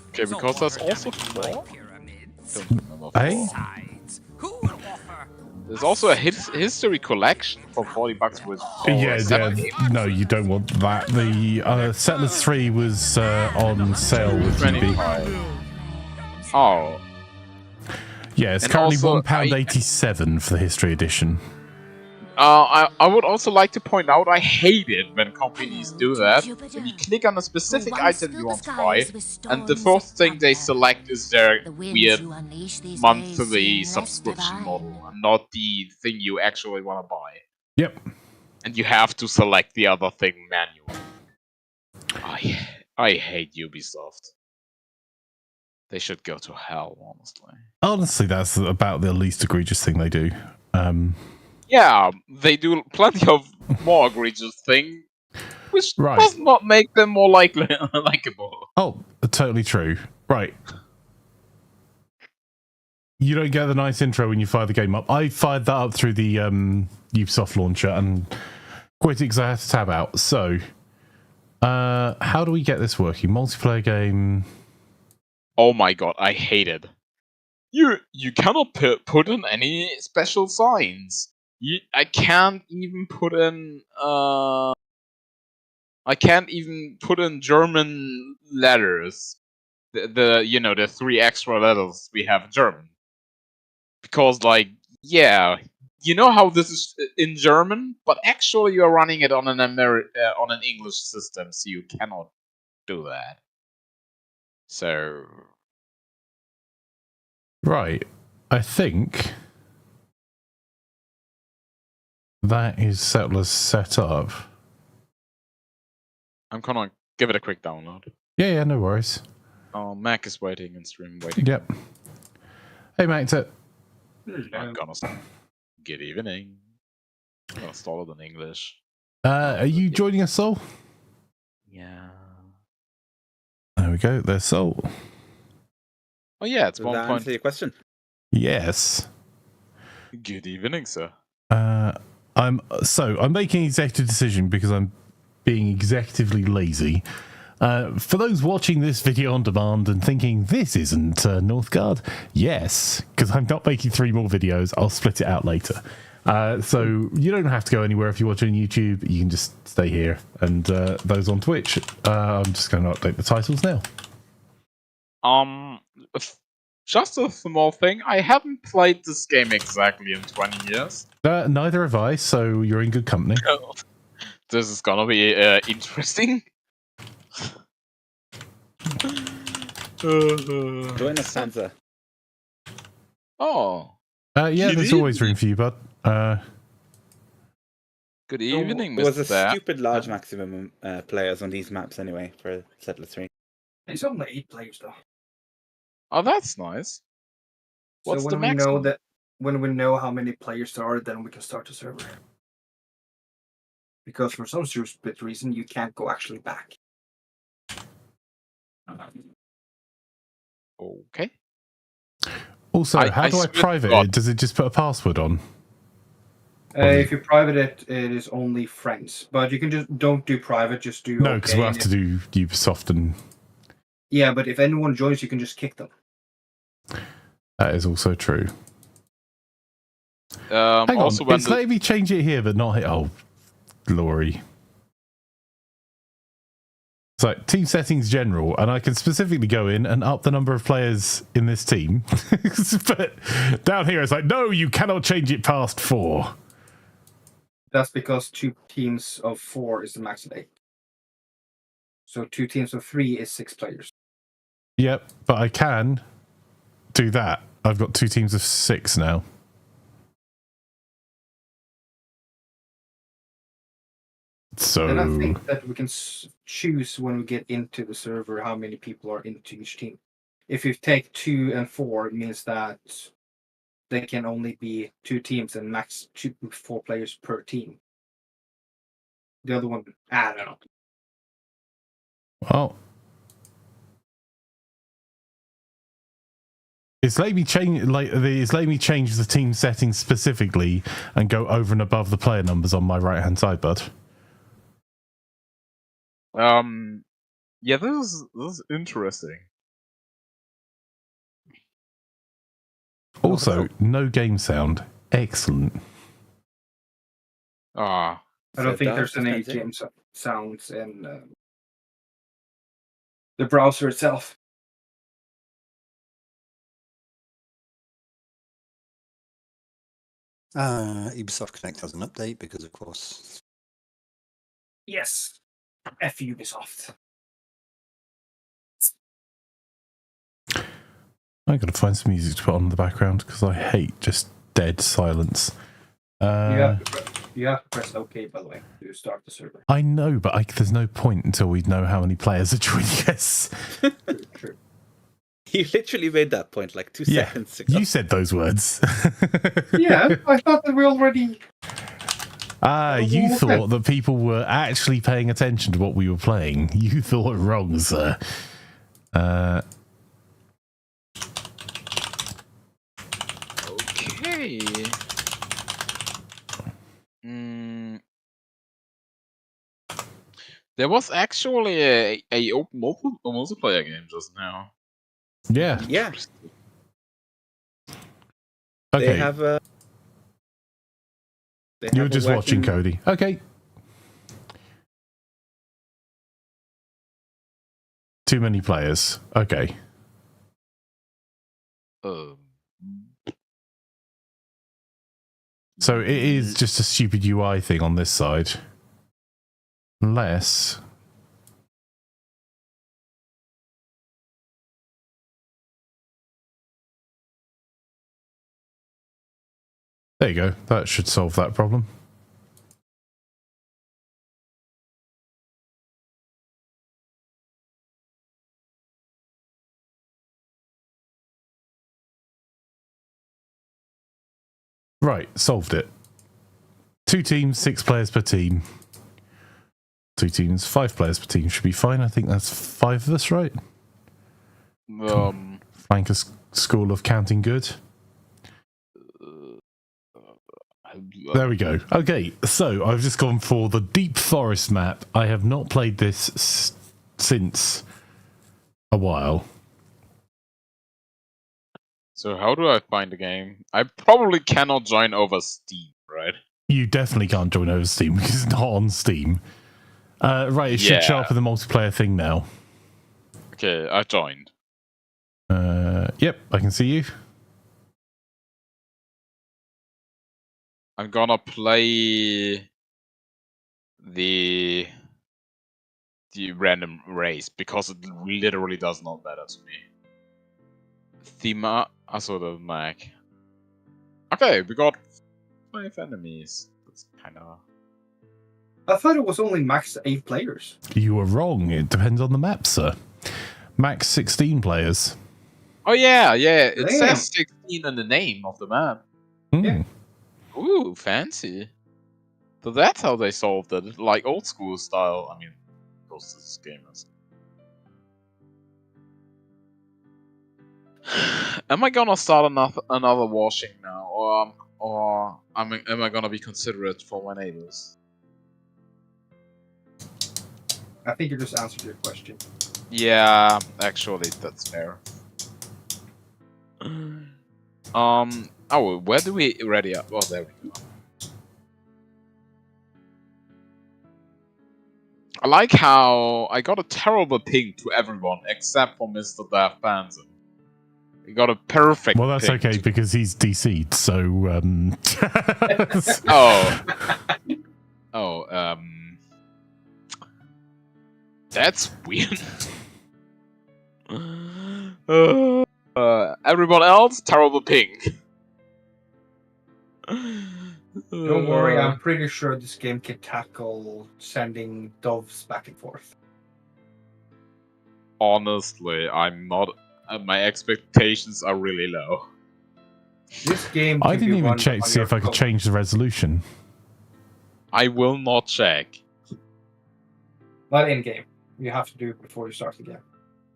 Okay, because that's also 4. Don't remember 4.
Eh?
There's also a history collection for $40 with.
No, you don't want that. The Settlers 3 was on sale with Ubi.
25. Oh.
Yeah, it's
And
currently
also,
£1.87 for the History Edition.
I would also like to point out I hate it when companies do that. When you click on a specific item you want to buy, and the first thing they select is their weird monthly subscription model, and not the thing you actually want to buy.
Yep.
And you have to select the other thing manually. I hate Ubisoft. They should go to hell, honestly.
Honestly, that's about the least egregious thing they do.
Yeah, they do plenty of more egregious things, which does not make them more likable.
Oh, totally true. Right. You don't get the nice intro when you fire the game up. I fired that up through the Ubisoft launcher and quit it because I had to tab out. So, how do we get this working? Multiplayer game.
Oh my god, I hate it. You cannot put in any special signs. I can't even put in German letters. The 3 extra letters we have in German. Because you know how this is in German, but actually you're running it on an English system, so you cannot do that. So
right, I think that is Settlers set up. I'm
gonna give it a quick download.
Yeah, no worries.
Oh, Mac is waiting and stream waiting.
Yep. Hey, Mac.
I'm gonna start. Good evening. I'm gonna install it in English.
Are you joining us, Soul?
Yeah.
There we go. There's Soul.
Oh yeah, it's 1 point.
Answer your question.
Yes.
Good evening, sir.
I'm making an executive decision because I'm being executively lazy. For those watching this video on demand and thinking this isn't Northgard, yes, because I'm not making 3 more videos. I'll split it out later. So you don't have to go anywhere if you're watching YouTube. You can just stay here. And those on Twitch, I'm just going to update the titles now.
Just a small thing. I haven't played this game exactly in 20 years.
Neither have I, so you're in good company.
This is gonna be interesting.
Join us, Sansa.
Oh.
Yeah, there's always room for you, bud.
Good evening,
There was
Mr.
a
Bear.
stupid large maximum players on these maps anyway for Settler 3.
It's only 8 players though.
Oh, that's nice. What's
so
the
when we
maximum?
know that, when we know how many players there are, then we can start the server. Because for some stupid reason, you can't go actually back.
Okay.
Also, how do I
swear to
private
God.
it? Does it just put a password on?
If you private it, it is only friends. But you can just don't do private, just do.
No, because we'll have to do Ubisoft and.
Yeah, but if anyone joins, you can just kick them.
That is also true.
Hang also
on, it's letting me change it here, but not here. Oh, glory. It's like team settings general, and I can specifically go in and up the number of players in this team. But down here, it's like, no, you cannot change it past 4.
That's because 2 teams of 4 is the max of 8. So 2 teams of 3 is 6 players.
Yep, but I can do that. I've got 2 teams of 6 now. So
And I think that we can choose when we get into the server how many people are into each team. If you take 2 and 4, it means that they can only be 2 teams and max 4 players per team. The other one, I don't know.
well, it's letting me change the team settings specifically and go over and above the player numbers on my right hand side, bud.
Yeah, this is interesting.
Also, no game sound. Excellent.
Ah.
I don't think there's any game sounds in the browser itself.
Ubisoft Connect has an update because, of course.
Yes. F Ubisoft.
I gotta find some music to put on in the background because I hate just dead silence.
You have to press OK, by the way, to start the server.
I know, but there's no point until we know how many players are joining us.
True.
You literally made that point like 2 seconds ago.
You said those words.
Yeah, I thought that we already...
You thought that people were actually paying attention to what we were playing. You thought wrong, sir.
Okay. There was actually a open multiplayer game just now.
Yeah.
Yeah.
Okay.
They have
You're just watching, Cody. Okay. Too many players. Okay. So it is just a stupid UI thing on this side. Unless... There you go. That should solve that problem. Right, solved it. 2 teams, 6 players per team. 2 teams, 5 players per team should be fine. I think that's 5 of us, right? Flanker School of Counting Good. There we go. Okay, so I've just gone for the Deep Forest map. I have not played this since a while.
So how do I find the game? I probably cannot join over Steam, right?
You definitely can't join over Steam because it's not on Steam. Right, it should show up in the multiplayer thing now.
Okay, I joined.
Yep, I can see you.
I'm gonna play the random race because it literally does not matter to me. Thema, also the mag. Okay, we got 5 enemies. That's kind of.
I thought it was only max 8 players.
You were wrong. It depends on the map, sir. Max 16 players.
Oh yeah. It
Damn.
says 16 in the name of the map.
Yeah.
Ooh, fancy. So that's how they solved it, like old school style. I mean, because this game is. Am I gonna start another washing now, or am I gonna be considerate for my neighbors?
I think you just answered your question.
Yeah, actually, that's fair. Oh, where do we ready up? Oh, there we go. I like how I got a terrible ping to everyone except for Mr. Daft Panzer. He got a perfect.
Well, that's okay because he's DC'd, so.
That's weird. Everyone else, terrible ping.
Don't worry, I'm pretty sure this game can tackle sending doves back and forth.
Honestly, I'm not. My expectations are really low.
This game.
I didn't even check to see if I could change the resolution.
I will not check.
Not in game. You have to do it before you start the game.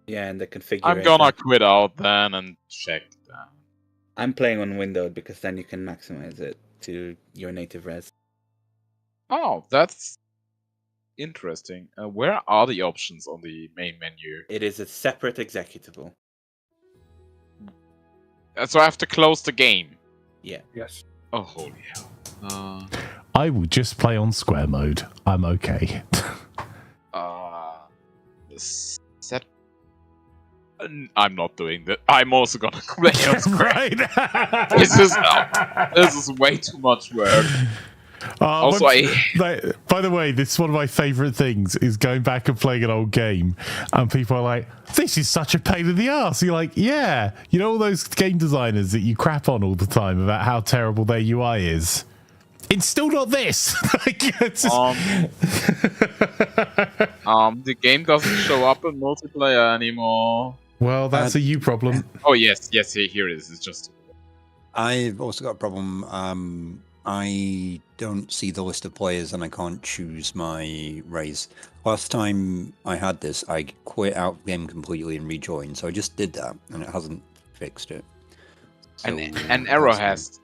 Yeah, and the configuration.
I'm gonna quit out then and check that.
I'm playing on windowed because then you can maximize it to your native res.
Oh, that's interesting. Where are the options on the main menu?
It is a separate executable.
So I have to close the game.
Yeah.
Yes.
Oh, holy hell.
I will just play on square mode. I'm okay.
Set. I'm not doing that. I'm also gonna play on square.
Right.
This is way too much work. Also,
by the way, this is one of my favourite things is going back and playing an old game, and people are like, "This is such a pain in the ass." You're like, "Yeah, you know all those game designers that you crap on all the time about how terrible their UI is. It's still not this."
The game doesn't show up in multiplayer anymore.
Well, that's a you problem.
Oh yes, here it is. It's just.
I've also got a problem. I don't see the list of players and I can't choose my race. Last time I had this, I quit out the game completely and rejoined. So I just did that, and it hasn't fixed it. So
an error has.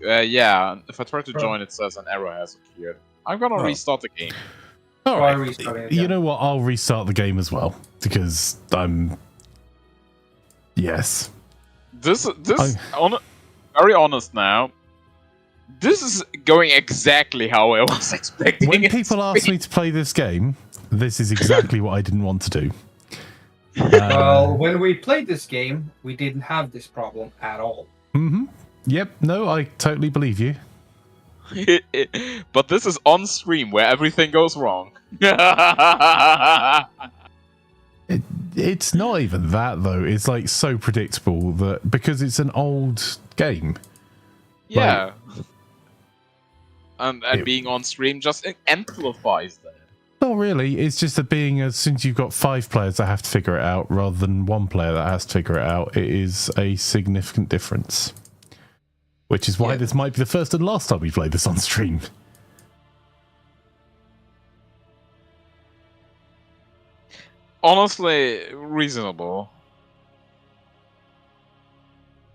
Yeah, if I try to join, it says an error has appeared. I'm gonna restart the game.
All right. You know what? I'll restart the game as well because I'm. Yes.
Very honest now. This is going exactly how I was expecting.
When people ask me to play this game, this is exactly what I didn't want to do.
Well, when we played this game, we didn't have this problem at all.
Mm-hmm. Yep. No, I totally believe you.
But this is on stream where everything goes wrong.
It's not even that though. It's like so predictable that because it's an old game.
Yeah. And being on stream just amplifies that.
Not really. It's just that since you've got 5 players that have to figure it out rather than 1 player that has to figure it out, it is a significant difference. Which is why this might be the first and last time we played this on stream.
Honestly, reasonable.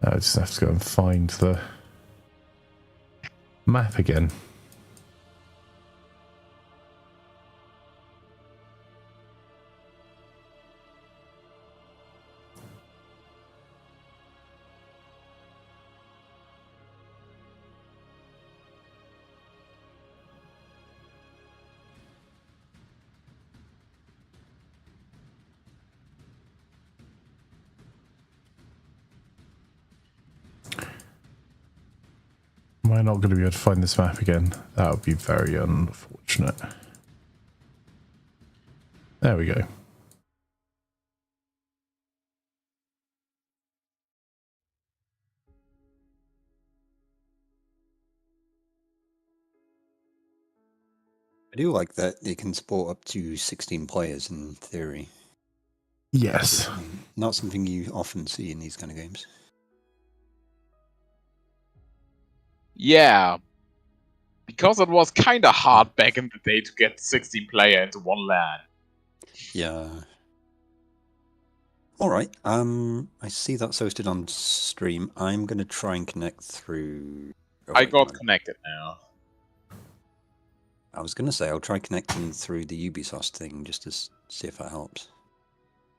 I just have to go and find the map again. I not going to be able to find this map again? That would be very unfortunate. There we go.
I do like that they can support up to 16 players in theory.
Yes.
Not something you often see in these kind of games.
Yeah. Because it was kinda hard back in the day to get 16 player into one LAN.
Yeah. Alright, I see that's hosted on stream. I'm going to try and connect through...
I got connected now.
I was going to say, I'll try connecting through the Ubisoft thing just to see if that helps.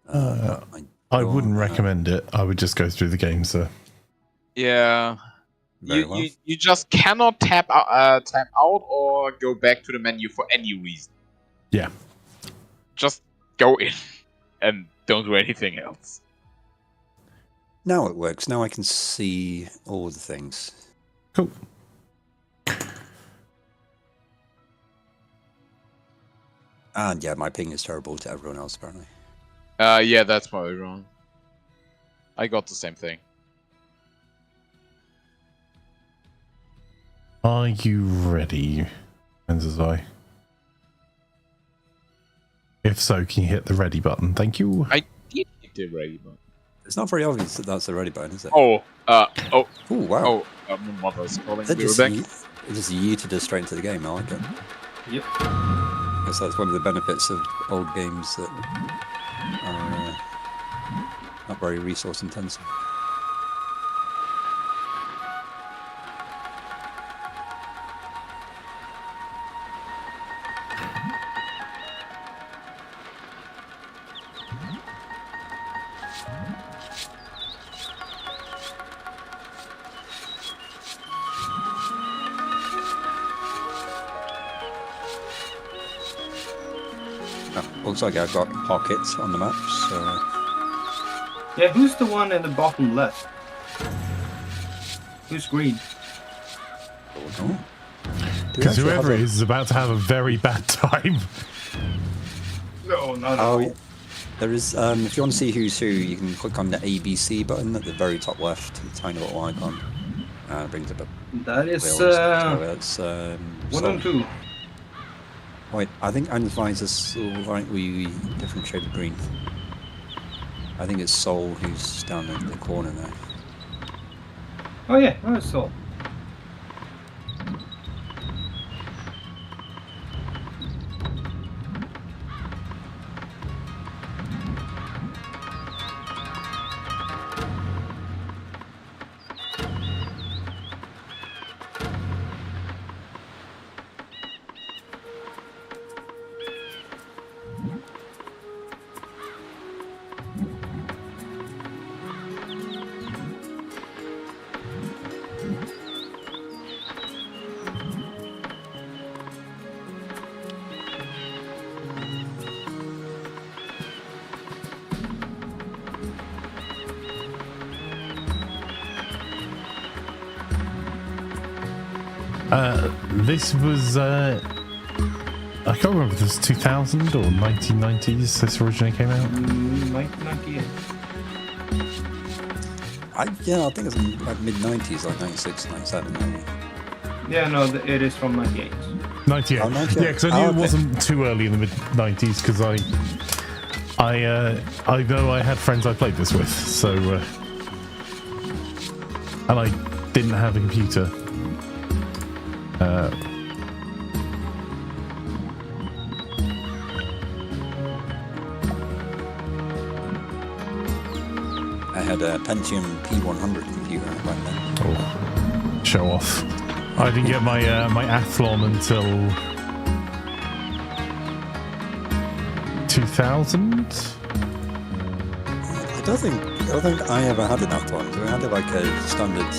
I wouldn't recommend it. I would just go through the game, sir.
Yeah.
Very well.
You just cannot tap out or go back to the menu for any reason.
Yeah.
Just go in and don't do anything else.
Now it works. Now I can see all the things.
Cool.
And yeah, my ping is terrible to everyone else, apparently.
Yeah, that's probably wrong. I got the same thing.
Are you ready, Enzazai? If so, can you hit the ready button? Thank you.
I did hit the ready button.
It's not very obvious that that's the ready button, is it?
Oh,
wow.
My mother's calling.
That
Be
just,
right back.
it just yeeted us straight into the game. I like it.
Yep.
I guess that's one of the benefits of old games that are not very resource intensive. Looks like I've got pockets on the map, so...
Yeah, who's the one in the bottom left? Who's green?
Because whoever it is about to have a very bad time.
No, not
Oh, yeah. There is, if you want to see who's who, you can click on the ABC button at the very top left, a tiny little icon. It brings up a...
That is,
that's,
1 and 2.
Wait, I think Anfi's a slightly different shade of green. I think it's Soul who's down in the corner there.
Oh yeah, oh, it's Soul.
This was, I can't remember if this was 2000 or 1990s this originally came out.
1998.
I think it's like mid-90s, like 96, 97 maybe.
Yeah, no, it is from 98.
98.
Oh, 98.
Yeah, because I knew it wasn't too early in the mid-90s, because I know I had friends I played this with, so... and I didn't have a computer.
I had a Pentium P100 computer back then.
Oh, show off. I didn't get my my Athlon until 2000.
I don't think I ever had an Athlon. So I had like a standard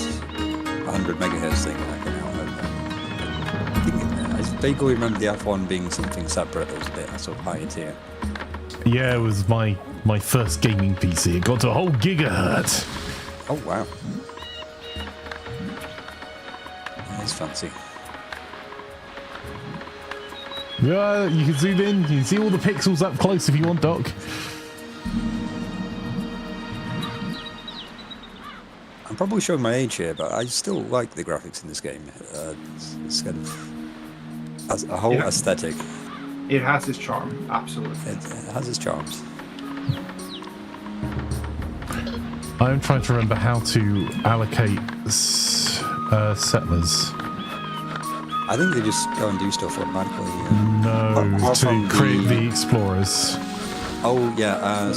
100 megahertz thing when I came out. I vaguely remember the Athlon being something separate that was a bit sort of higher tier.
Yeah, it was my first gaming PC. It got to a whole gigahertz.
Oh wow. That's fancy.
Yeah, you can zoom in. You can see all the pixels up close if you want, Doc.
I'm probably showing my age here, but I still like the graphics in this game. It's kind of as a whole aesthetic.
It has its charm, absolutely.
It has its charms.
I'm trying to remember how to allocate settlers.
I think they just go and do stuff automatically.
No, to create the explorers.
Oh yeah.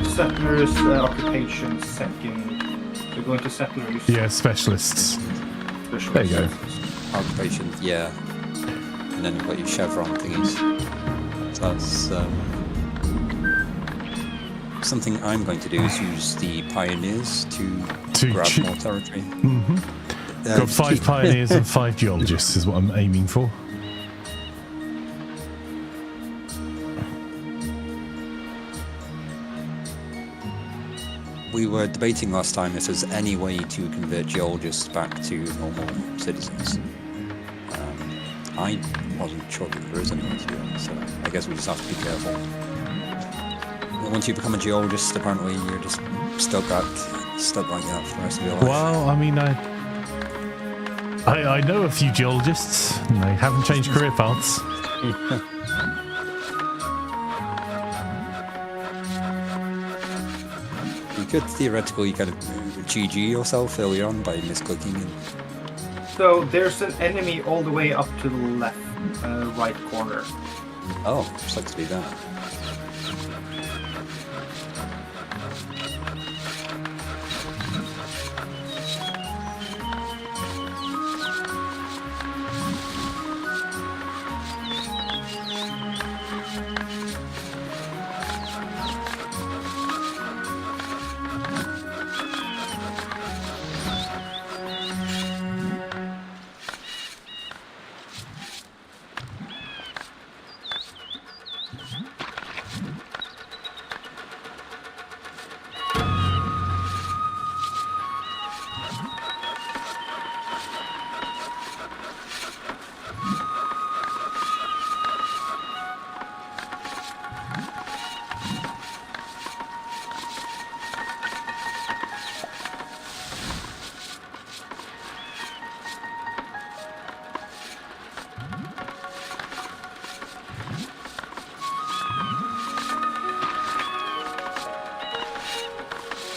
Settlers, occupation, second. We're going to settlers.
Yeah, specialists. There you go.
Occupation, yeah. And then you've got your chevron thingies. So that's something I'm going to do is use the pioneers to grab more territory.
Mm-hmm. Got 5 pioneers and 5 geologists is what I'm aiming for.
We were debating last time if there's any way to convert geologists back to normal citizens. I wasn't sure that there is any way to do it, so I guess we just have to be careful. Once you become a geologist, apparently you're just stuck like that for the rest of your life.
Well, I mean, I know a few geologists, and they haven't changed career paths.
You could theoretically kind of GG yourself early on by misclicking.
So there's an enemy all the way up to the left, right corner.
Oh, sucks to be that.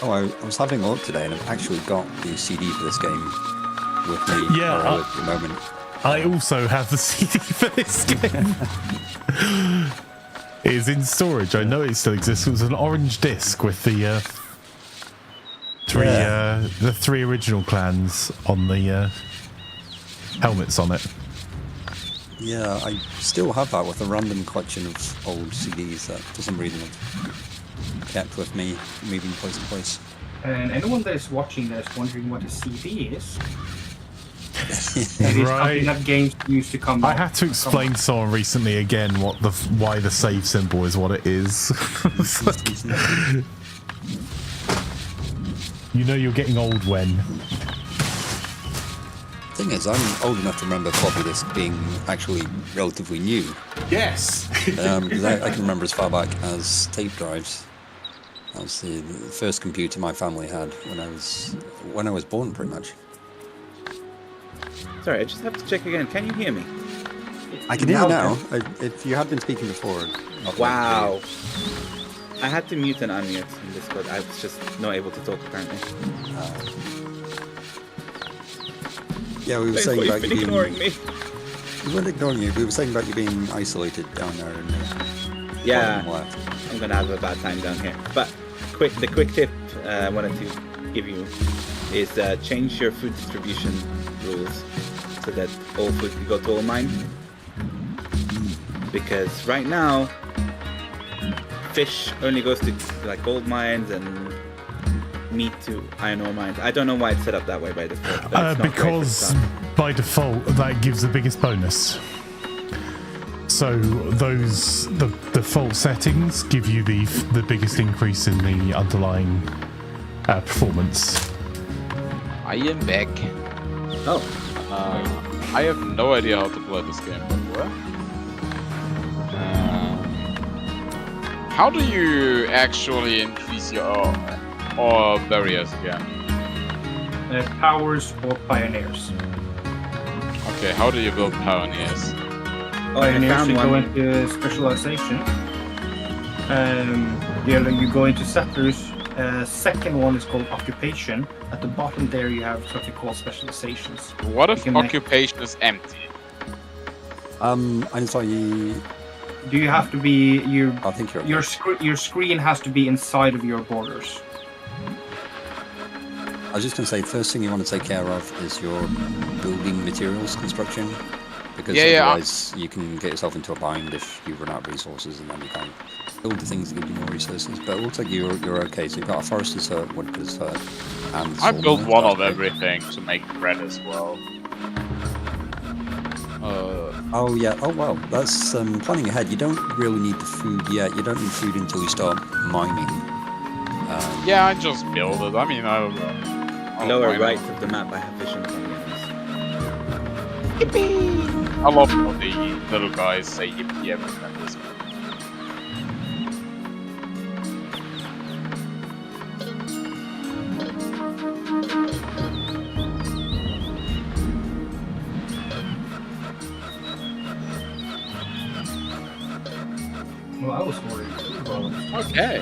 Oh, I was having a look today, and I've actually got the CD for this game with me at the moment.
I also have the CD for this game. It is in storage. I know it still exists. It was an orange disc with the three original clans on the helmets on it.
Yeah, I still have that with a random collection of old CDs that, for some reason, I've kept with me, moving place to place.
And anyone that is watching that is wondering what a CD is, it is something that games used to come.
I had to explain to someone recently again why the save symbol is what it is. You know you're getting old when.
Thing is, I'm old enough to remember floppy disk being actually relatively new.
Yes.
Because I can remember as far back as tape drives. That was the first computer my family had when I was born, pretty much.
Sorry, I just have to check again. Can you hear me?
I can hear you now. If you had been speaking before.
Wow. I had to mute and unmute in Discord. I was just not able to talk apparently.
Yeah, we were saying about you being...
ignoring me.
We weren't ignoring you. We were saying about you being isolated down there. And,
yeah, I'm gonna have a bad time down here. But the quick tip I wanted to give you is change your food distribution rules so that all food can go to all mine. Because right now, fish only goes to like gold mines and meat to iron ore mines. I don't know why it's set up that way by default.
Because by default that gives the biggest bonus. So the default settings give you the biggest increase in the underlying performance.
I am back.
Oh.
I have no idea how to play this game before. How do you actually increase your barriers again?
Powers or pioneers.
Okay, how do you build pioneers?
Oh, I
Pioneers,
found
you go
one.
into specialization. You go into settlers. Second one is called occupation. At the bottom there you have something called specializations.
What if
You can make-
occupation is empty?
I'm sorry.
Do you have to be
I think you're.
your screen has to be inside of your borders?
I was just going to say, first thing you want to take care of is your building materials construction, because otherwise you can get yourself into a bind if you run out of resources, and then you can't build the things that give you more resources. But it looks like you're okay. So you've got a forester's hut, woodcutter's hut, and
I built
sawmill.
one
That's
of
great.
everything to make bread as well.
Oh yeah. Oh well. That's planning ahead. You don't really need the food yet. You don't need food until you start mining.
Yeah, I just build it. I mean, I don't know.
Lower right of the map, I have vision from
I love how the little guys say yippee every time they speak.
Well, I was worried.
Okay.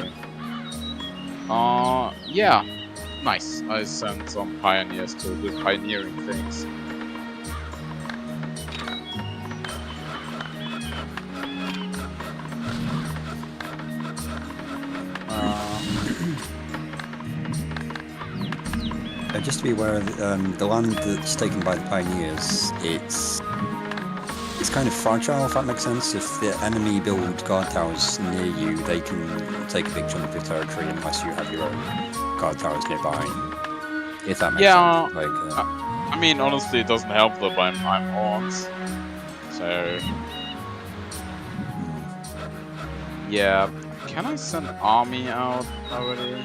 Yeah. Nice. I sent some pioneers to do pioneering things.
Just to be aware, the land that's taken by the pioneers, it's kind of fragile, if that makes sense. If the enemy build guard towers near you, they can take a big chunk of your territory unless you have your own guard towers nearby. If that makes sense. Like,
I mean, honestly, it doesn't help that I'm horns. So... Yeah. Can I send army out already?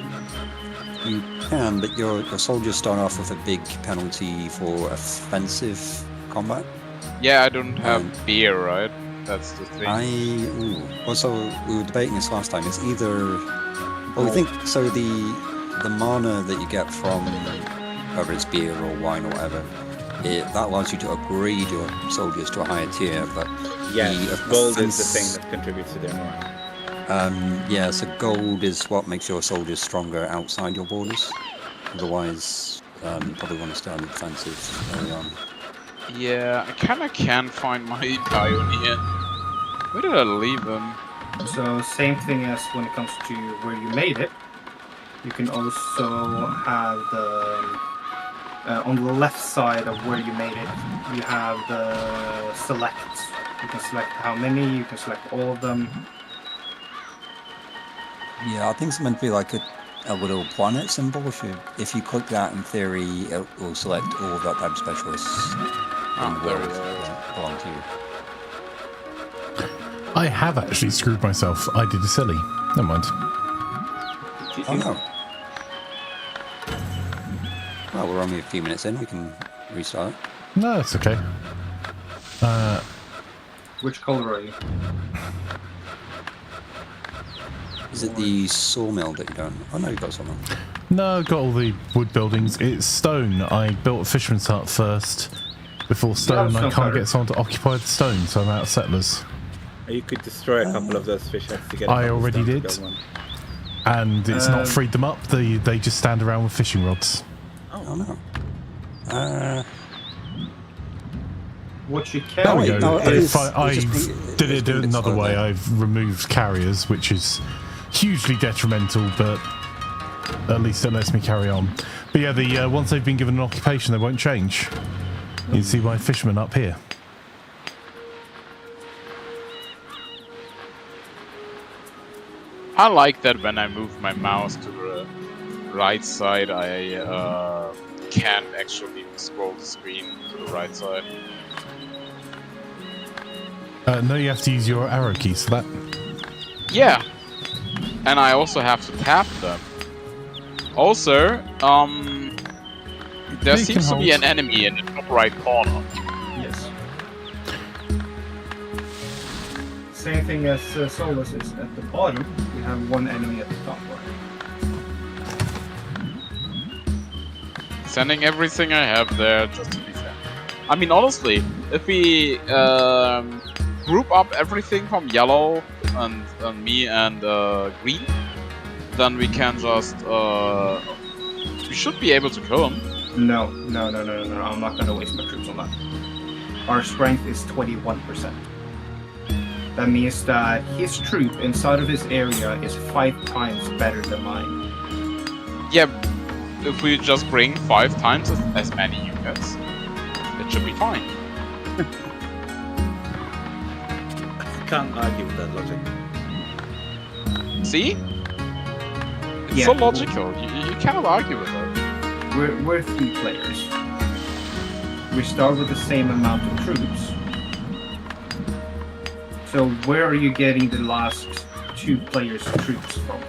you can, but your soldiers start off with a big penalty for offensive combat.
Yeah, I don't have beer, right? That's the thing.
Also, we were debating this last time. It's either... Well, we think... So the mana that you get from, whether it's beer or wine or whatever, that allows you to upgrade your soldiers to a higher tier, but...
Yeah, gold is the thing that contributes to their morale.
Yeah, so gold is what makes your soldiers stronger outside your borders. Otherwise, you probably want to stay on the defensive early on.
Yeah, I kinda can't find my pioneer. Where did I leave him?
So same thing as when it comes to where you made it. You can also have the on the left side of where you made it, you have the select. You can select how many, you can select all of them.
Yeah, I think it's meant to be like a little planet symbol. If you click that, in theory, it will select all of that type of specialists in the world that belong to you.
I have actually screwed myself. I did a silly. Never mind.
Oh no. Well, we're only a few minutes in. We can restart.
No, it's okay.
Which color are you?
Is it the sawmill that you don't? Oh no, you've got sawmill.
No, I've got all the wood buildings. It's stone. I built a fisherman's hut first. Before stone, I can't get someone to occupy the stone, so I'm out of settlers.
You could destroy a couple of those fish huts to get.
I already did. And it's not freed them up. They just stand around with fishing rods.
Oh no.
What you
There
can
we
do
go.
is...
I did it another way. I've removed carriers, which is hugely detrimental, but at least it lets me carry on. But yeah, once they've been given an occupation, they won't change. You can see my fishermen up here.
I like that when I move my mouse to the right side, I can't actually scroll the screen to the right side.
No, you have to use your arrow keys for that.
Yeah, and I also have to tap them. Also, There
You
seems
can
to be
hold.
an enemy in the top right corner.
Yes. Same thing as Solus is at the bottom. We have one enemy at the top right.
Sending everything I have there just to be fair. I mean, honestly, if we group up everything from yellow and me and green, then we can just we should be able to kill him.
No. I'm not gonna waste my troops on that. Our strength is 21%. That means that his troop inside of his area is 5 times better than mine.
Yeah, if we just bring 5 times as many units, it should be fine.
Can't argue with that logic.
See? It's
Yeah.
so logical. You cannot argue with it.
We're 3 players. We start with the same amount of troops. So where are you getting the last 2 players' troops from?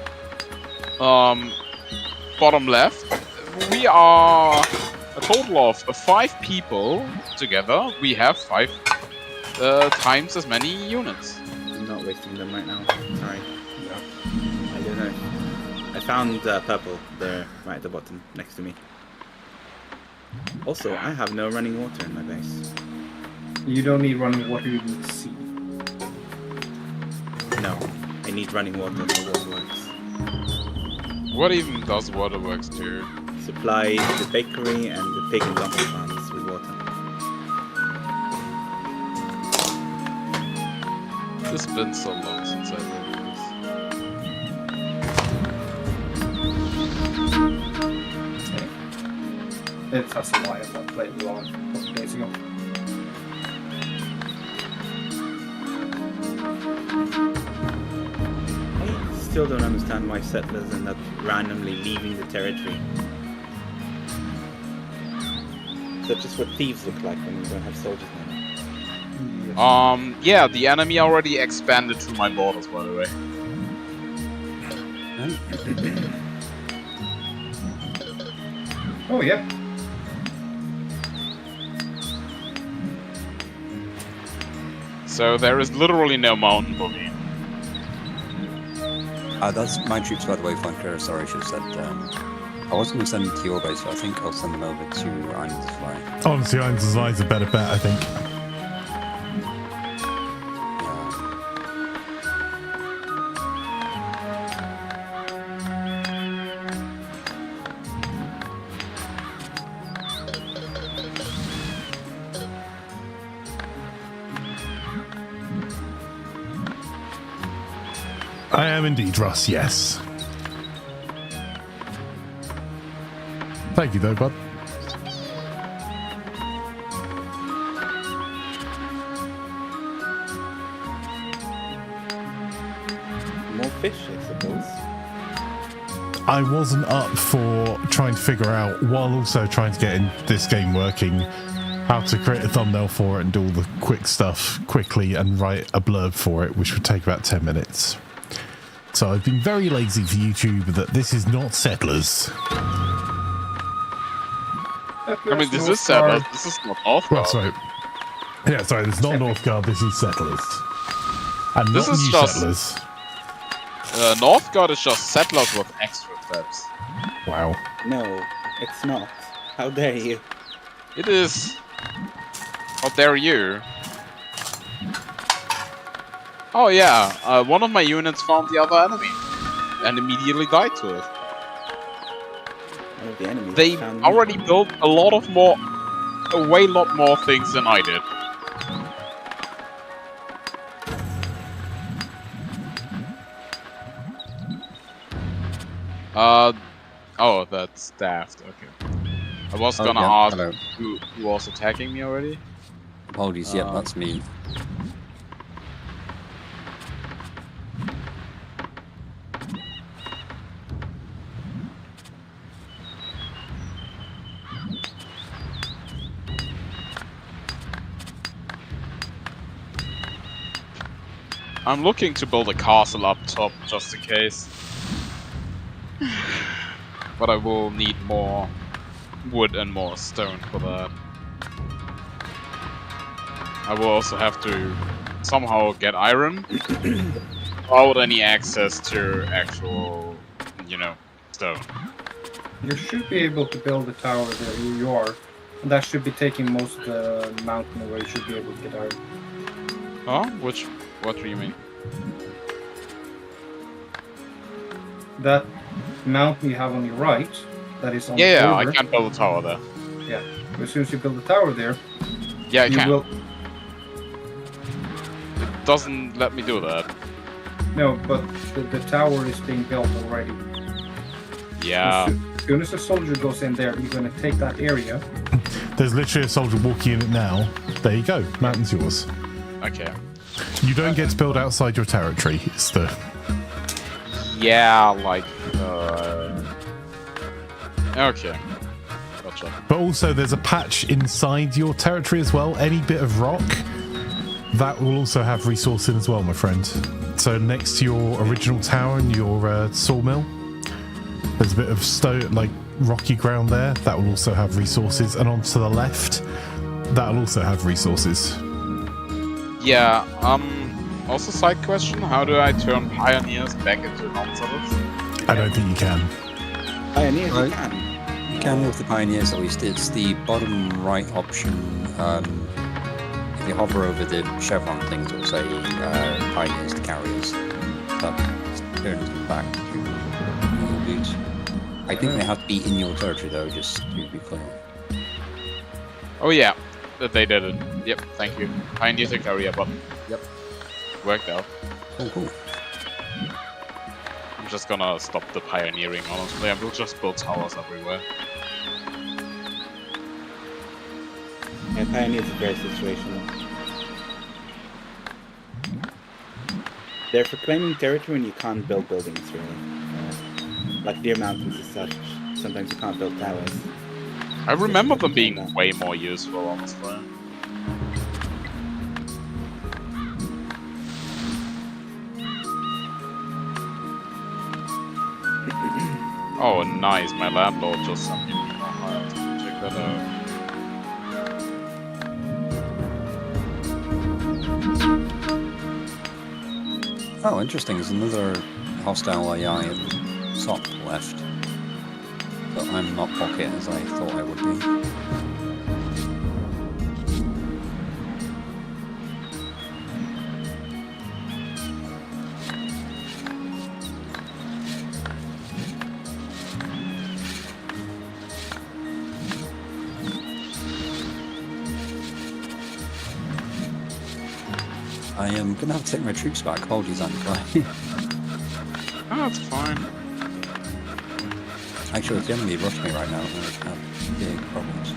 Bottom left, we are a total of 5 people together. We have 5 times as many units.
I'm not wasting them right now. Sorry. I don't know. I found purple there, right at the bottom, next to me. Also, I have no running water in my base.
You don't need running water, you need sea.
No, I need running water for waterworks.
What even does waterworks do?
Supply the bakery and the pig and donkey farms with water.
It's been so long since I did this.
That's why I've not played long a couple days ago.
I still don't understand why settlers end up randomly leaving the territory. Is that just what thieves look like when you don't have soldiers anymore?
Yeah, the enemy already expanded to my borders, by the way.
Oh yeah.
So there is literally no mountain for me.
That's my troops, by the way, Flanker. Sorry, I should have said. I was going to send them to your base, but I think I'll send them over to Iron's Fly.
Honestly, Iron's Fly is a better bet, I think. I am indeed, Russ, yes. Thank you, though, bud.
More fish, I suppose.
I wasn't up for trying to figure out, while also trying to get in this game working, how to create a thumbnail for it and do all the quick stuff quickly and write a blurb for it, which would take about 10 minutes. So I've been very lazy for YouTube that this is not Settlers.
I mean, this is Settlers, this is not Northgard.
Well, sorry. Yeah, sorry, this is not Northgard, this is Settlers. And
This
not
is
New
just-
Settlers.
Northgard is just settlers with extra steps.
Wow.
No, it's not. How dare you?
It is. How dare you? Oh yeah, one of my units found the other enemy and immediately died to it.
One of the enemies
They
found me.
already built a way lot more things than I did. Oh, that's daft. Okay. I was gonna ask
hello.
who was attacking me already.
Apologies, yep, that's me.
I'm looking to build a castle up top just in case. But I will need more wood and more stone for that. I will also have to somehow get iron without any access to actual, you know, stone.
You should be able to build a tower there. You are. And that should be taking most of the mountain away. You should be able to get iron.
Oh, what do you mean?
That mountain you have on your right, that is on
Yeah,
the
I
border.
can't build a tower there.
Yeah. As soon as you build a tower there,
Yeah, I
you
can.
will.
It doesn't let me do that.
No, but the tower is being built already.
Yeah.
As soon as a soldier goes in there, you're going to take that area.
There's literally a soldier walking in it now. There you go. Mountain's yours.
Okay.
You don't get to build outside your territory. It's the...
Yeah, like, okay. Gotcha.
But also there's a patch inside your territory as well. Any bit of rock, that will also have resource in as well, my friend. So next to your original tower and your sawmill, there's a bit of stone, like rocky ground there. That will also have resources. And on to the left, that'll also have resources.
Yeah, also side question, how do I turn pioneers back into non-settlers?
I don't think you can.
Pioneers, you
Right.
can.
You can with the pioneers at least. It's the bottom right option. If you hover over the chevron things, it'll say pioneers to carriers. That turns them back to normal dudes. I think they have to be in your territory though, just to be clear.
Oh yeah, they did it. Yep, thank you. Pioneers to carrier button. Yep. Worked out.
Oh, cool.
I'm just gonna stop the pioneering, honestly. I will just build towers everywhere.
Yeah, pioneers are very situational. They're for claiming territory and you can't build buildings, really. Like Deer Mountains as such. Sometimes you can't build towers.
I remember them being way more useful, honestly. Oh, nice. My landlord just sent me an email. Check that out.
Oh, interesting. There's another hostile AI at the top left. But I'm not pocket as I thought I would be. I am going to have to take my troops back. Apologies, Andy.
Oh, that's fine.
Actually, if the enemy rush me right now, I'm going to have big problems.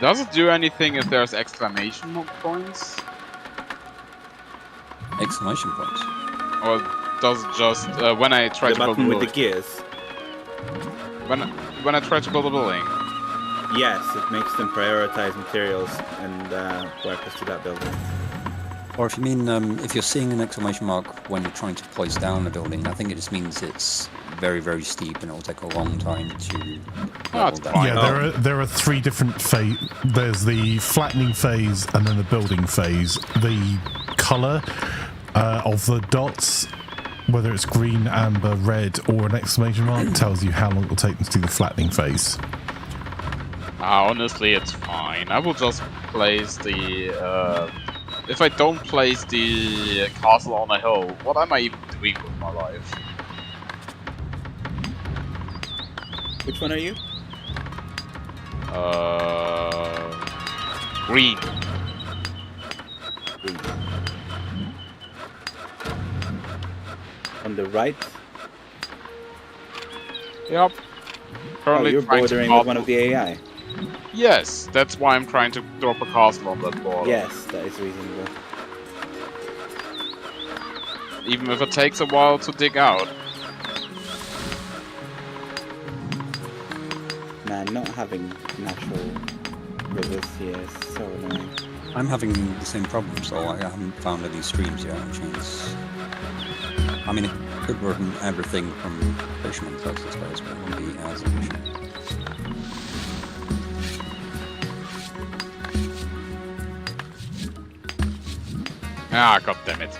Does it do anything if there's exclamation points?
Exclamation points.
Or does it just, when I try
The
to build a
button with
building?
the gears.
When I try to build a building?
Yes, it makes them prioritize materials and workers to that building.
Or if you mean, if you're seeing an exclamation mark when you're trying to place down a building, I think it just means it's very, very steep and it will take a long time to level down.
Yeah, there are 3 different phase. There's the flattening phase and then the building phase. The colour of the dots, whether it's green, amber, red, or an exclamation mark, tells you how long it will take them to do the flattening phase.
Honestly, it's fine. I will just place the... if I don't place the castle on a hill, what am I even doing with my life?
Which one are you?
Green.
Green. On the right?
Yep. Currently
you're
trying to
bordering with one of the AI.
Yes, that's why I'm trying to drop a castle on that border.
Yes, that is reasonable.
Even if it takes a while to dig out.
Man, not having natural rivers here is so annoying.
I'm having the same problem, so I haven't found any streams yet, which means... I mean, it could run everything from fisherman clothes, I suppose, but it wouldn't be as efficient.
Ah, goddammit.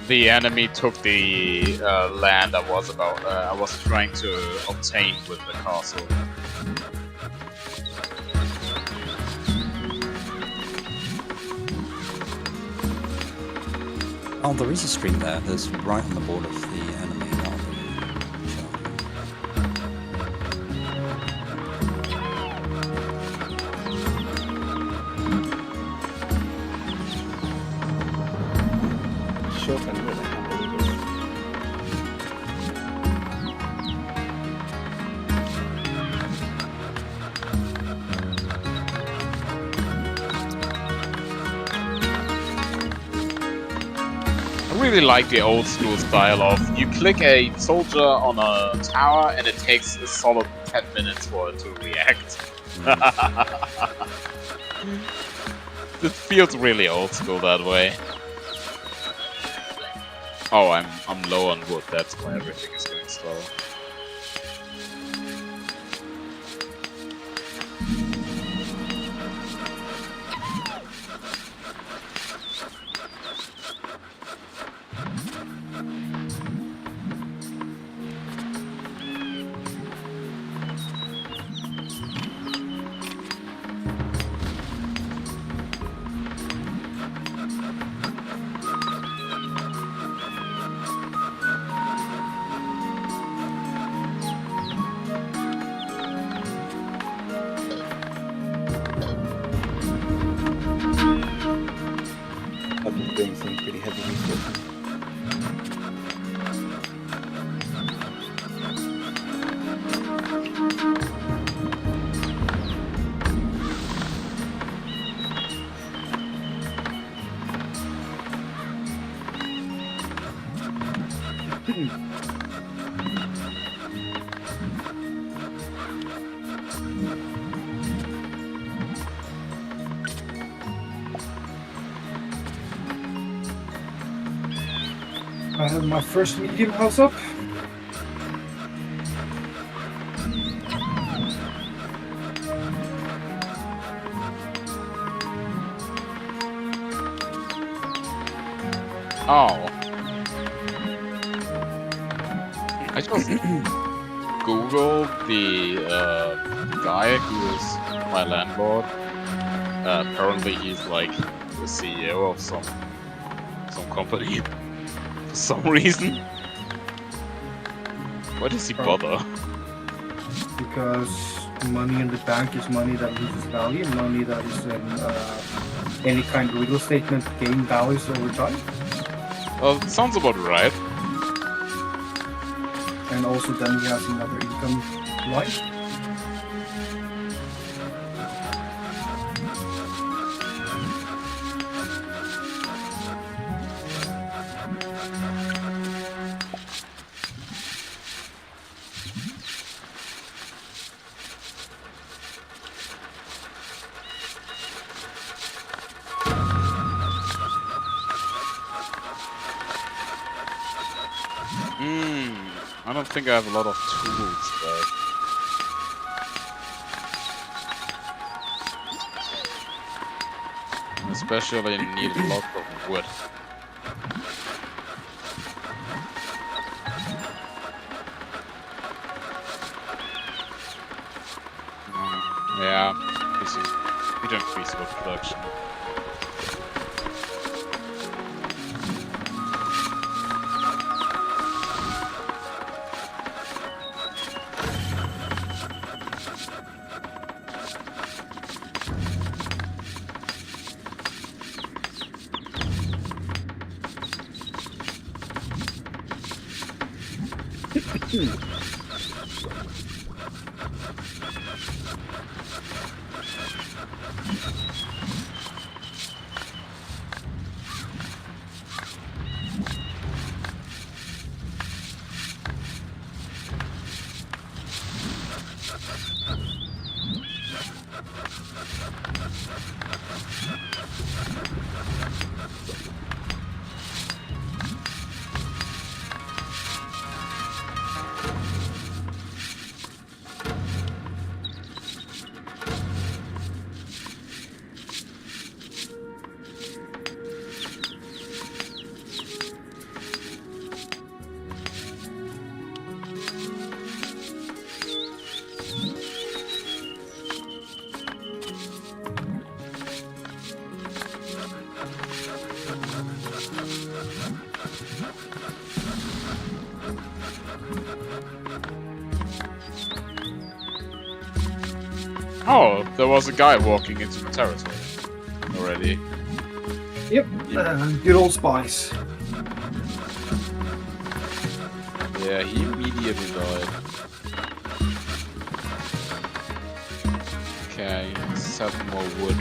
The enemy took the land I was trying to obtain with the castle.
Oh, there is a stream there. There's right on the border of the enemy.
I really like the old school style of you click a soldier on a tower and it takes a solid 10 minutes for it to react. It feels really old school that way. Oh, I'm low on wood, that's why everything is going slow.
Doing some pretty heavy research.
I have my first medium house up.
Oh. I just googled the guy who is my landlord. Apparently he's like the CEO of some company. For some reason. Why does he bother?
Because money in the bank is money that loses value, money that is in any kind of legal statement gain values over time.
Well, sounds about right.
And also then he has another income line.
I don't think I have a lot of tools though. Especially need a lot of wood. Yeah, we don't increase wood production. Oh, there was a guy walking into the territory already.
Yep, good old spies.
Yeah, he immediately died. Okay, 7 more wood.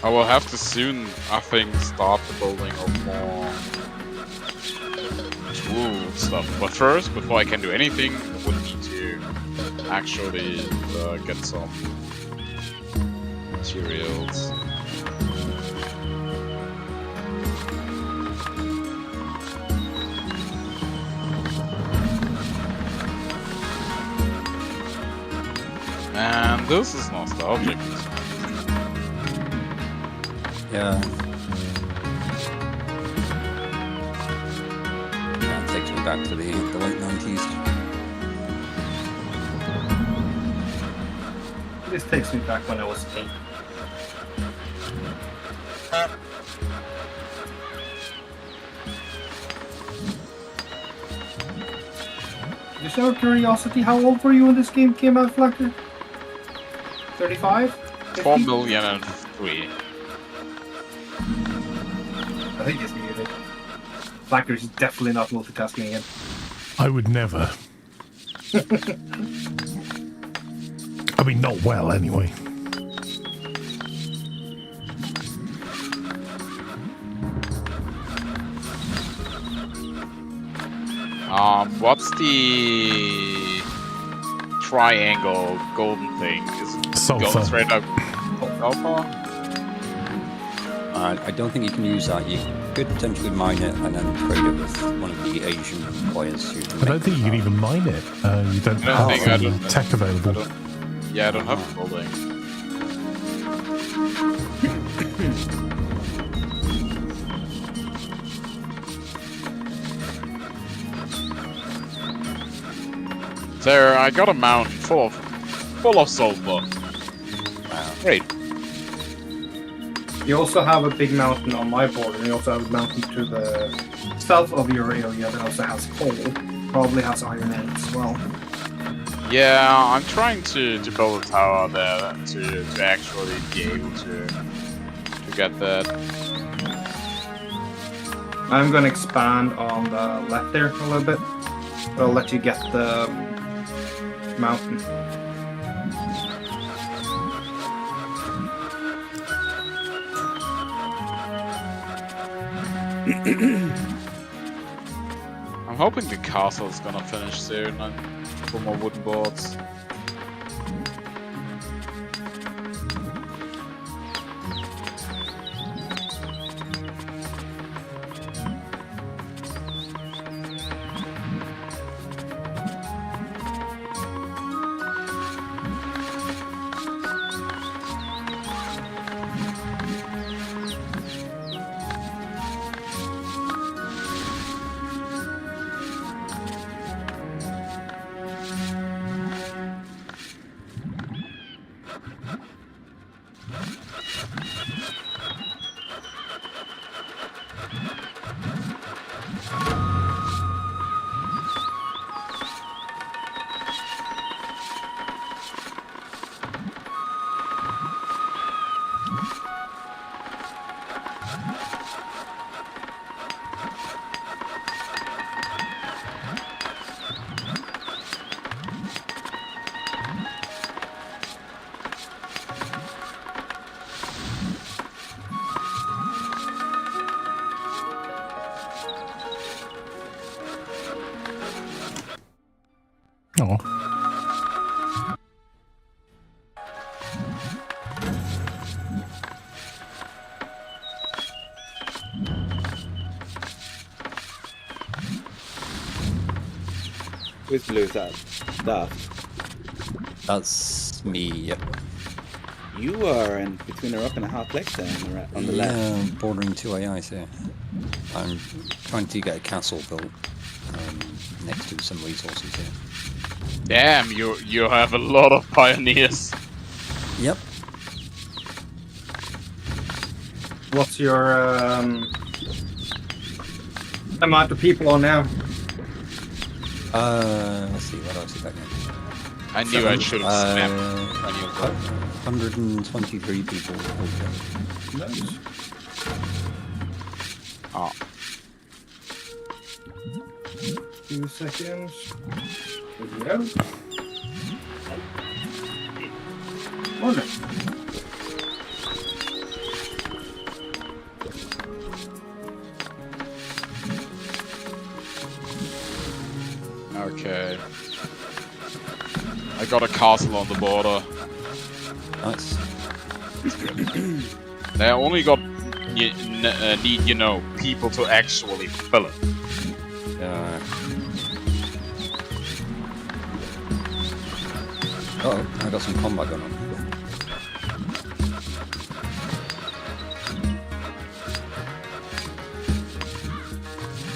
I will have to soon, I think, start the building of more tool stuff. But first, before I can do anything, I would need to actually get some materials. Man, this is nostalgic.
Yeah. That takes me back to the late 90s.
This takes me back when I was 8. Just out of curiosity, how old were you when this game came out, Flacker? 35?
4,000,003.
I think it's muted. Flacker's definitely not multitasking again.
I would never. I mean, not well, anyway.
What's the triangle golden thing? Is it
Sulfur.
go straight up sulfur?
I don't think you can use that. You could potentially mine it and then trade it with one of the Asian players. Who
I don't think you can even mine it. You don't have the tech available.
Yeah, I don't have the building. There, I got a mountain full of sulfur. Great.
You also have a big mountain on my border, and you also have a mountain to the south of your area that also has coal. Probably has iron in it as well.
Yeah, I'm trying to build a tower there to actually be able to get that.
I'm gonna expand on the left there a little bit. I'll let you get the mountain.
I'm hoping the castle's gonna finish soon and for more wooden boards.
Oh.
Who's blue? Is that Daft?
That's me, yep.
You are in between a rock and a hard place there on the left.
Yeah, bordering 2 AIs here. I'm trying to get a castle built next to some resources here.
Damn, you have a lot of pioneers.
Yep.
What's your amount of people on now?
Let's see, what else is that now?
I knew I should have snapped when you were
123 people.
Nice.
Oh.
2 seconds. There we go. Wonderful.
Okay. I got a castle on the border.
Nice.
They only got need, you know, people to actually fill it.
Oh, I got some combat going on.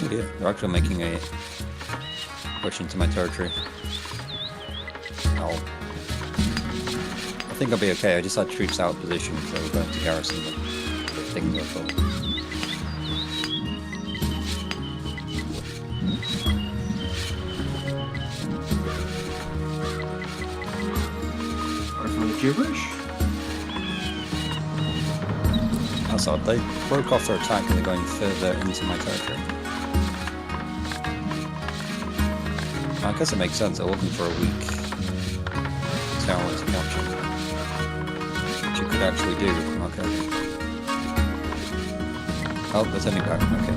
Oh dear, they're actually making a push into my territory. I think I'll be okay. I just had troops out of position, so we're going to garrison them. Taking their full.
Gibberish?
That's odd. They broke off their attack and they're going further into my territory. I guess it makes sense. They're looking for a weak tower to capture. Which you could actually do. Okay. Oh, they're turning back. Okay.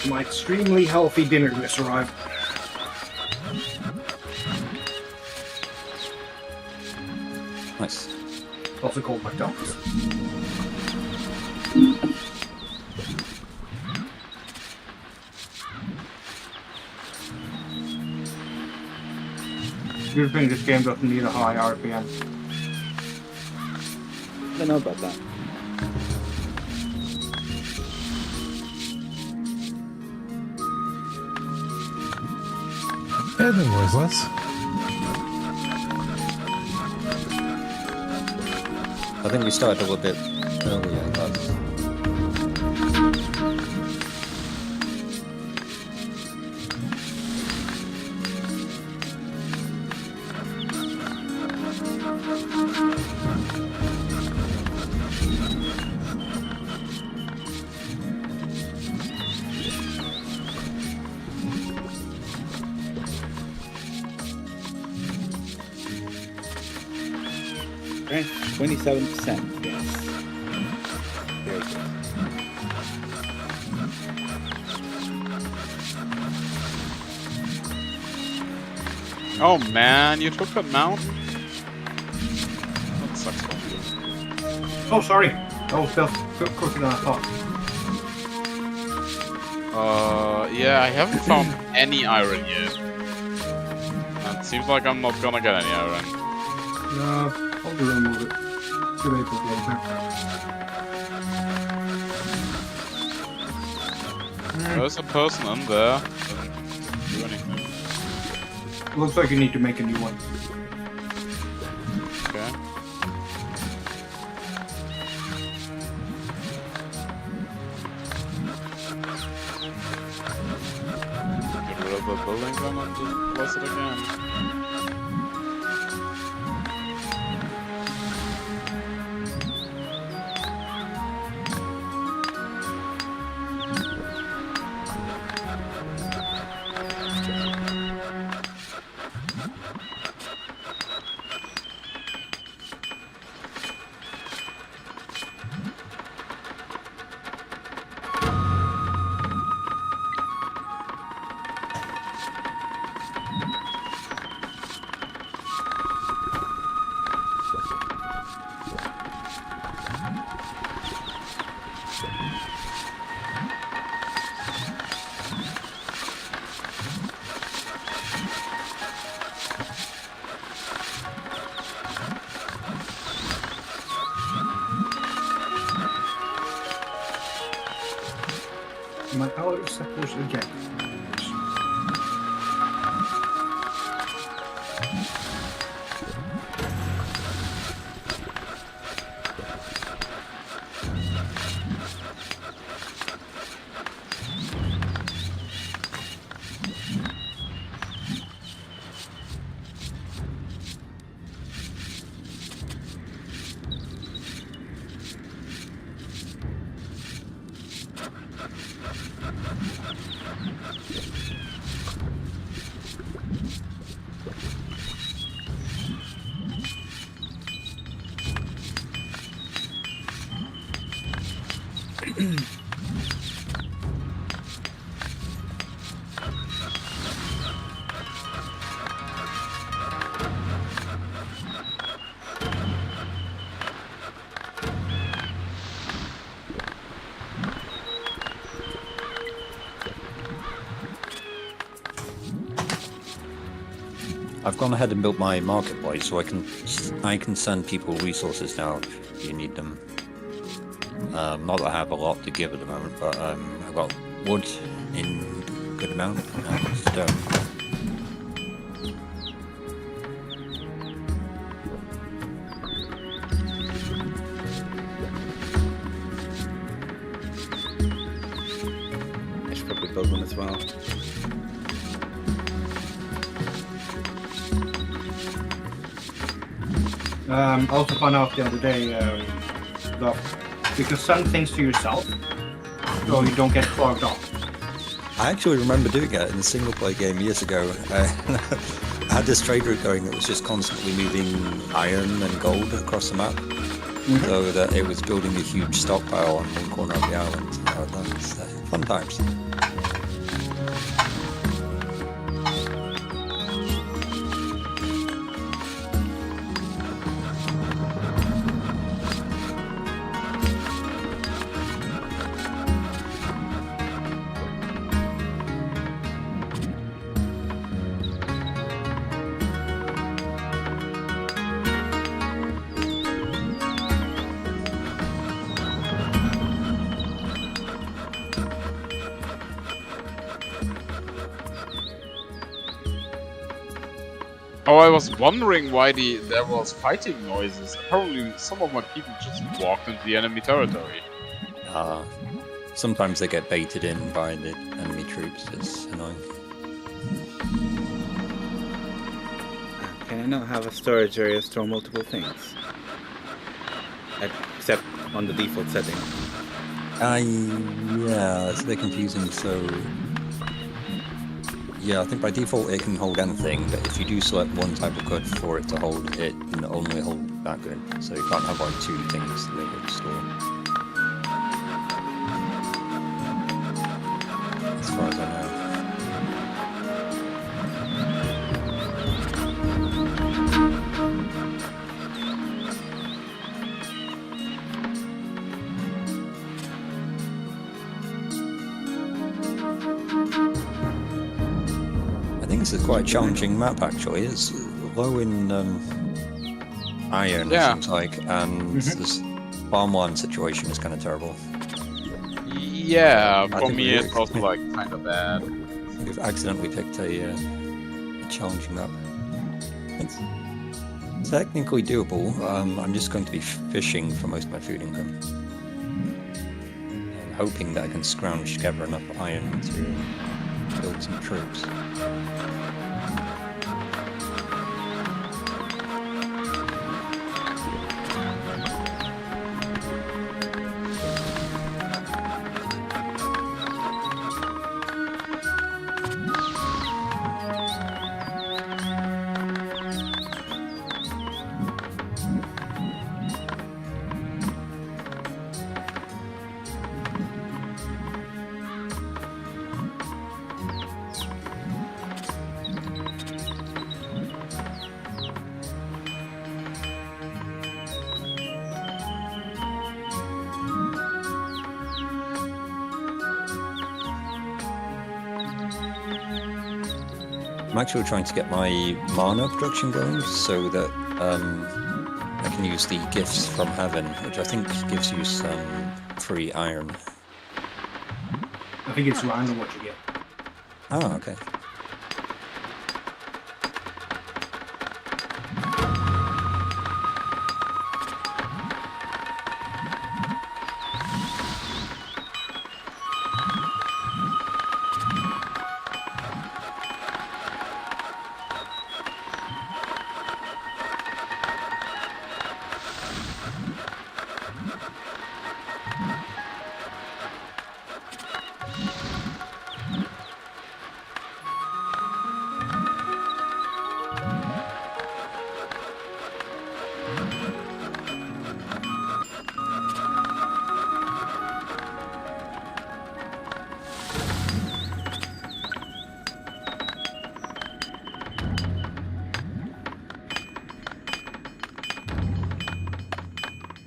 My extremely healthy dinner just arrived.
Nice.
Also called McDonald's. Do you think this game doesn't need a high RPM?
I don't know about that.
Yeah, no worries, lads.
I think we started a little bit earlier, lads.
Right, 27%. Yes. Very good.
Oh man, you took that mountain? That sucks for you.
Oh, sorry. I was still quicker than I thought.
Yeah, I haven't found any iron yet. It seems like I'm not gonna get any iron.
No, I'll do remove it. Too late for later.
There's a person in there. Doesn't do anything.
Looks like you need to make a new one.
Okay. Get rid of the building then and just place it again.
My power is supposed to get.
I've gone ahead and built my marketplace, so I can send people resources now if you need them. Not that I have a lot to give at the moment, but I've got wood in good amount and stone.
I should probably build one as well.
I also found out the other day that you can send things to yourself so you don't get clogged up.
I actually remember doing it in a single player game years ago. I had this trade route going that was just constantly moving iron and gold across the map, so that it was building a huge stockpile on one corner of the island. That was fun times.
Oh, I was wondering why there was fighting noises. Apparently, some of my people just walked into the enemy territory.
Sometimes they get baited in by the enemy troops. It's annoying.
Can I not have a storage area store multiple things? Except on the default setting.
Yeah, it's a bit confusing, so... Yeah, I think by default it can hold anything, but if you do select one type of good for it to hold, it can only hold that good. So you can't have like two things that it would store. As far as I know. This is quite a challenging map actually. It's low in iron, it seems like, and this farmland situation is kind of terrible.
Yeah, for
think
me
we-
it's also like kind of bad.
We've accidentally picked a challenging map. It's technically doable. I'm just going to be fishing for most of my food income. And hoping that I can scrounge together enough iron to build some troops. I'm actually trying to get my mana production going so that I can use the gifts from heaven, which I think gives you some free iron.
I think it's random what you get.
Oh, okay.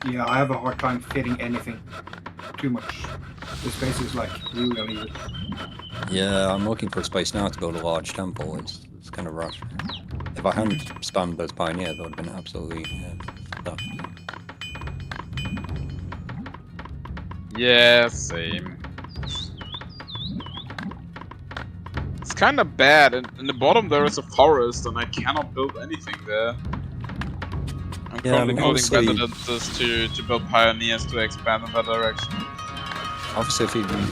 Yeah, I have a hard time fitting anything. Too much. The space is like really uneven.
Yeah, I'm looking for a space now to build a large temple. It's kind of rough. If I hadn't spammed those pioneers, that would have been absolutely stuffed.
Yeah, same. It's kind of bad. In the bottom there is a forest, and I cannot build anything there. I'm
Yeah,
probably building
obviously-
better than this to build pioneers to expand in that direction.
Obviously,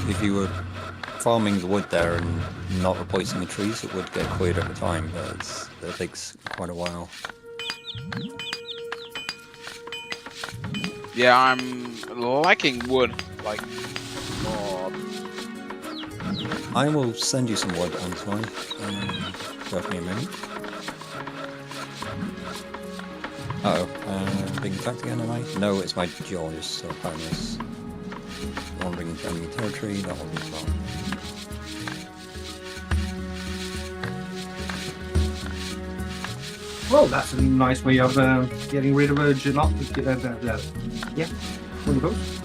if you were farming the wood there and not replacing the trees, it would get cleared over time, but that takes quite a while.
Yeah, I'm lacking wood. Like, God.
I will send you some wood, Antoine. Give me a minute. Uh-oh. Being attacked again, am I? No, it's my geologist, so pioneers. Wandering into enemy territory, that wasn't fun.
Well, that's a nice way of getting rid of a gelato. Yeah, one of those.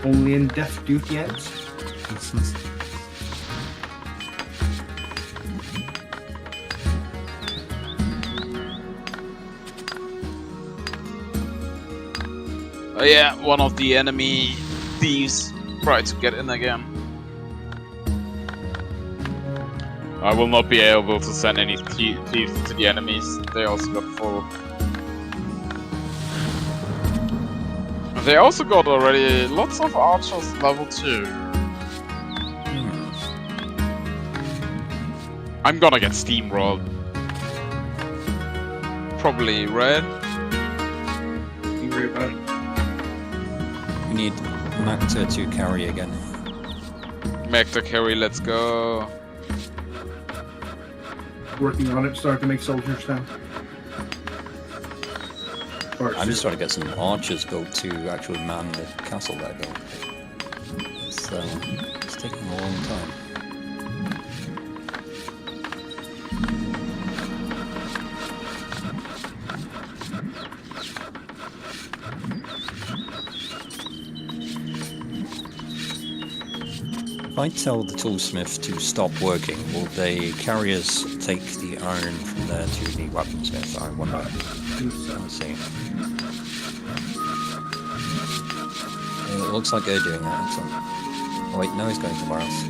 Only in death duty ends.
Oh yeah, one of the enemy thieves tried to get in again. I will not be able to send any thieves to the enemies. They also got full. They also got already lots of archers level 2. I'm gonna get steamrolled. Probably red.
Don't worry about it.
We need Macta to carry again.
Macta carry, let's go.
Working on it, starting to make soldiers down.
I'm just trying to get some archers built to actually man the castle there, though. It's taking a long time. If I tell the toolsmith to stop working, will the carriers take the iron from there to the weaponsmith. I wonder. Let's see. It looks like they're doing that. Excellent. Oh wait, no, he's going somewhere else.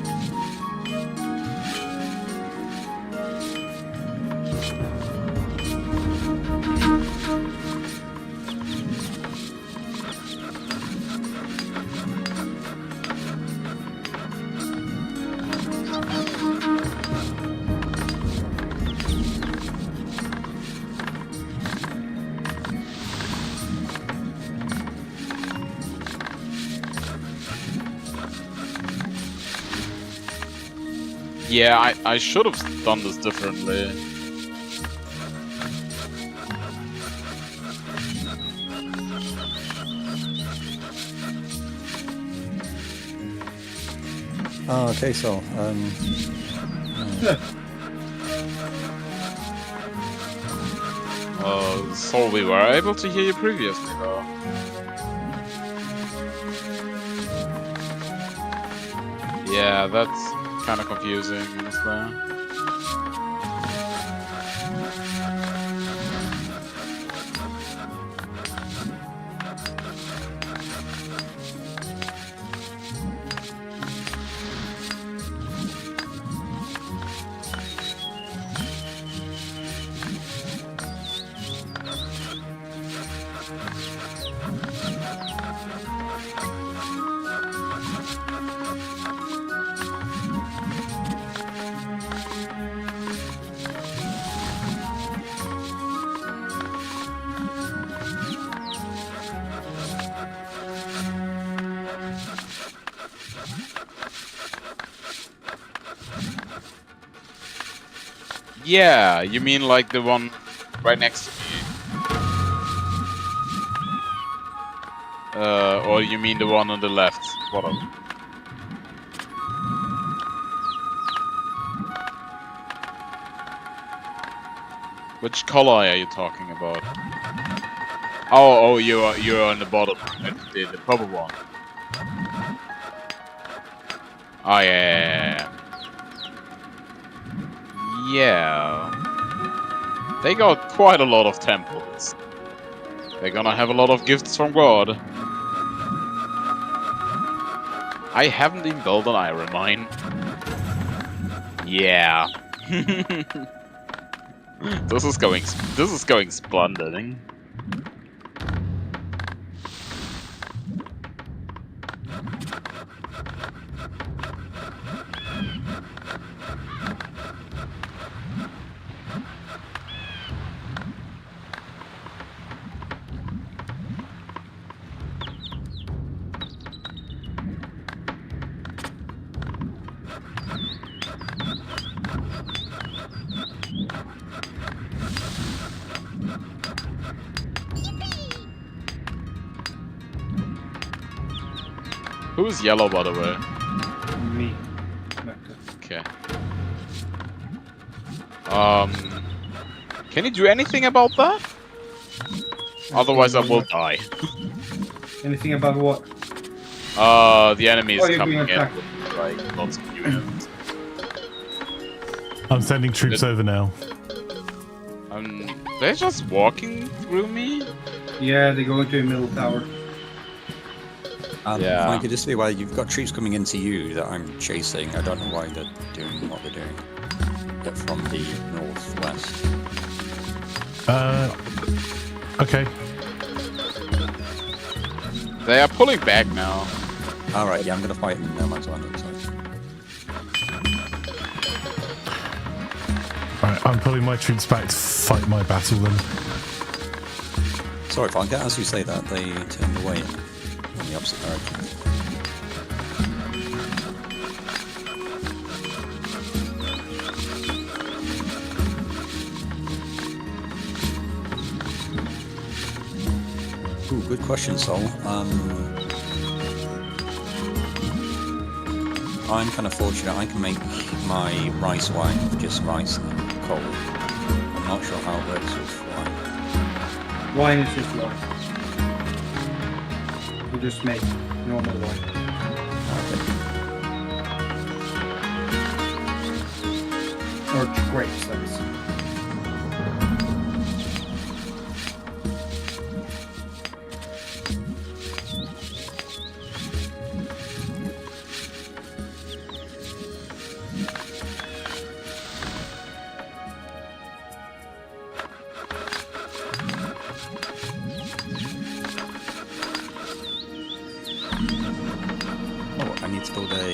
Yeah, I should have done this differently.
Oh, okay, so,
So we were able to hear you previously, though. Yeah, that's kind of confusing, honestly. Yeah, you mean like the one right next to me? Or you mean the one on the left? Bottom? Which color are you talking about? Oh, you're on the bottom, the purple one. Oh yeah. Yeah, they got quite a lot of temples. They're gonna have a lot of gifts from God. I haven't even built an iron mine. Yeah. This is going splendid. Who's yellow, by the way?
Me.
Okay. Can you do anything about that? Otherwise I will die.
Anything about what?
The enemy is coming in
attacked.
with, like, lots of units.
I'm sending troops over now.
They're just walking through me?
Yeah, they go into a middle tower.
Yeah.
Frankie, just to be aware, you've got troops coming into you that I'm chasing. I don't know why they're doing what they're doing. They're from the northwest.
Okay.
They are pulling back now.
Alright, yeah, I'm gonna fight in no man's land.
Alright, I'm pulling my troops back to fight my battle then.
Sorry, Frankie, as you say that, they turned away in the opposite direction. Ooh, good question, Sol. I'm kind of fortunate. I can make my rice wine with just rice and coal. I'm not sure how it works with wine.
Wine is just wine. You just make normal wine.
Okay.
Or grapes, that is.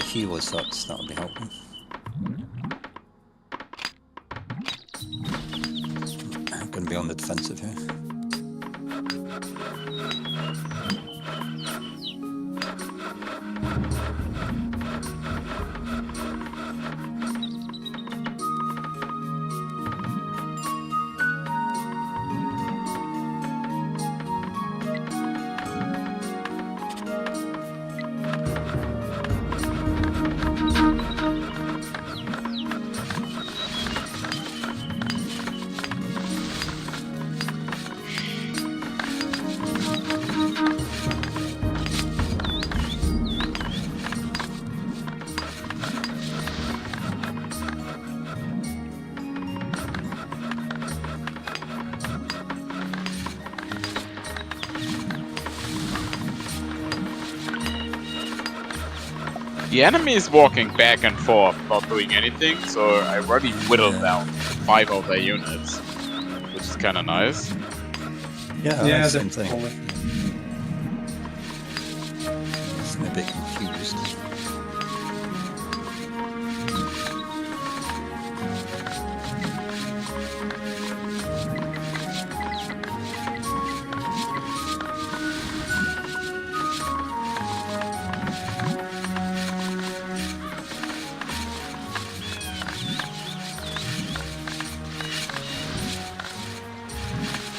healer slots, that would be helpful. I'm going to be on the defensive here.
The enemy is walking back and forth, not doing anything, so I already whittled down 5 of their units, which is kind of nice.
Yeah, same thing. I'm a bit confused.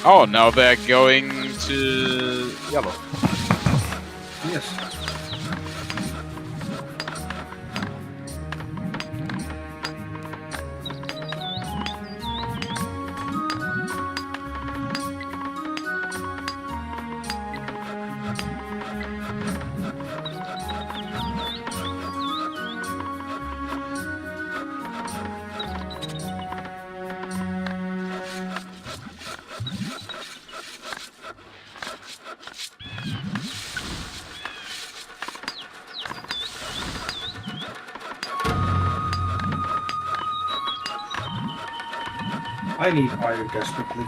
Oh, now they're going to yellow.
Yes. I need iron desperately.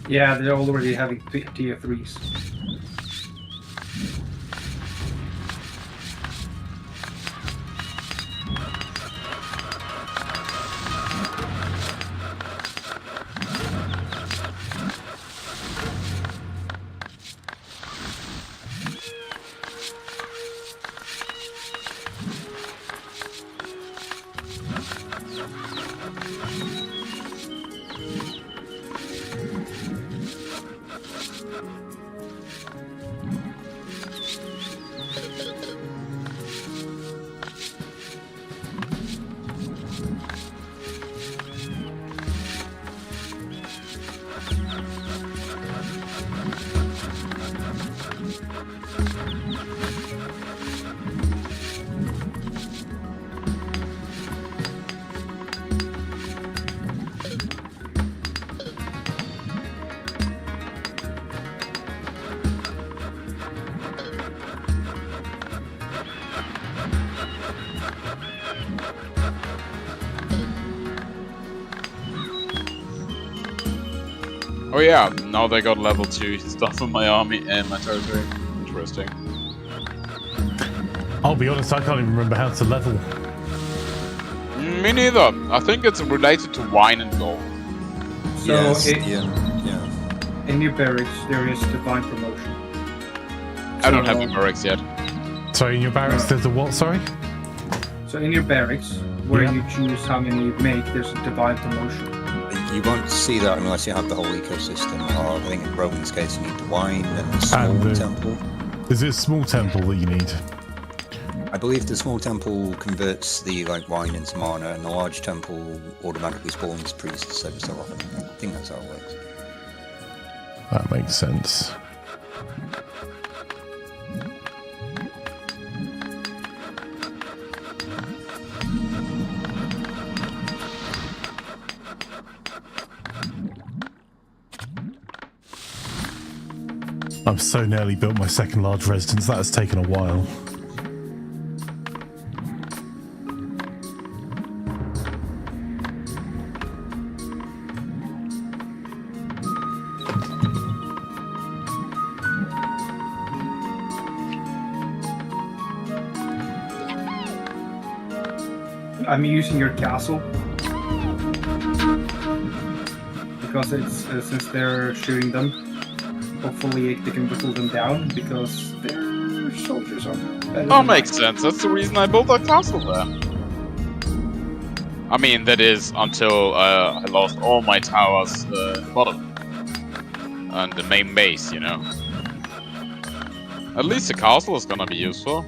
Yeah, they're already having tier 3s.
Oh yeah, now they got level 2 stuff in my army and my territory. Interesting.
I'll be honest, I can't even remember how to level.
Me neither. I think it's related to wine and gold.
So
Yes,
in New Berries there is divine promotion.
I don't have a barracks yet.
Sorry, in your barracks there's a what, sorry?
So in your barracks, where
Yeah.
you choose how many you make, there's a divine promotion.
You won't see that unless you have the whole ecosystem, or I think in Roman's case you need the wine and the small
And the-
temple.
Is it a small temple that you need?
I believe the small temple converts the wine into mana, and the large temple automatically spawns priests every so often. I think that's how it works.
That makes sense. I've so nearly built my second large residence. That has taken a while.
I'm using your castle because it's since they're shooting them. Hopefully they can whittle them down because their soldiers are better.
Oh,
than
makes
mine.
sense. That's the reason I built a castle there. I mean, that is until I lost all my towers bottom and the main base, you know. At least the castle is gonna be useful.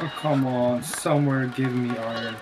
Oh, come on, somewhere give me iron.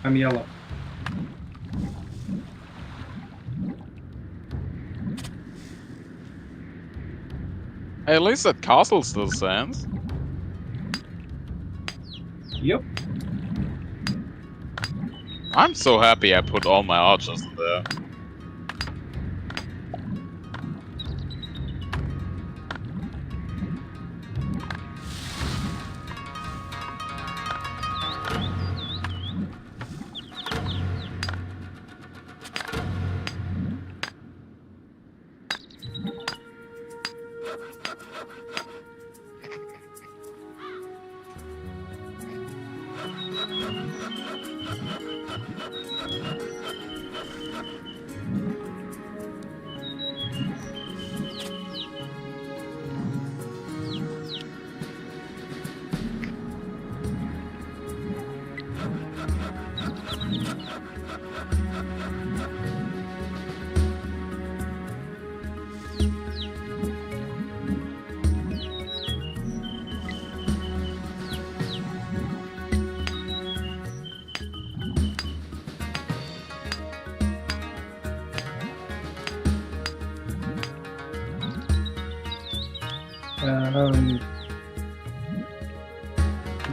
I'm yellow.
Hey, at least that castle still stands.
Yep.
I'm so happy I put all my archers in there.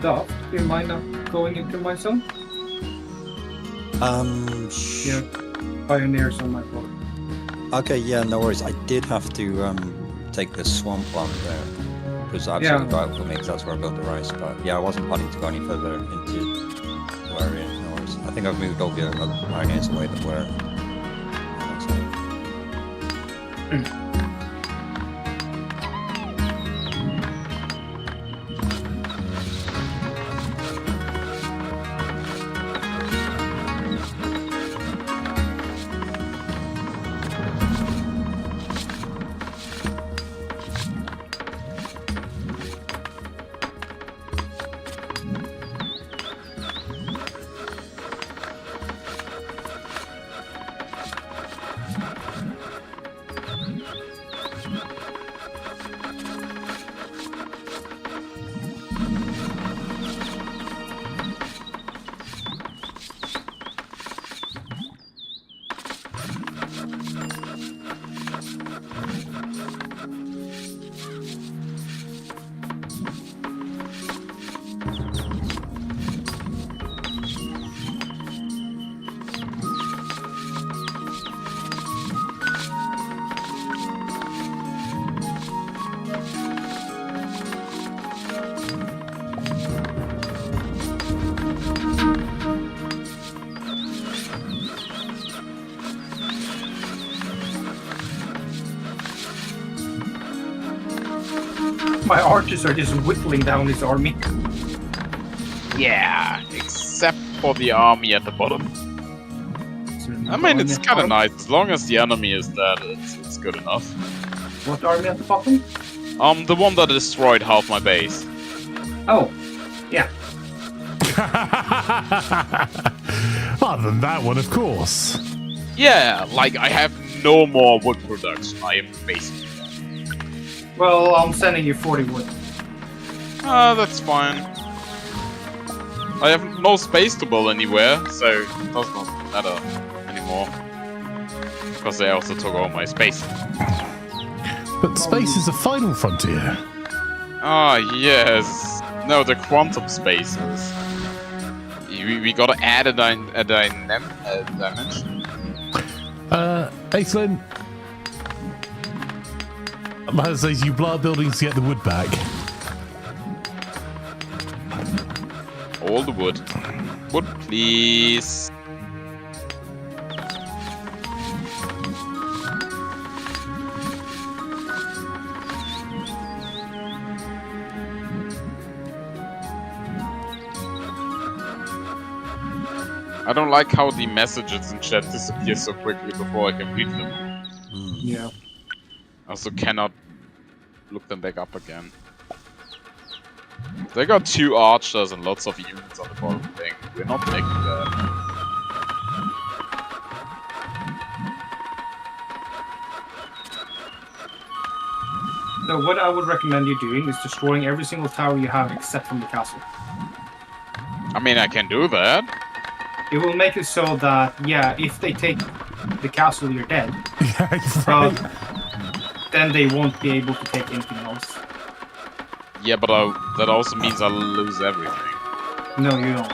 Duff, do you mind not going into my zone? Yeah, pioneers on my boat.
Okay, yeah, no worries. I did have to take the swampland there. It was absolutely vital for me because that's where I built the rice. But yeah, I wasn't planning to go any further into the area. No worries. I think I've moved all the other pioneers away that were.
My archers are just whittling down his army.
Yeah, except for the army at the bottom. I mean, it's kind of nice. As long as the enemy is dead, it's good enough.
What army at the bottom?
The one that destroyed half my base.
Oh, yeah.
Other than that one, of course.
Yeah, like, I have no more wood production. I am basically dead.
Well, I'm sending you 40 wood.
That's fine. I have no space to build anywhere, so it does not matter anymore. Because they also took all my space.
But space is a final frontier.
Ah, yes. No, the quantum spaces. We gotta add a dimension.
Excellent. That says you blow up buildings to get the wood back.
All the wood. Wood, please. I don't like how the messages in chat disappear so quickly before I can read them.
Yeah.
I also cannot look them back up again. They got 2 archers and lots of units on the bottom thing. We're not taking that.
So what I would recommend you doing is destroying every single tower you have except from the castle.
I mean, I can do that.
It will make it so that, yeah, if they take the castle, you're dead.
Yeah, right.
Then they won't be able to take anything else.
Yeah, but that also means I'll lose everything.
No, you don't.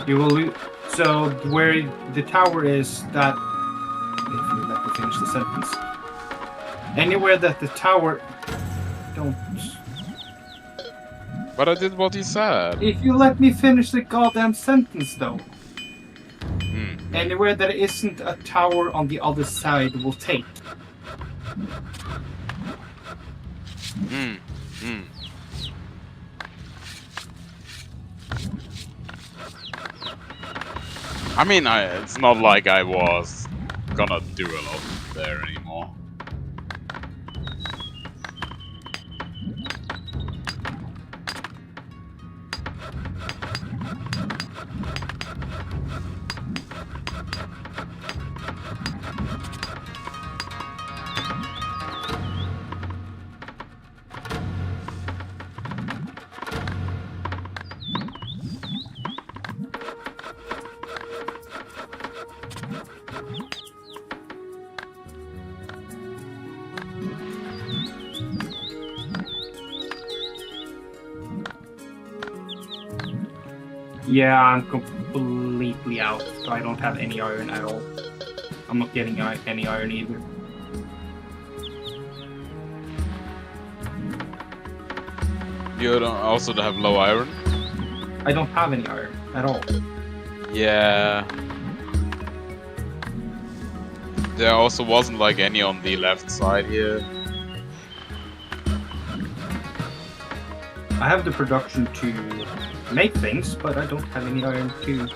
You will lose. So where the tower is, that if you let me finish the sentence. Anywhere that the tower don't.
But I did what he said.
If you let me finish the goddamn sentence, though.
Hmm.
Anywhere that isn't a tower on the other side will take.
Hmm. Hmm. I mean, it's not like I was gonna do a lot there anymore.
Yeah, I'm completely out. I don't have any iron at all. I'm not getting any iron either.
You also have low iron?
I don't have any iron at all.
Yeah. There also wasn't like any on the left side here.
I have the production to make things, but I don't have any iron to...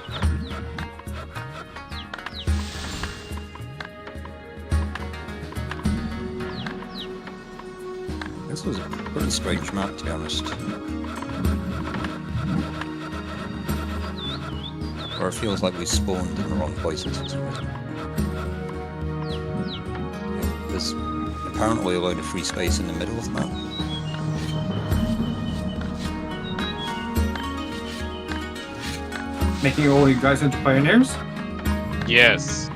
This was a pretty strange map, to be honest. Or it feels like we spawned in the wrong places for some reason. There's apparently a load of free space in the middle of the map.
Making all you guys into pioneers?
Yes.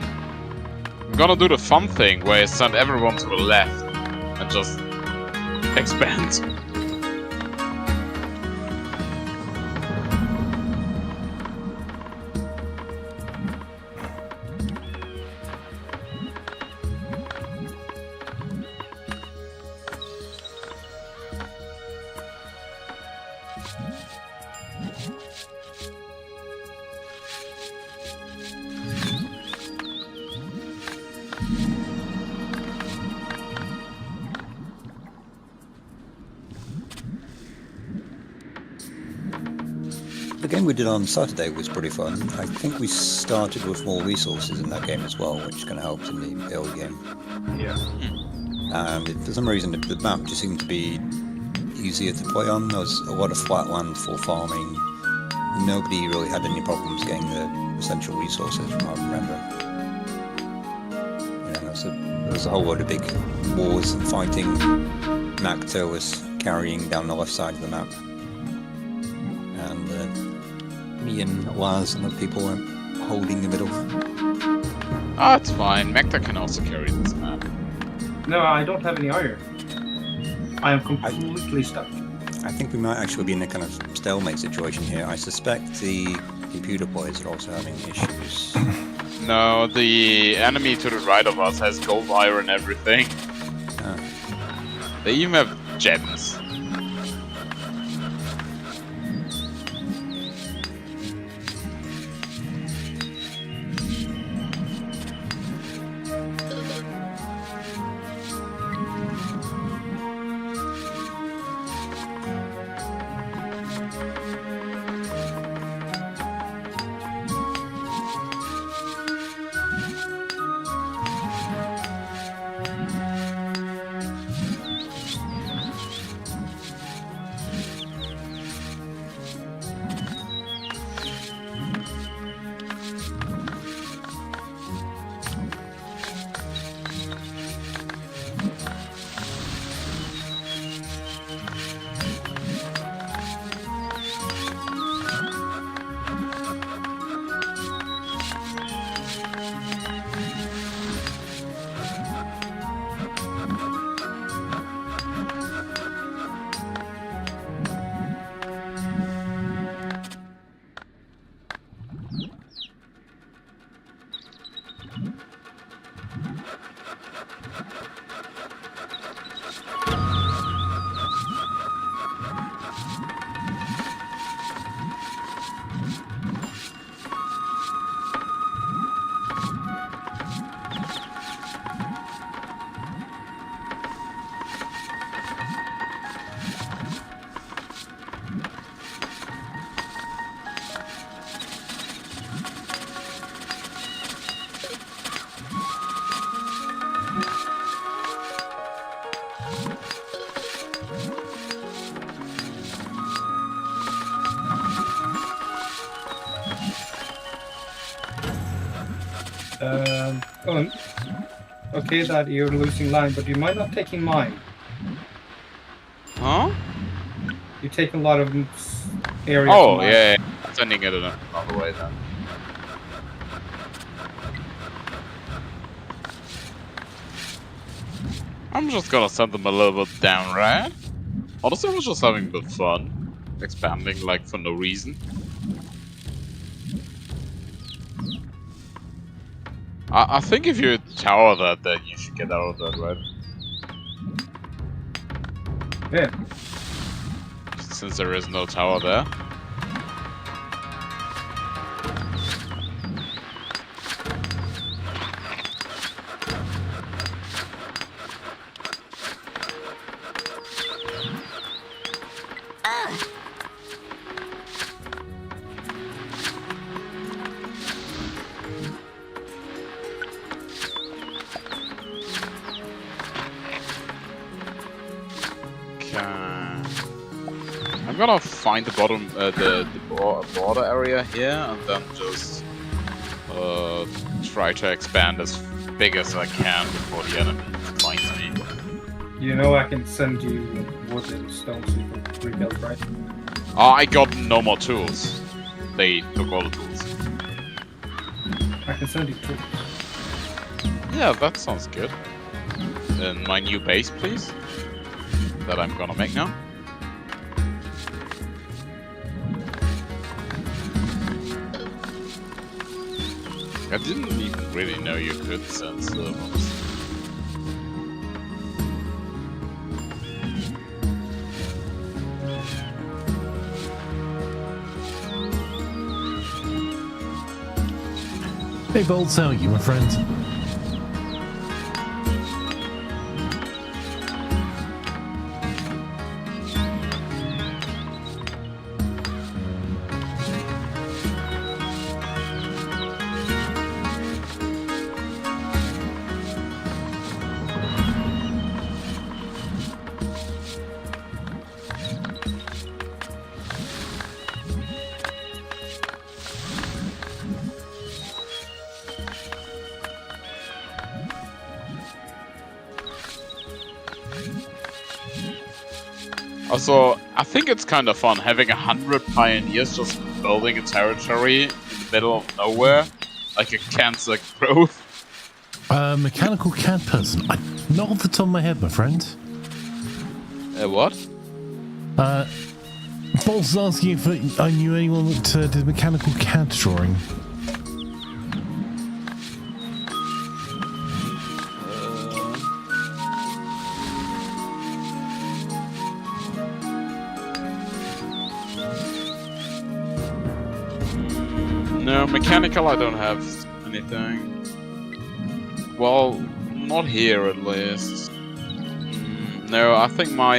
I'm gonna do the fun thing where I send everyone to the left and just expand.
The game we did on Saturday was pretty fun. I think we started with more resources in that game as well, which kind of helped in the early game.
Yeah.
And for some reason, the map just seemed to be easier to play on. There was a lot of flat land for farming. Nobody really had any problems getting the essential resources, from what I remember. There was a whole lot of big wars and fighting. Macto was carrying down the left side of the map. And me and Laz and the people were holding the middle.
Ah, it's fine. Mekta can also carry this map.
No, I don't have any iron. I am completely stuck.
I think we might actually be in a kind of stalemate situation here. I suspect the computer players are also having issues.
No, the enemy to the right of us has gold, iron, everything.
Ah.
They even have gems.
Okay that you're losing line, but you might not taking mine.
Huh?
You take a lot of area.
Oh, yeah. Sending it another way then. I'm just gonna send them a little bit down, right? Honestly, I was just having a bit fun. Expanding, like, for no reason. I think if you tower that, then you should get out of that, right?
Yeah.
Since there is no tower there. I'm gonna find the bottom, the border area here, and then just try to expand as big as I can before the enemy finds me.
You know I can send you wood and stone so you can rebuild, right?
I got no more tools. They took all the tools.
I can send you tools.
Yeah, that sounds good. And my new base, please. That I'm gonna make now. I didn't even really know you could send servants.
Hey Bolts, how are you, my friend?
Also, I think it's kind of fun having 100 pioneers just building a territory in the middle of nowhere, like a cancer growth.
Mechanical cat person. Not off the top of my head, my friend.
What?
Bolts is asking if I knew anyone that did mechanical cat drawing.
No, mechanical I don't have anything. Well, not here at least. No, I think my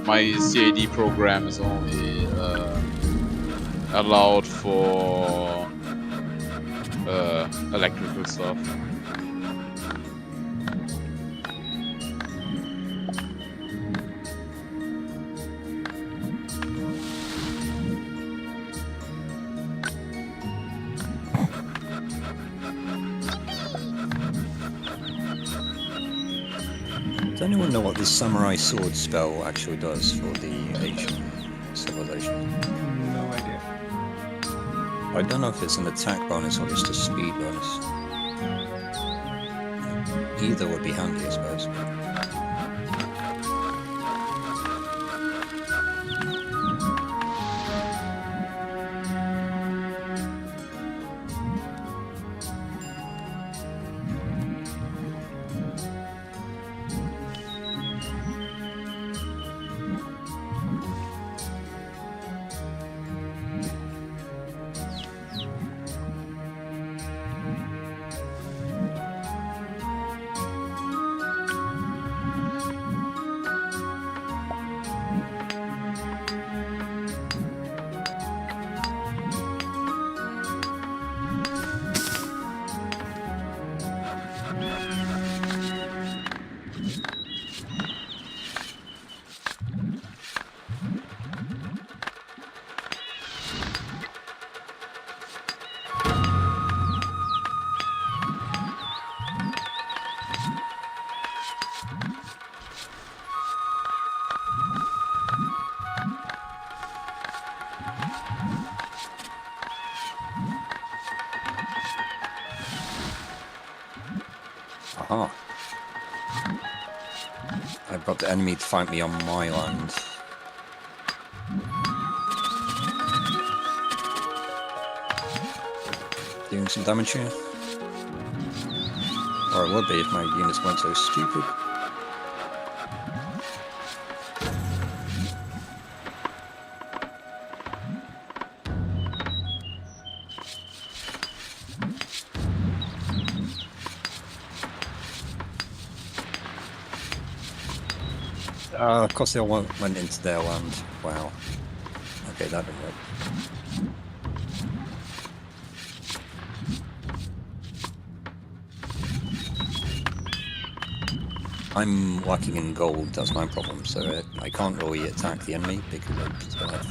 CAD program is only allowed for electrical stuff.
Does anyone know what the samurai sword spell actually does for the Asian civilization?
No idea.
I don't know if it's an attack bonus or just a speed bonus. Either would be handy, I suppose. Aha. I brought the enemy to fight me on my land. Doing some damage here. Or it would be if my units weren't so stupid. Of course they all went into their land. Wow. Okay, that didn't work. I'm lacking in gold, that's my problem, so I can't really attack the enemy because I still have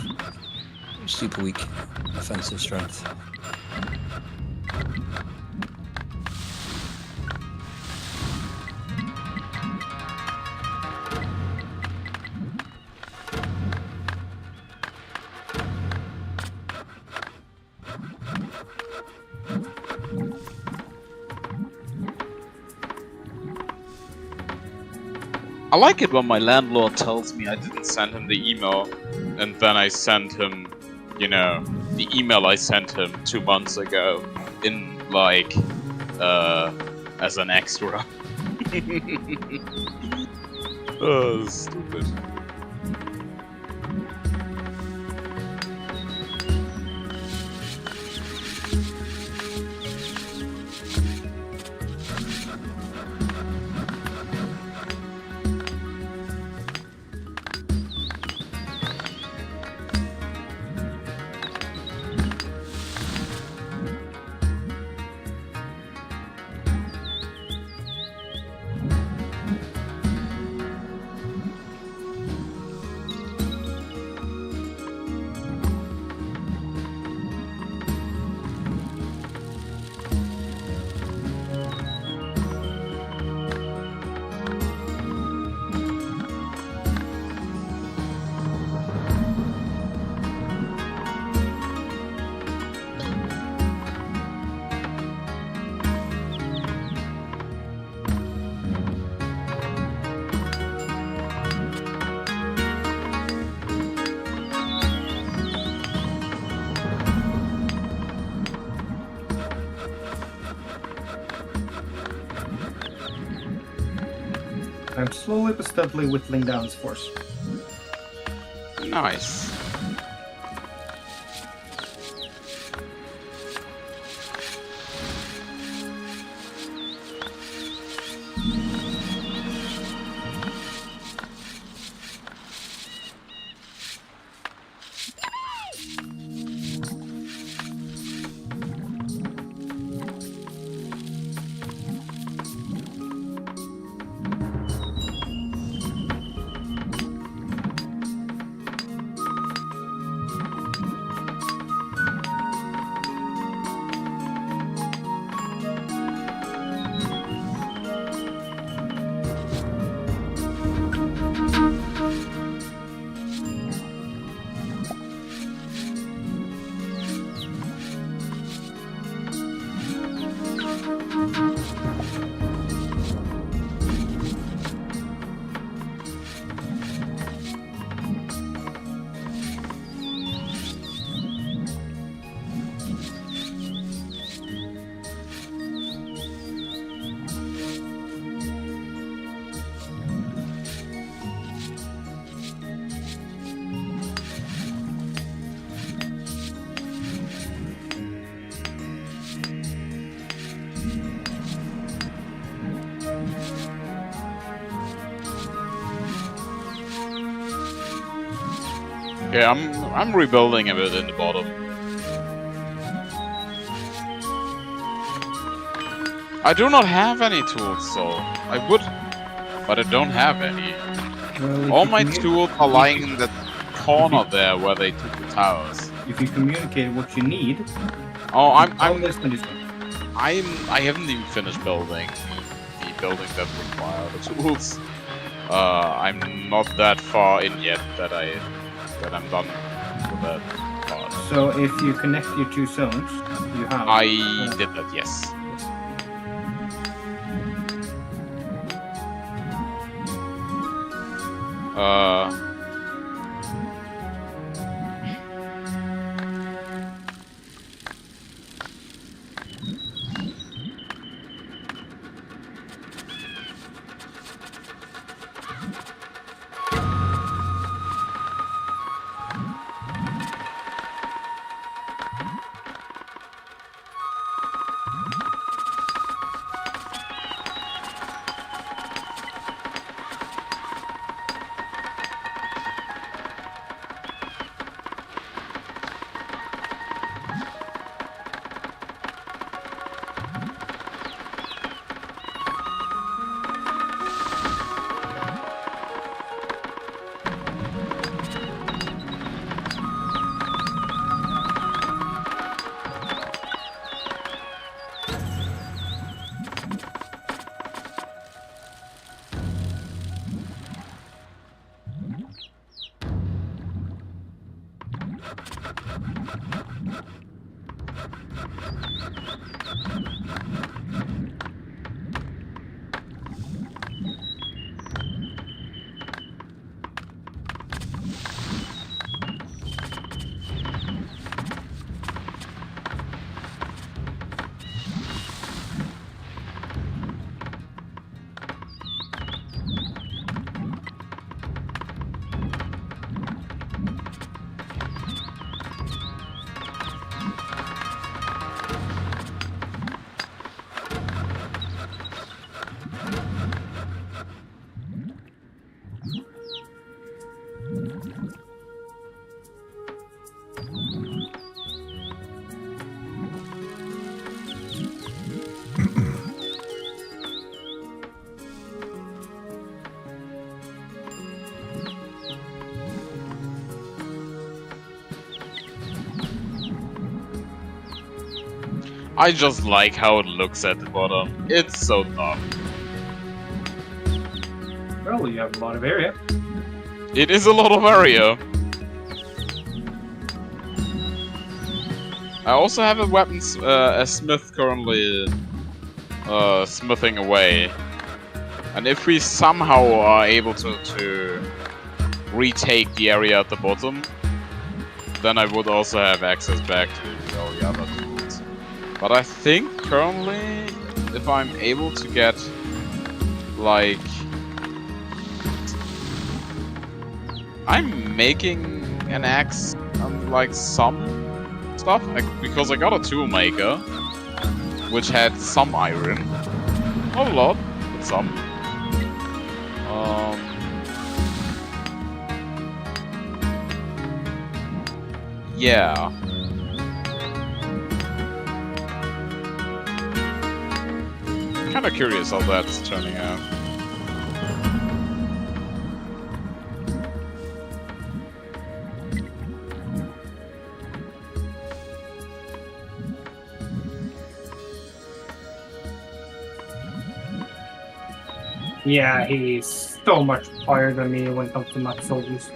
super weak offensive strength.
I like it when my landlord tells me I didn't send him the email, and then I send him, you know, the email I sent him 2 months ago in, like, as an extra. Oh, stupid.
I'm slowly but steadily whittling down his force.
Nice. Yeah, I'm rebuilding a bit in the bottom. I do not have any tools, so I would, but I don't have any.
Well,
all my tools are lying in the corner there where they took the towers.
If you communicate what you need,
oh, I haven't even finished building the building that require the tools. I'm not that far in yet that I'm done with that part.
So if you connect your two zones, you have.
I did that, yes. I just like how it looks at the bottom. It's so dumb.
Well, you have a lot of area.
It is a lot of area. I also have a weapons, a smith currently smithing away. And if we somehow are able to retake the area at the bottom, then I would also have access back to all the other tools. But I think currently, if I'm able to get, like... I'm making an axe and, like, some stuff, because I got a tool maker, which had some iron. Not a lot, but some. Yeah. Kinda curious how that's turning out.
Yeah, he's so much higher than me when it comes to max soldiers.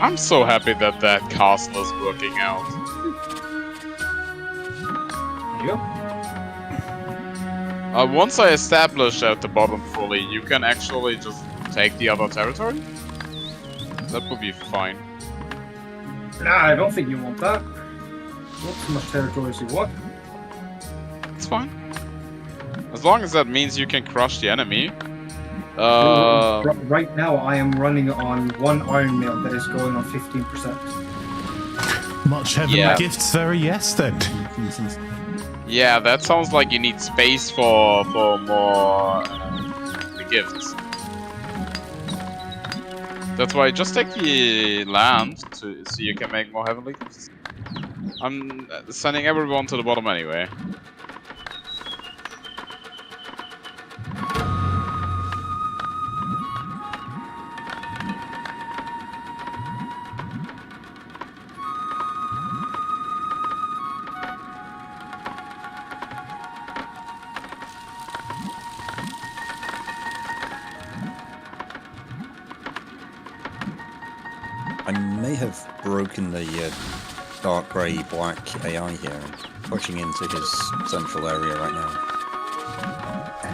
I'm so happy that that castle is working out.
Yeah.
Once I establish at the bottom fully, you can actually just take the other territory? That would be fine.
Nah, I don't think you want that. Not so much territory as you want.
It's fine. As long as that means you can crush the enemy.
Right now, I am running on one iron mill that is going on 15%.
Much heavenly gifts, very yes then.
Yeah, that sounds like you need space for more gifts. That's why just take the land so you can make more heavenly gifts. I'm sending everyone to the bottom anyway.
I may have broken the dark grey black AI here, and pushing into his central area right now.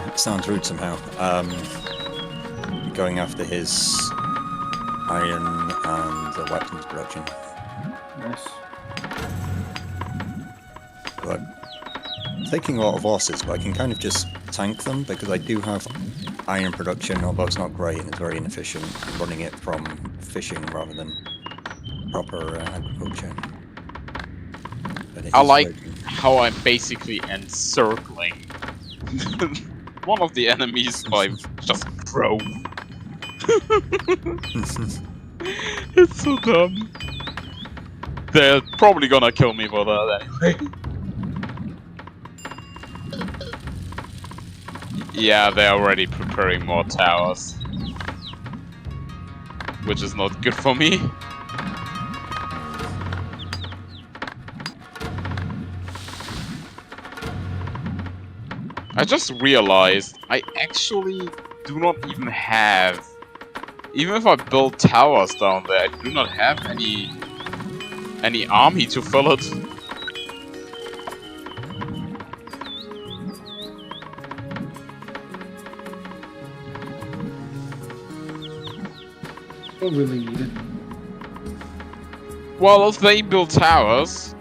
It sounds rude somehow. Going after his iron and weapons production.
Nice.
But taking a lot of losses, but I can kind of just tank them because I do have iron production, although it's not great and it's very inefficient, running it from fishing rather than proper agriculture.
I like how I'm basically encircling one of the enemies by just crow. It's so dumb. They're probably gonna kill me for that anyway. Yeah, they're already preparing more towers. Which is not good for me. I just realized I actually do not even have... Even if I build towers down there, I do not have any army to fill it.
Don't really need it.
Well, if they build towers,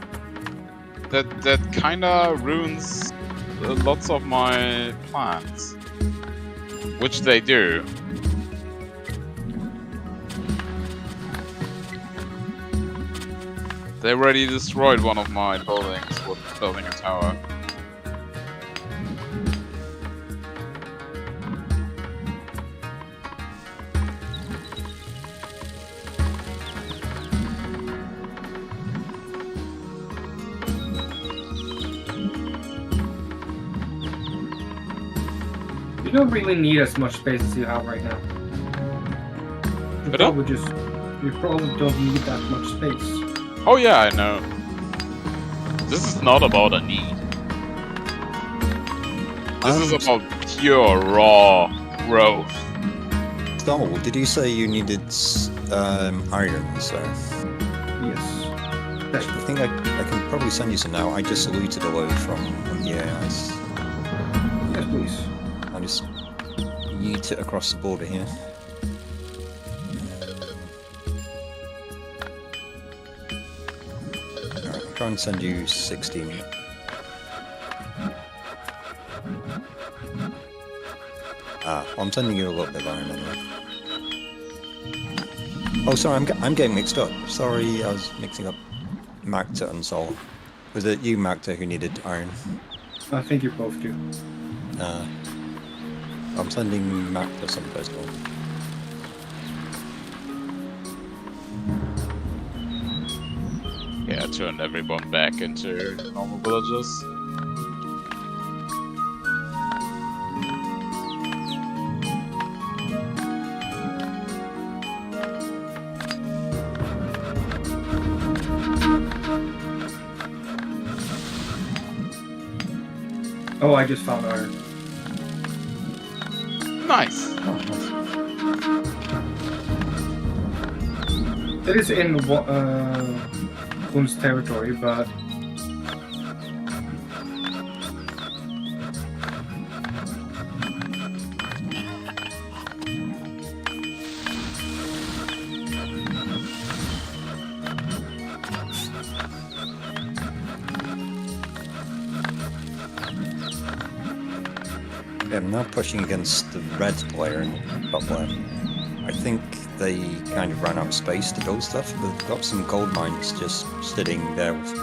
that kinda ruins lots of my plans. Which they do. They already destroyed one of my buildings with building a tower.
You don't really need as much space as you have right now. You probably don't need that much space.
Oh yeah, I know. This is not about a need. This is about pure, raw growth.
Stol, did you say you needed iron, sir?
Yes.
I think I can probably send you some now. I just looted a load from the AIs.
Yes, please.
I'll just yeet it across the border here. Try and send you 16. Well, I'm sending you a little bit of iron anyway. Oh, sorry, I'm getting mixed up. Sorry, I was mixing up Magta and Sol. Was it you, Magta, who needed iron?
I think you both do.
I'm sending Magta some first of all.
Yeah, turn everyone back into normal villagers.
Oh, I just found iron.
Nice.
Oh, nice.
It is in Un's territory, but
I'm now pushing against the red player in top left. I think they kind of ran out of space to build stuff. They've got some gold mines just sitting there with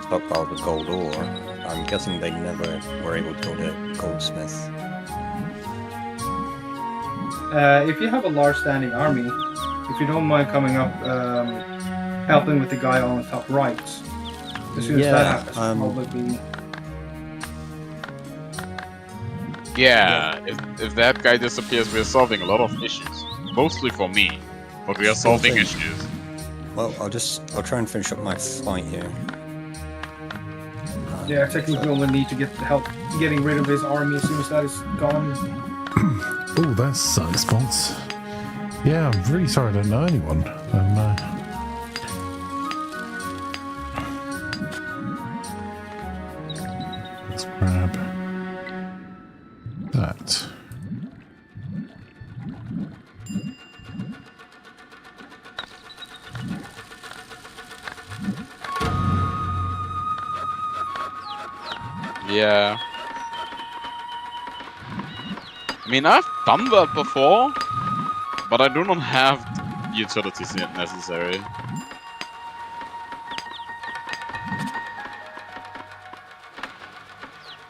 stockpiles of gold ore. I'm guessing they never were able to build a goldsmith.
if you have a large standing army, if you don't mind coming up, helping with the guy on the top right, as soon as that happens, probably.
Yeah, if that guy disappears, we're solving a lot of issues. Mostly for me, but we are solving issues.
Well, I'll try and finish up my fight here.
Yeah, technically only need to get the help getting rid of his army as soon as that is gone.
Oh, that's sucks, spots. Yeah, I'm really sorry I don't know anyone. Let's grab that.
Yeah. I mean, I've done that before, but I do not have utilities yet necessary.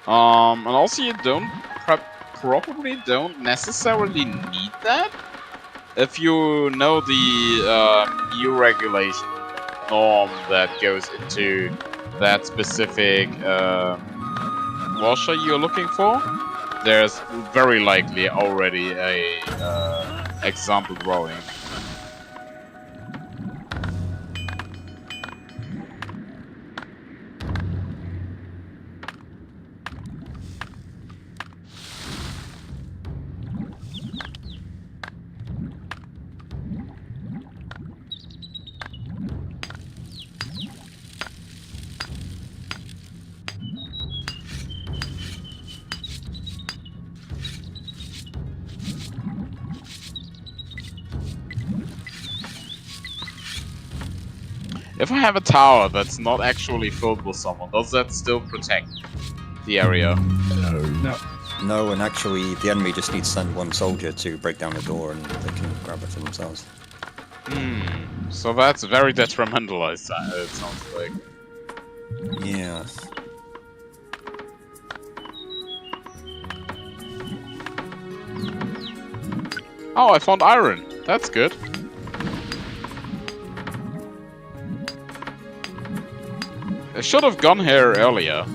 And also you probably don't necessarily need that if you know the EU regulation norm that goes into that specific washer you're looking for. there's very likely already a example growing. If I have a tower that's not actually filled with someone, does that still protect the area?
No.
No, and actually, the enemy just needs to send one soldier to break down the door, and they can grab it for themselves.
So that's very detrimental, it sounds like.
Yeah.
Oh, I found iron. That's good. I should have gone here earlier.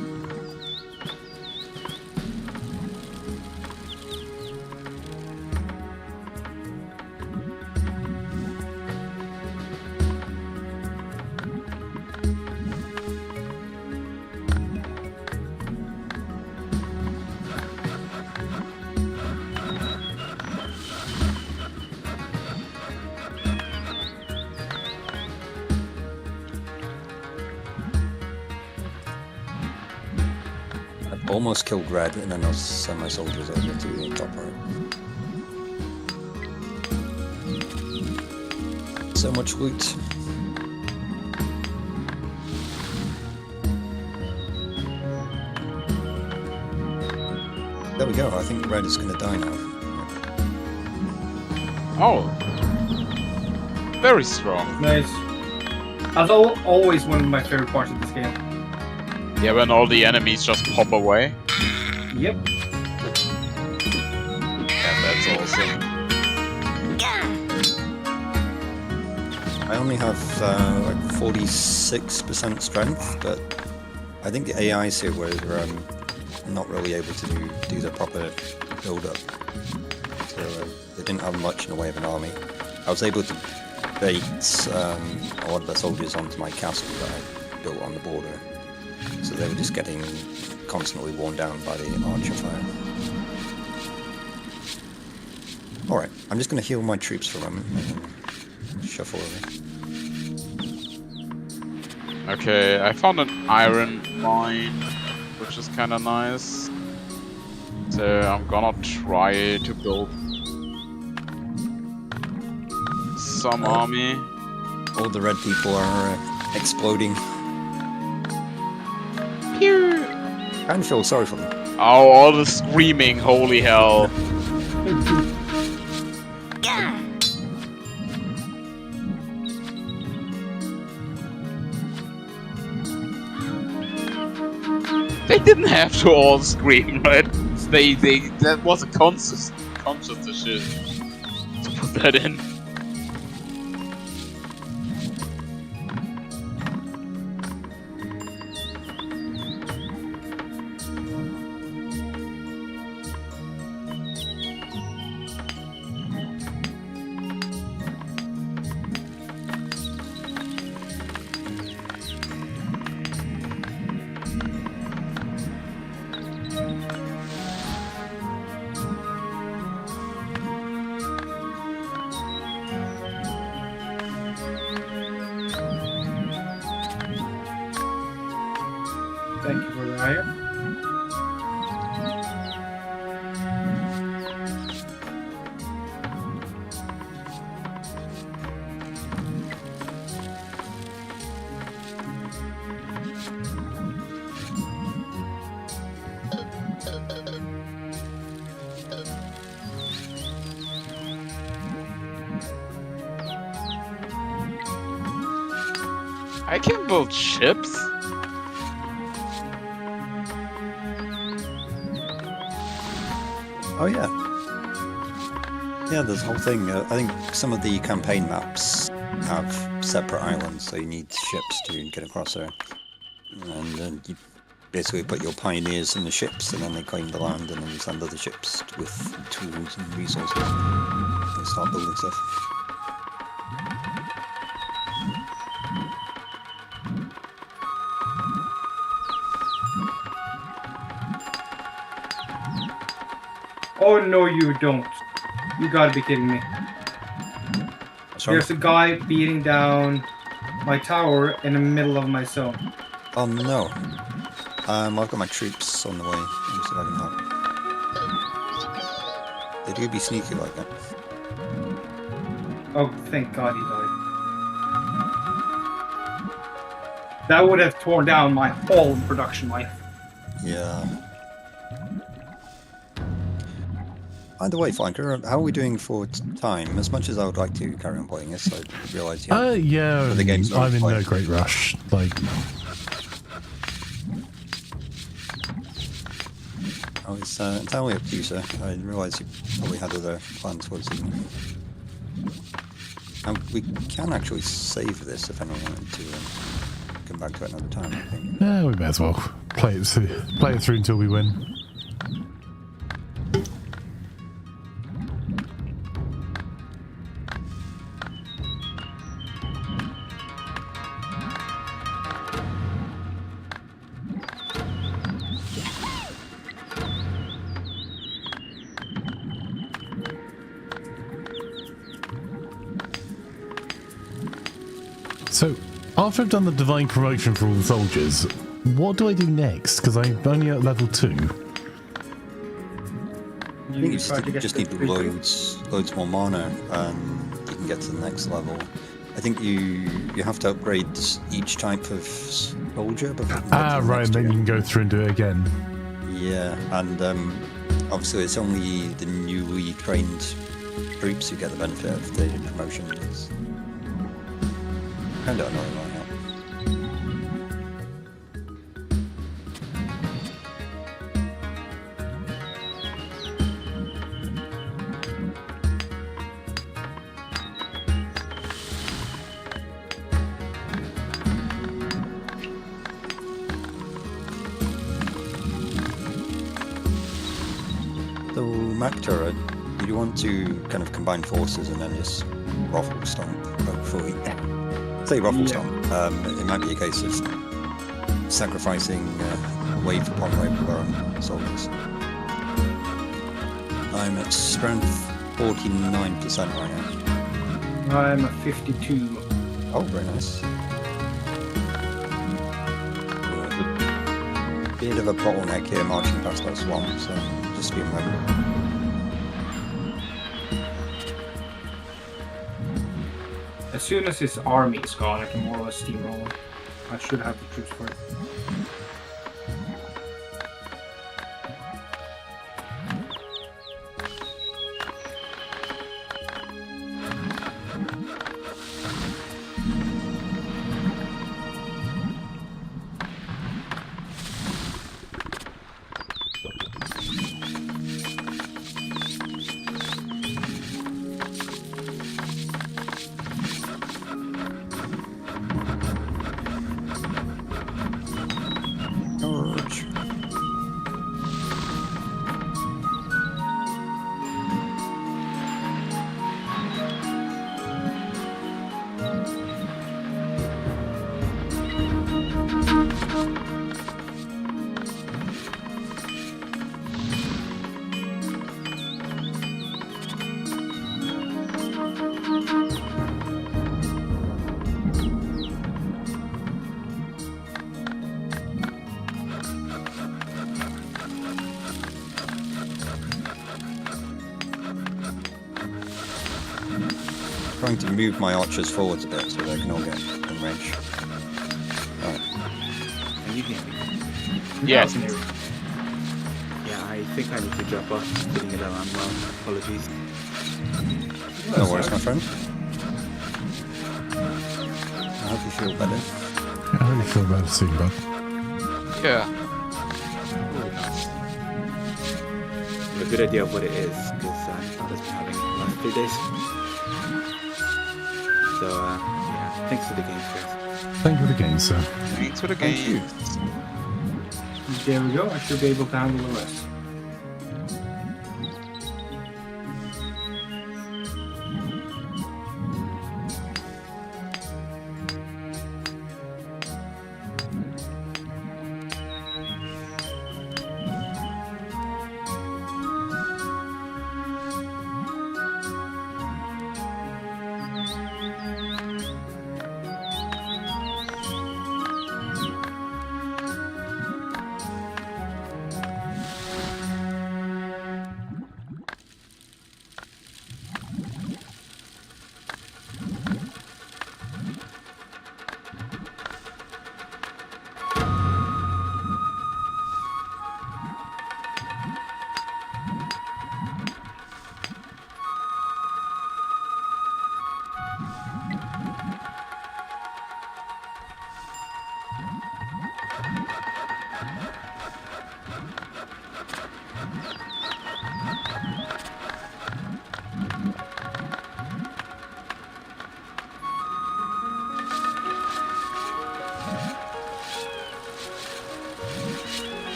Almost killed red, and then I'll send my soldiers over to the top right. So much loot. There we go, I think red is going to die now.
Oh. Very strong.
Nice. That's always one of my favorite parts of this game.
Yeah, when all the enemies just pop away.
Yep.
Yeah, that's awesome.
I only have like 46% strength, but I think the AIs here were not really able to do the proper build-up. So they didn't have much in the way of an army. I was able to bait a lot of the soldiers onto my castle that I built on the border. So they were just getting constantly worn down by the archer fire. Alright, I'm just going to heal my troops for a moment and shuffle over.
Okay, I found an iron mine, which is kind of nice. So I'm gonna try to build some army.
All the red people are exploding.
Pew!
I feel sorry for them.
Oh, all the screaming, holy hell. They didn't have to all scream, right? That was a conscious decision to put that in.
Thank you for the iron.
I can build ships.
Oh yeah. Yeah, there's a whole thing. I think some of the campaign maps have separate islands, so you need ships to get across there. And basically put your pioneers in the ships, and then they claim the land, and then you send other ships with tools and resources, and start building stuff.
Oh no, you don't. You gotta be kidding me.
Sorry?
There's a guy beating down my tower in the middle of my zone.
Oh no. I've got my troops on the way. Let me see if I can help. They do be sneaky like that.
Oh, thank God he died. That would have torn down my whole production line.
Yeah. Either way, Flanker, how are we doing for time? As much as I would like to carry on playing this, I realise
yeah,
the game's not
I'm in no
playing.
great rush. Like,
oh, it's entirely up to you, sir. I realise you probably had other plans for this evening. And we can actually save this if anyone wanted to come back to it another time, I think.
yeah, we may as well play it through until we win. So, after I've done the divine promotion for all the soldiers, what do I do next? Because I'm only at level 2.
I think you just need loads more mana, and you can get to the next level. I think you have to upgrade each type of soldier before you can get to the
right,
next
and then
tier.
you can go through and do it again.
Yeah, and obviously it's only the newly trained troops who get the benefit of the promotion. It's kind of annoying right now. So, Mactura, do you want to kind of combine forces and then just ruffle stomp, hopefully? Say ruffle stomp. It might be a case of sacrificing wave upon wave of our own soldiers. I'm at strength 49% right now.
I'm at 52.
Oh, very nice. Bit of a bottleneck here marching past that swamp, so just be a moment.
As soon as his army is gone, I can more or less steamroll. I should have the troops for it.
George. Trying to move my archers forwards a bit so they can all get in range. Right.
Can you hear me?
Yes.
Yeah, I think I need to drop off. Feeling a little unwell. Apologies.
No worries, my friend. I hope you feel better.
I really feel better soon, bud.
Yeah.
I have a good idea of what it is, because I've been having the last 3 days. So, yeah, thanks for the games, guys.
Thank you for the game, sir.
Thanks for the
Thank
game.
you.
There we go. I should be able to handle the rest.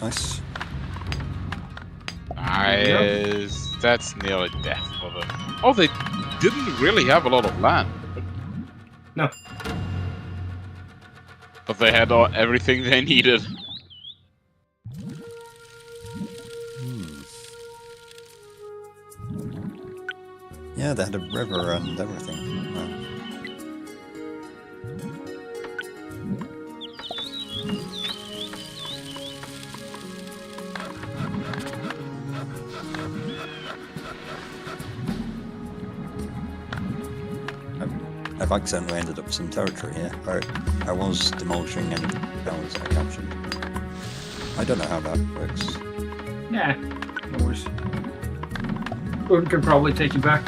Nice.
Nice. That's nearly death for them. Oh, they didn't really have a lot of land.
No.
But they had everything they needed.
Yeah, they had a river and everything. I've accidentally ended up with some territory here. I was demolishing any towns I captured. I don't know how that works.
Yeah, no worries. We can probably take you back.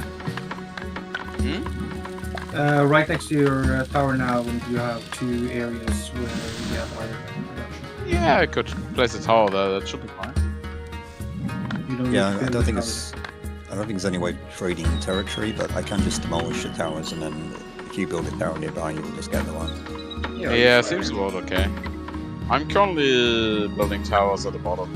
Right next to your tower now, you have two areas where you have iron production.
Yeah, I could place a tower there. That should be fine.
You don't
Yeah,
need to
I
build
don't
a
think
tower.
there's any way of trading territory, but I can just demolish the towers, and then if you build a tower nearby, you can just get the land.
Yeah, seems about okay. I'm currently building towers at the bottom.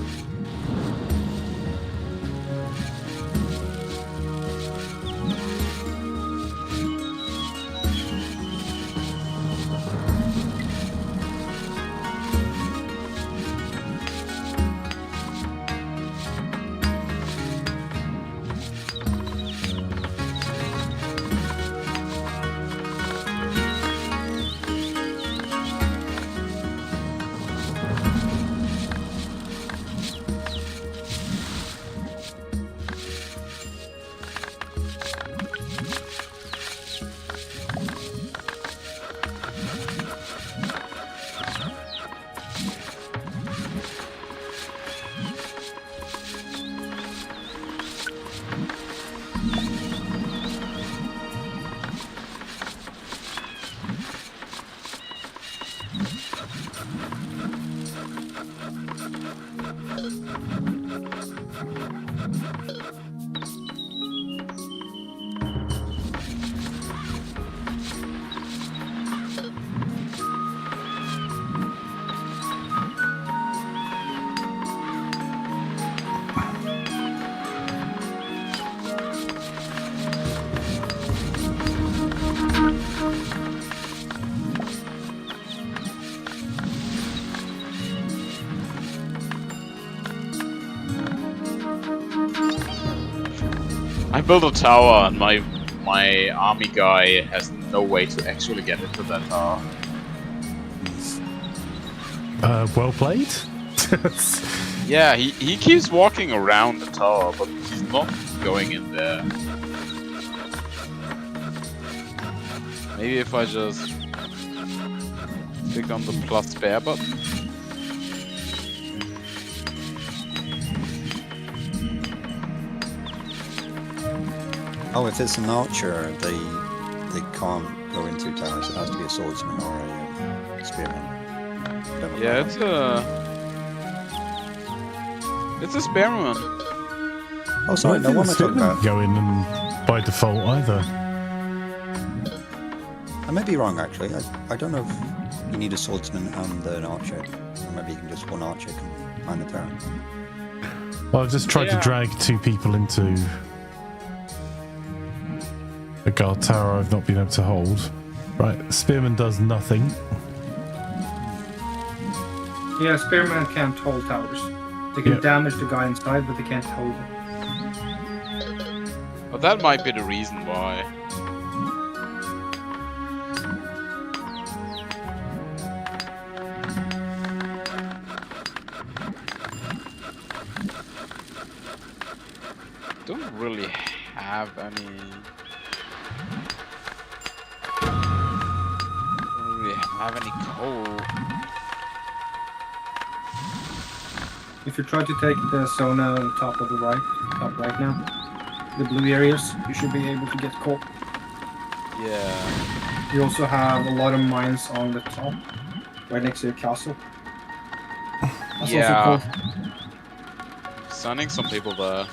I built a tower and my army guy has no way to actually get into that tower.
Well played.
Yeah, he keeps walking around the tower, but he's not going in there. Maybe if I just click on the plus spare button.
Oh, if it's an archer, they can't go into towers. It has to be a swordsman or a spearman.
Yeah, it's a spearman.
Oh, sorry, no one I talking about.
Go in and by default either.
I may be wrong, actually. I don't know if you need a swordsman and an archer. Or maybe you can just one archer can climb the tower.
Well, I've just tried to drag 2 people into a guard tower I've not been able to hold. Right, spearman does nothing.
Yeah, spearmen can't hold towers. They can damage the guy inside, but they can't hold him.
But that might be the reason why. Don't really have any. Don't really have any coal.
If you try to take the zona on top of the top right now, the blue areas, you should be able to get coal.
Yeah.
You also have a lot of mines on the top, right next to the castle. That's also cool.
Sending some people there.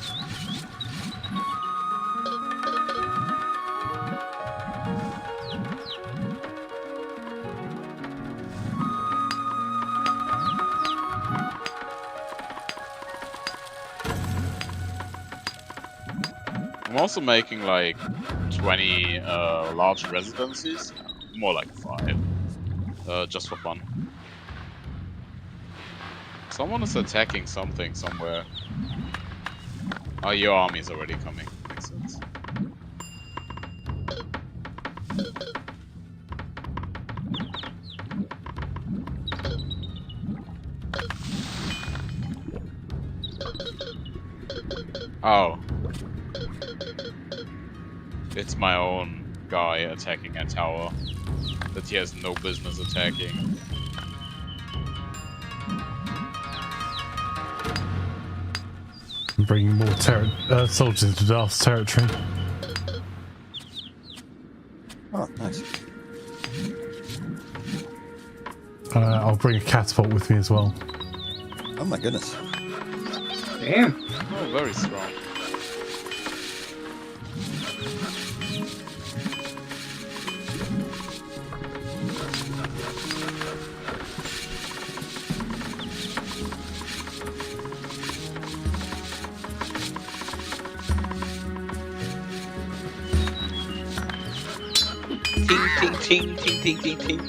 I'm also making like 20 large residencies, more like 5, just for fun. Someone is attacking something somewhere. Oh, your army is already coming. Makes sense. Oh. It's my own guy attacking a tower that he has no business attacking.
I'm bringing more soldiers into Darth's territory.
Oh, nice.
I'll bring a catapult with me as well.
Oh my goodness.
Damn.
Oh, very strong.
Ting, ting, ting, ting, ting.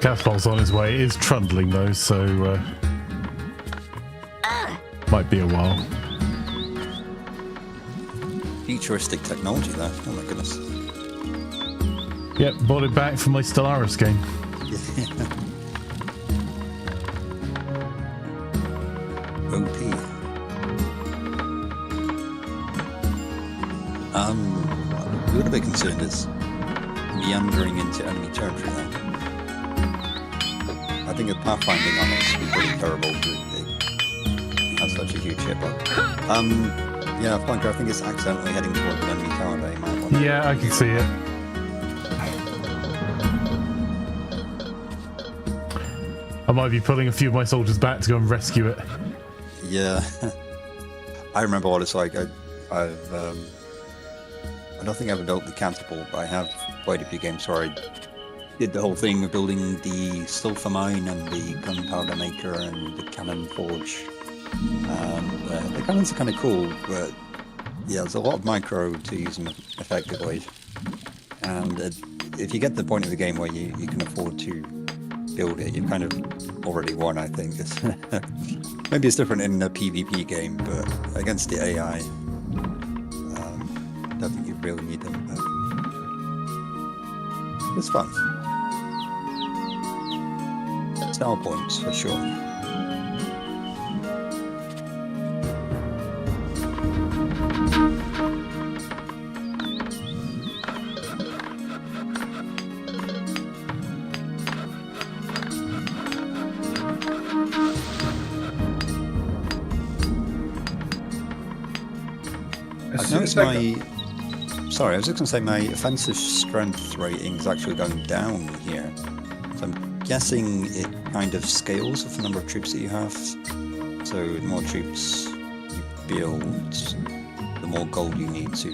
Catapult's on his way. It is trundling though, so might be a while.
Futuristic technology there. Oh my goodness.
Yep, bought it back from my Stellaris game.
OP. A little bit concerned it's meandering into enemy territory now. I think the pathfinding on it would be pretty terrible. It has such a huge hit, but yeah, Flanker, I think it's accidentally heading towards an enemy tower there. You might want to...
Yeah, I can see it. I might be pulling a few of my soldiers back to go and rescue it.
Yeah, I remember what it's like. I don't think I ever built the catapult, but I have played a few games where I did the whole thing of building the sulfur mine and the gunpowder maker and the cannon forge. The cannons are kind of cool, but yeah, there's a lot of micro to use them effectively. And if you get to the point of the game where you can afford to build it, you've kind of already won, I think. Maybe it's different in a PvP game, but against the AI, I don't think you really need them. But it's fun. Style points, for sure. Sorry, I was just going to say my offensive strength rating is actually going down here. So I'm guessing it kind of scales with the number of troops that you have. So the more troops you build, the more gold you need to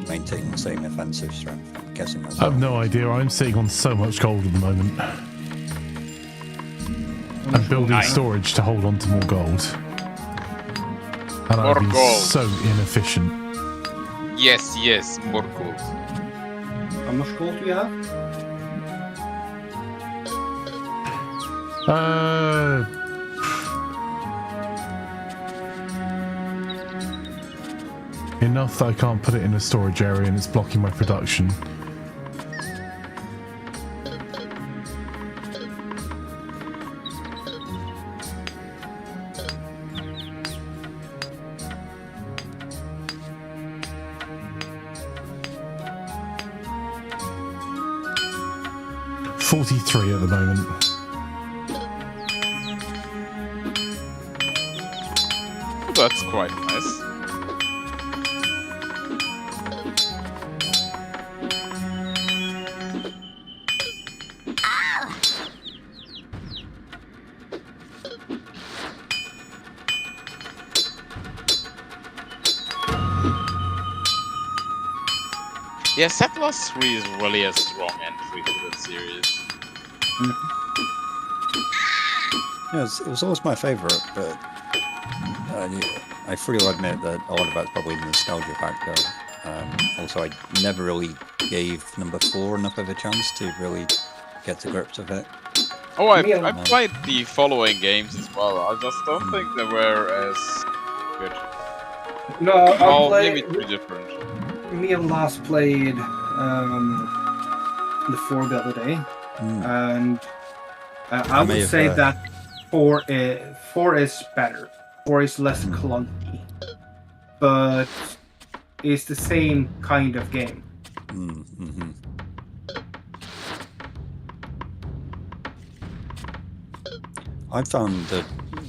maintain the same offensive strength. I'm guessing that's
I have no idea. I'm sitting on so much gold at the moment. I'm building storage to hold on to more gold. And I've been so inefficient.
Yes, more gold.
How much gold do you have?
Enough that I can't put it in a storage area and it's blocking my production. $43 at the moment.
That's quite nice. Yeah, Settlers 3 is really a strong entry to the series.
Yeah, it was always my favourite, but I freely admit that a lot of that's probably the nostalgia factor. Also, I never really gave number 4 enough of a chance to really get to grips with it.
Oh, I played the following games as well. I just don't think they were as good.
No,
maybe too different.
Me and Lars played the 4 the other day, and I would say that 4 is better. 4 is less clunky, but it's the same kind of game.
I found that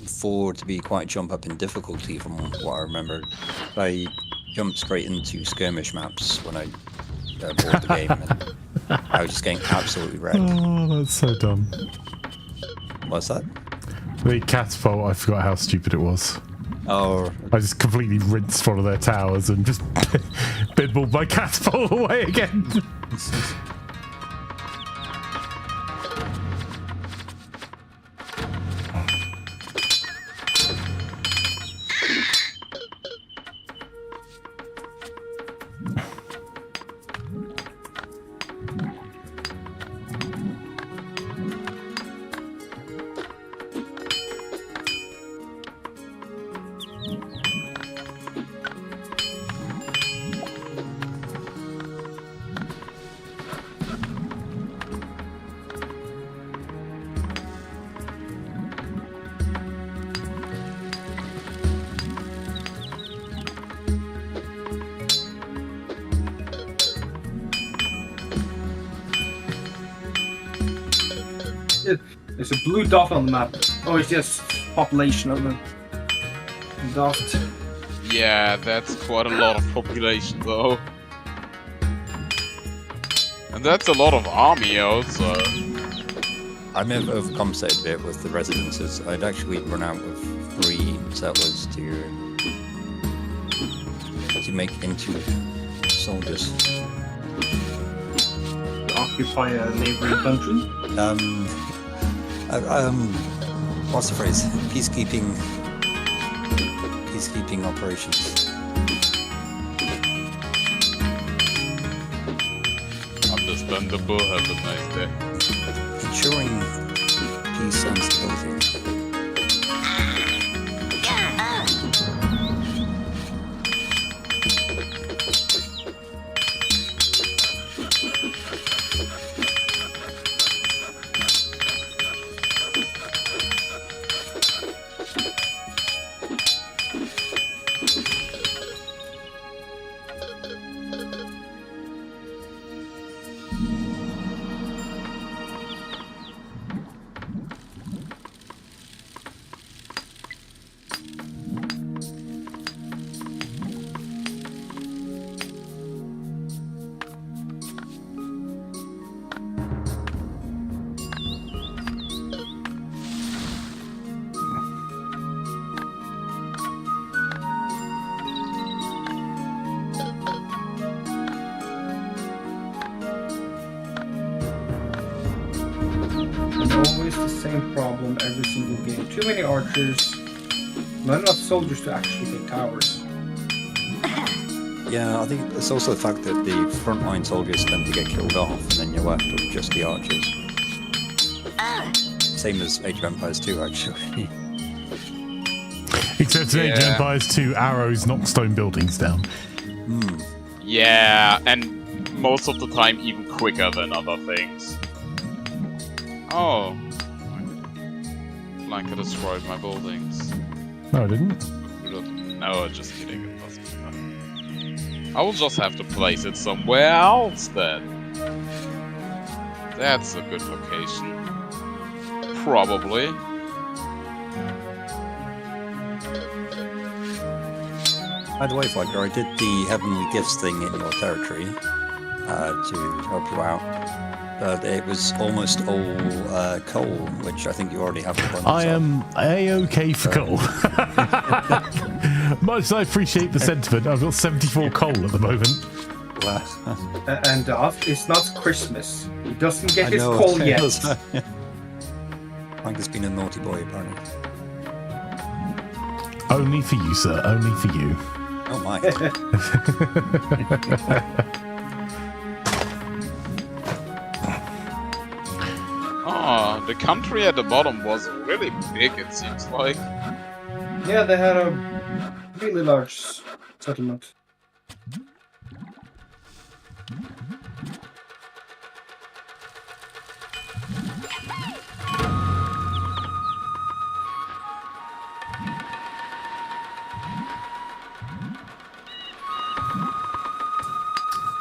4 to be quite a jump up in difficulty from what I remember. I jumped straight into skirmish maps when I bought the game, and I was just getting absolutely wrecked.
Oh, that's so dumb.
What's that?
The catapult, I forgot how stupid it was.
Oh.
I just completely rinsed one of their towers and just pinballed my catapult away again.
There's a blue dot on the map. Oh, it's just population of the dot.
Yeah, that's quite a lot of population though. And that's a lot of army also.
I may have overcompensated a bit with the residences. I'd actually run out of 3 settlers to make into soldiers.
Occupy a neighboring country?
What's the phrase? Peacekeeping operations.
Understandable, have a nice day.
ensuring peace and stability.
Always the same problem every single game. Too many archers, not enough soldiers to actually get towers.
Yeah, I think it's also the fact that the frontline soldiers tend to get killed off, and then you're left with just the archers. Same as Age of Empires 2, actually.
Except in Age of Empires 2, arrows knock stone buildings down.
Yeah, and most of the time even quicker than other things. Oh. Flanker destroyed my buildings.
No, I didn't.
No, just kidding. It doesn't matter. I will just have to place it somewhere else then. That's a good location. Probably.
By the way, Flanker, I did the Heavenly Gifts thing in your territory to help you out. It was almost all coal, which I think you already have.
I am A-OK for coal. Much as I appreciate the sentiment, I've got 74 coal at the moment.
And it's not Christmas. He doesn't get his coal yet.
Flanker's been a naughty boy, apparently.
Only for you, sir. Only for you.
Oh my.
Oh, the country at the bottom was really big, it seems like.
Yeah, they had a really large settlement.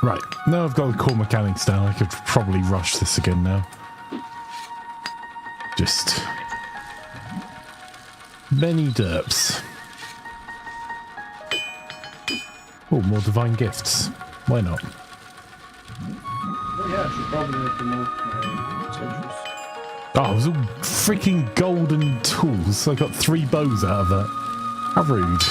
Right, now I've got the core mechanics down, I could probably rush this again now. Just many derps. Oh, more divine gifts. Why not?
Oh, yeah, I should probably promote soldiers.
Oh, it was all freaking golden tools. I got 3 bows out of that. How rude.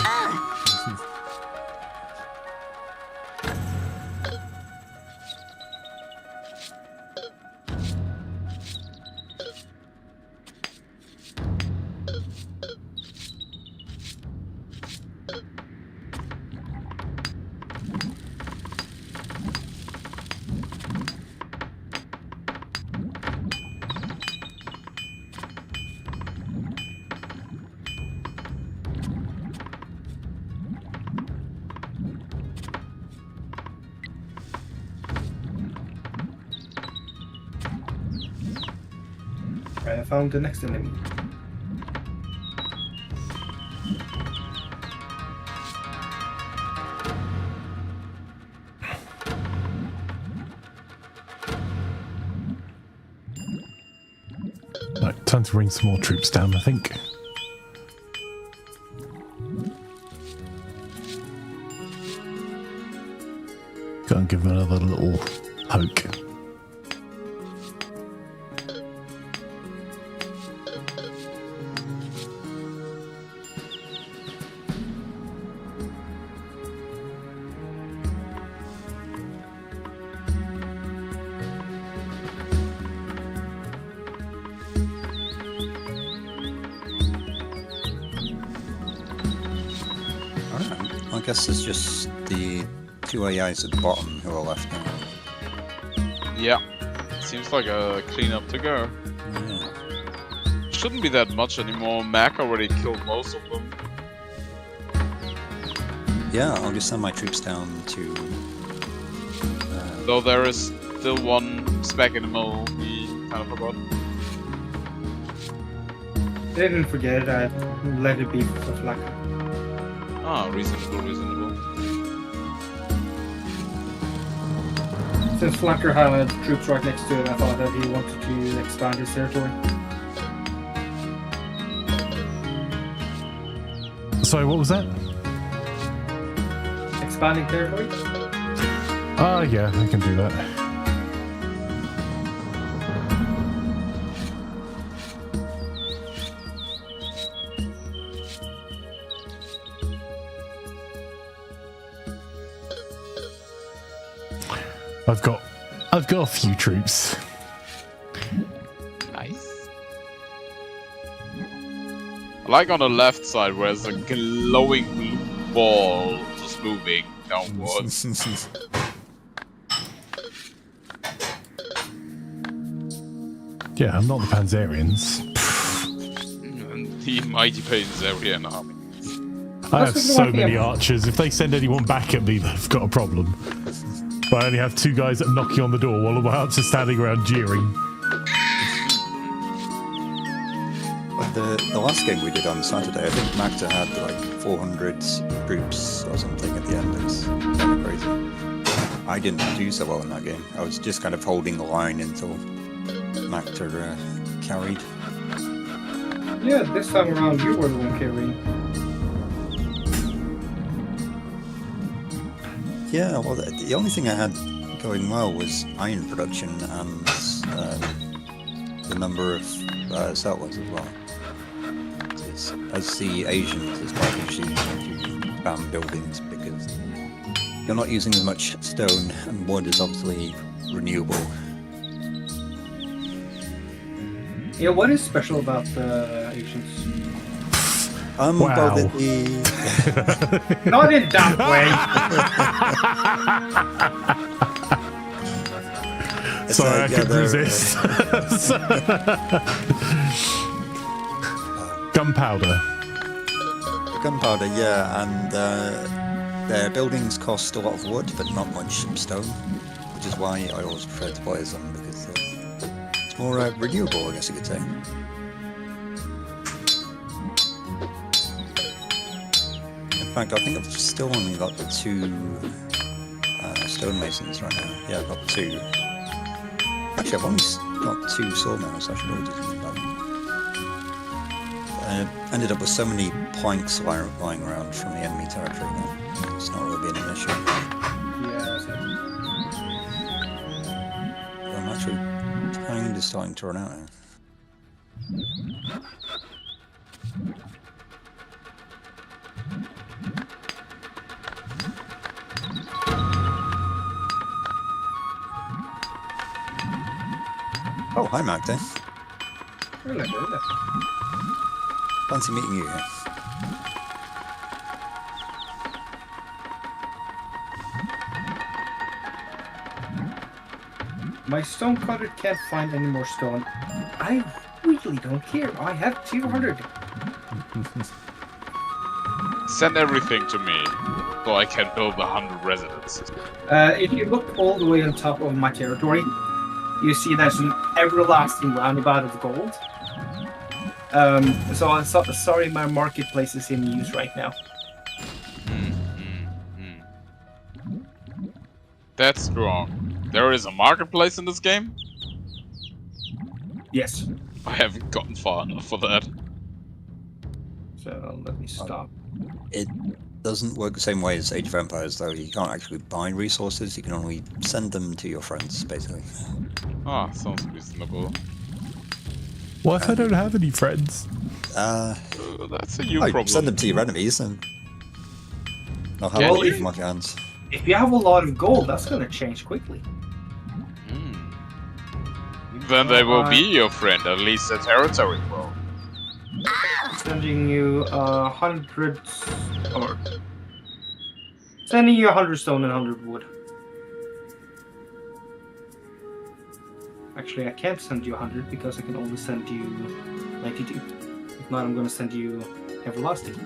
I found the next enemy.
Right, time to bring some more troops down, I think. Go and give them another little poke.
I guess there's just the 2 AIs at the bottom who are left now.
Yeah, seems like a cleanup to go.
Yeah.
Shouldn't be that much anymore. Mac already killed most of them.
Yeah, I'll just send my troops down to...
Though there is still one spec in the middle we kind of forgot.
They didn't forget it, I let it be for Flak.
Ah, reasonable, reasonable.
Since Flanker had troops right next to it, I thought that he wanted to expand his territory.
Sorry, what was that?
Expanding territory?
Ah, yeah, I can do that. I've got a few troops.
Nice. I like on the left side where there's a glowing blue ball just moving downwards.
Yeah, I'm not the Panzerians.
And the mighty Panzerian army.
I have so many archers. If they send anyone back at me, they've got a problem. But I only have 2 guys knocking on the door while all my archers standing around jeering.
The last game we did on Saturday, I think Magda had like 400 troops or something at the end. It's kind of crazy. I didn't do so well in that game. I was just kind of holding the line until Magda carried.
Yeah, this time around you were the one carrying.
Yeah, well, the only thing I had going well was iron production and the number of settlers as well. As the Asians, it's quite interesting to spam buildings because you're not using as much stone, and wood is obviously renewable.
Yeah, what is special about the Asians?
Wow.
Well,
Not in that way!
Sorry, I couldn't resist. Gunpowder.
Gunpowder, yeah, and their buildings cost a lot of wood, but not much stone, which is why I always prefer to play as them, because it's more renewable, I guess you could say. In fact, I think I've still only got the 2 stonemasons right now. Yeah, I've got 2. Actually, I've only got 2 sawmills, I should probably do something about them. I ended up with so many planks lying around from the enemy territory that it's not really been an issue.
Yeah,
I'm actually kind of starting to run out now. Oh, hi Magda.
Hello, hello.
Fancy meeting you here.
My stone cutter can't find any more stone. I really don't care. I have 200.
Send everything to me, so I can build 100 residences.
If you look all the way on top of my territory, you see there's an everlasting roundabout of gold. So I'm sorry, my marketplace is in use right now.
That's wrong. There is a marketplace in this game?
Yes.
I haven't gotten far enough for that.
So let me stop.
It doesn't work the same way as Age of Empires, though. You can't actually buy resources, you can only send them to your friends, basically.
Ah, sounds reasonable.
What if I don't have any friends?
That's a you problem.
Send them to your enemies and they'll have
Can
all
you?
from my hands.
If you have a lot of gold, that's gonna change quickly.
Then they will be your friend, at least the territory will.
Sending you 100 or sending you 100 stone and 100 wood. Actually, I can't send you 100 because I can only send you 92. If not, I'm gonna send you everlasting.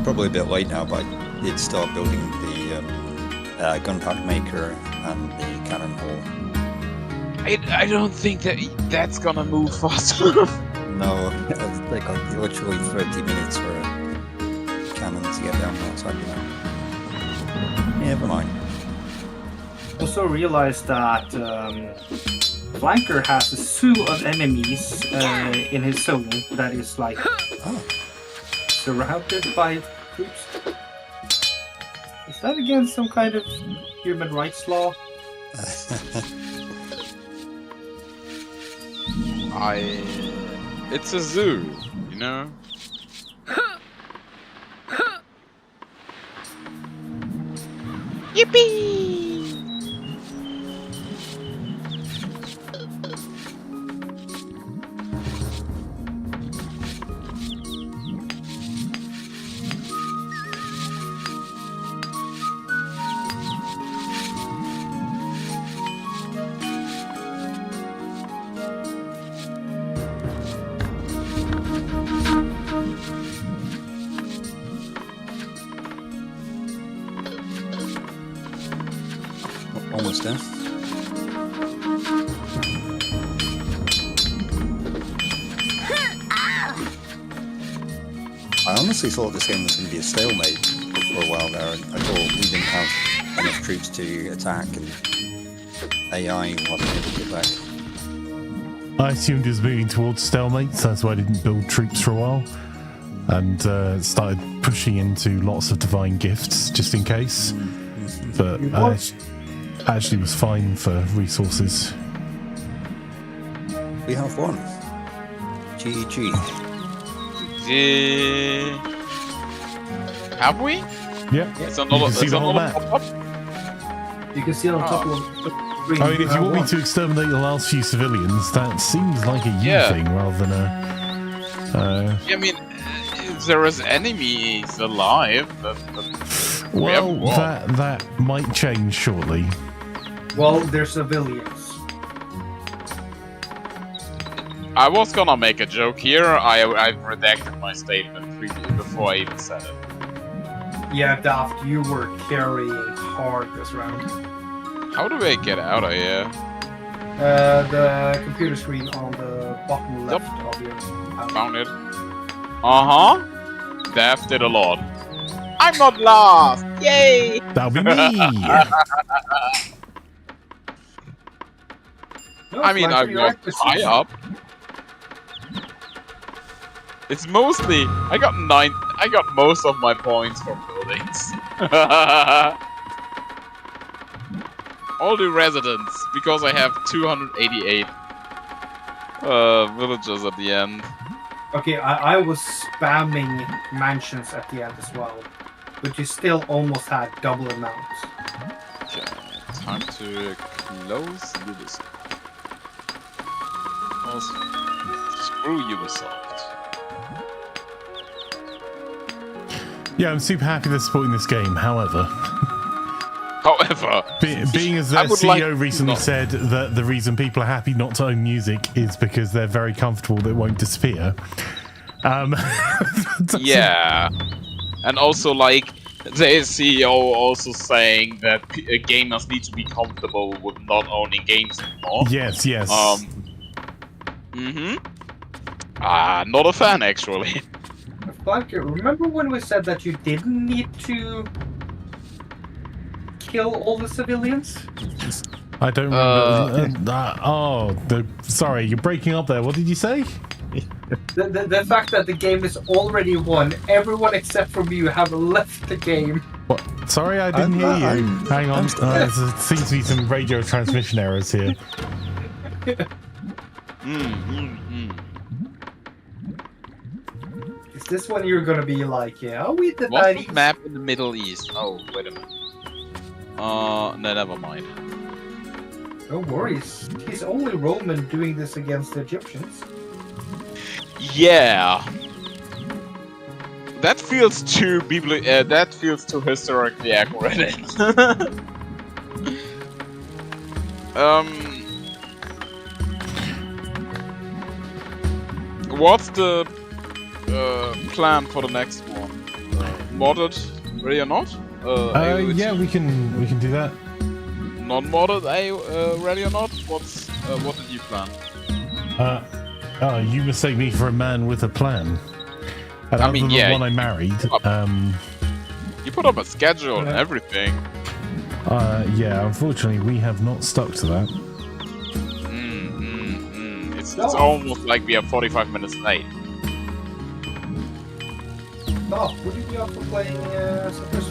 Probably a bit late now, but I did start building the gunpowder maker and the cannon hall.
I don't think that's gonna move fast enough.
No, it's like literally 30 minutes for a cannon to get down outside of that. Never mind.
Also realized that Flanker has a slew of enemies in his zone that is like surrounded by troops. Is that against some kind of human rights law?
It's a zoo, you know? Yippee!
Almost there. I honestly thought this game was going to be a stalemate for a while there. I thought we didn't have enough troops to attack and AI wasn't able to get back.
I assumed it was moving towards stalemate, so that's why I didn't build troops for a while. And started pushing into lots of divine gifts, just in case. But actually was fine for resources.
We have one. GG.
Have we?
Yeah.
It's another,
you can see the whole map.
Pop-up?
You can see it on top of
I mean, if you want me to exterminate the last few civilians, that seems like a you thing rather than a...
I mean, if there is enemies alive,
well, that might change shortly.
Well, they're civilians.
I was gonna make a joke here. I've redacted my statement before I even said it.
Yeah, Daft, you were carrying hard this round.
How do I get out of here?
The computer screen on the bottom left of your house.
Found it. Uh-huh. Daft did a lot. I'm not lost! Yay!
That'll be me!
No,
I mean, I'm high up. It's mostly... I got most of my points from buildings. All the residents, because I have 288 villagers at the end.
Okay, I was spamming mansions at the end as well, but you still almost had double amounts.
Okay, time to close Ubisoft. Screw Ubisoft.
Yeah, I'm super happy they're supporting this game, however... being as their CEO recently said that the reason people are happy not to own music is because they're very comfortable that it won't disappear.
Yeah, and also like the CEO also saying that gamers need to be comfortable with not owning games anymore.
Yes.
Not a fan, actually.
Imaflanker, remember when we said that you didn't need to kill all the civilians?
I don't remember. Sorry, you're breaking up there. What did you say?
The fact that the game is already won, everyone except for you have left the game.
What? Sorry, I didn't hear you. Hang on. There seems to be some radio transmission errors here.
Is this when you're gonna be like, yeah, we the
What's the map in the Middle East? Oh, wait a minute. No, never mind.
No worries. He's only Roman doing this against the Egyptians.
Yeah. That feels too that feels too historically accurate. What's the plan for the next one? Modded, ready or not?
Yeah, we can do that.
Non-modded, ready or not? What did you plan?
You mistake me for a man with a plan. And
I mean,
other than
yeah,
the one I married.
You put up a schedule and everything.
Yeah, unfortunately, we have not stuck to that.
It's almost like we are 45 minutes late.
Oh, would you be up for playing Settlers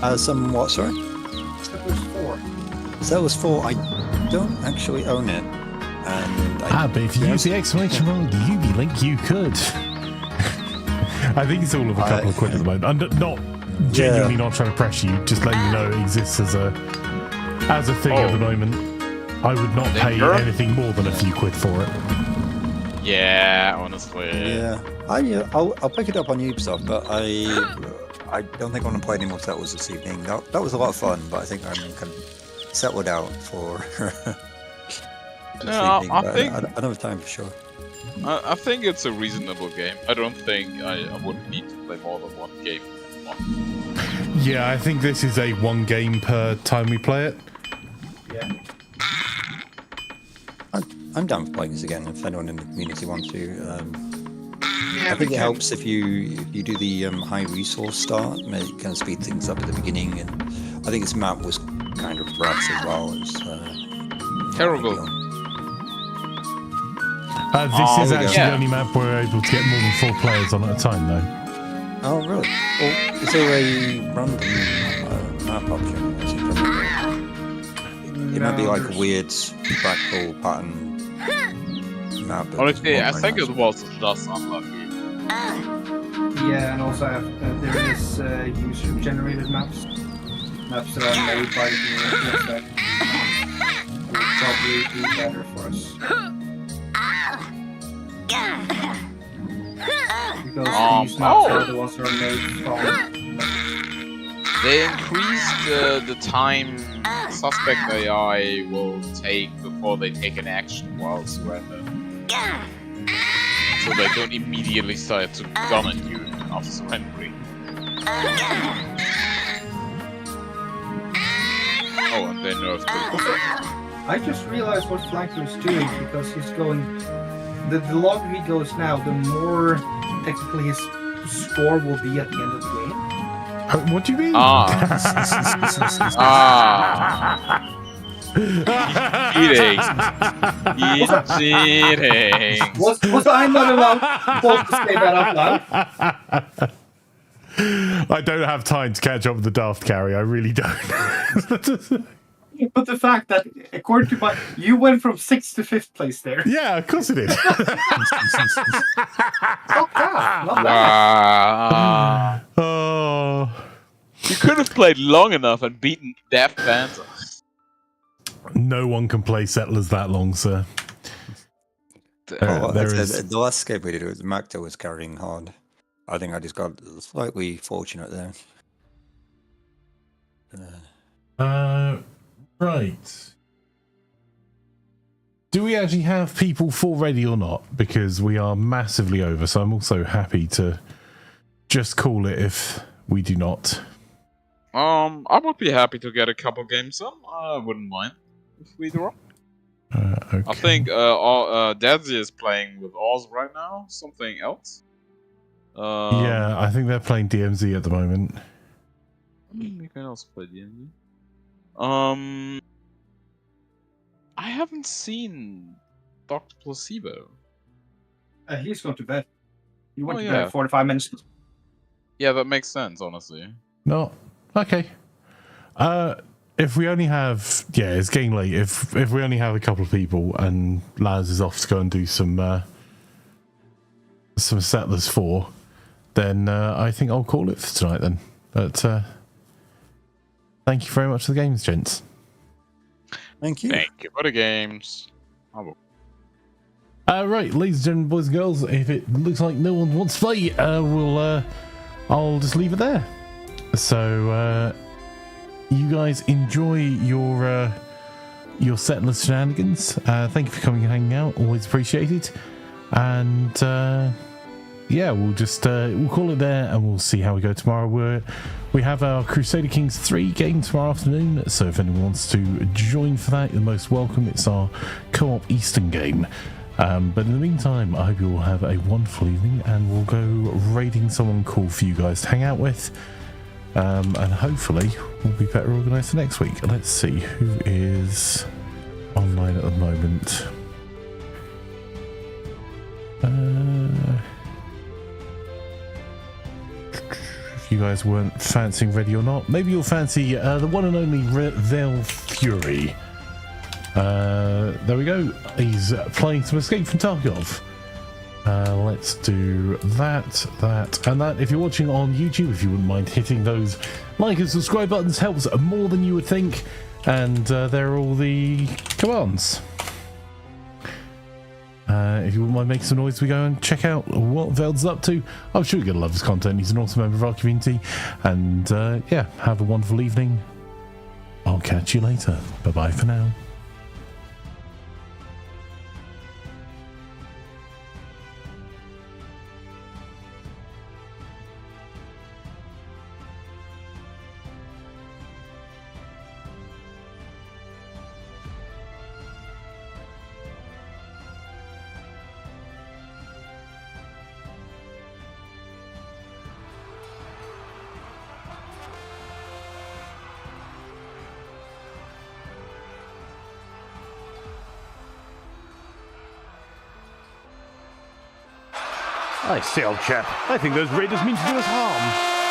4?
Some what, sorry?
Settlers 4.
Settlers 4, I don't actually own it. And
but if you use the exclamation mark UB link, you could. I think it's all of a couple of quid at the moment. I'm not genuinely not trying to pressure you, just letting you know it exists as a thing at the moment. I would not pay anything more than a few quid for it.
Yeah, honestly.
Yeah, I'll pick it up on Ubisoft, but I don't think I want to play any more Settlers this evening. That was a lot of fun, but I think I'm kind of settled out for
I think
another time for sure.
I think it's a reasonable game. I don't think I would need to play more than one game.
Yeah, I think this is a one game per time we play it.
Yeah.
I'm down for playing this again if anyone in the community wants to. I think it helps if you do the high resource start, it kind of speed things up at the beginning, and I think this map was kind of rough as well. It's
terrible.
This is actually the only map where we're able to get more than 4 players on at a time, though.
Oh, really? Well, is there a random map option? It might be like a weird fractal pattern map.
Honestly, I think it was just unlucky.
Yeah, and also there is user-generated maps. Maps that are made by the community that would probably be better for us. Because these maps are the ones that are made from...
They increased the time suspect AI will take before they take an action while surrender. So they don't immediately start to gun at you after surrendering. Oh, and they nerfed it.
I just realized what Flanker is doing because he's going... The longer he goes now, the more technically his score will be at the end of the game.
What do you mean?
He's cheating.
Was I not allowed to say that out loud?
I don't have time to catch up with the daft carry. I really don't.
But the fact that, according to you went from 6th to 5th place there.
Yeah, of course it is.
Not bad. Not bad.
Oh.
You could have played long enough and beaten Daft Panther.
No one can play Settlers that long, sir.
The last escape we did, Macto was carrying hard. I think I just got slightly fortunate there.
Right. Do we actually have people full ready or not? Because we are massively over, so I'm also happy to just call it if we do not.
I would be happy to get a couple games on. I wouldn't mind if we draw.
Okay.
I think Dadzy is playing with Oz right now. Something else?
Yeah, I think they're playing DMZ at the moment.
You can also play DMZ. I haven't seen Dr. Placebo.
He's going to bed. He went
Oh,
to
yeah.
bed 45 minutes.
Yeah, that makes sense, honestly.
No. Okay. If we only have, it's getting late. If we only have a couple of people and Laz is off to go and do some Settlers 4, then I think I'll call it for tonight then. But thank you very much for the games, gents.
Thank you.
Thank you for the games.
Right, ladies and gentlemen, boys and girls, if it looks like no one wants to play, I'll just leave it there. So you guys enjoy your Settlers shenanigans. Thank you for coming and hanging out. Always appreciated. And we'll just we'll call it there, and we'll see how we go tomorrow. We have our Crusader Kings 3 game tomorrow afternoon, so if anyone wants to join for that, you're most welcome. It's our co-op Eastern game. But in the meantime, I hope you all have a wonderful evening, and we'll go raiding someone cool for you guys to hang out with. And hopefully we'll be better organised for next week. Let's see who is online at the moment. If you guys weren't fancying ready or not, maybe you'll fancy the one and only Vel Fury. There we go. He's playing some Escape from Tarkov. Let's do that, and that. If you're watching on YouTube, if you wouldn't mind hitting those like and subscribe buttons, helps more than you would think. And there are all the commands. If you wouldn't mind making some noise, we go and check out what Veld's up to. I'm sure you're going to love his content. He's an awesome member of our community. And have a wonderful evening. I'll catch you later. Bye-bye for now.
I say, old chap, I think those raiders mean to do us harm.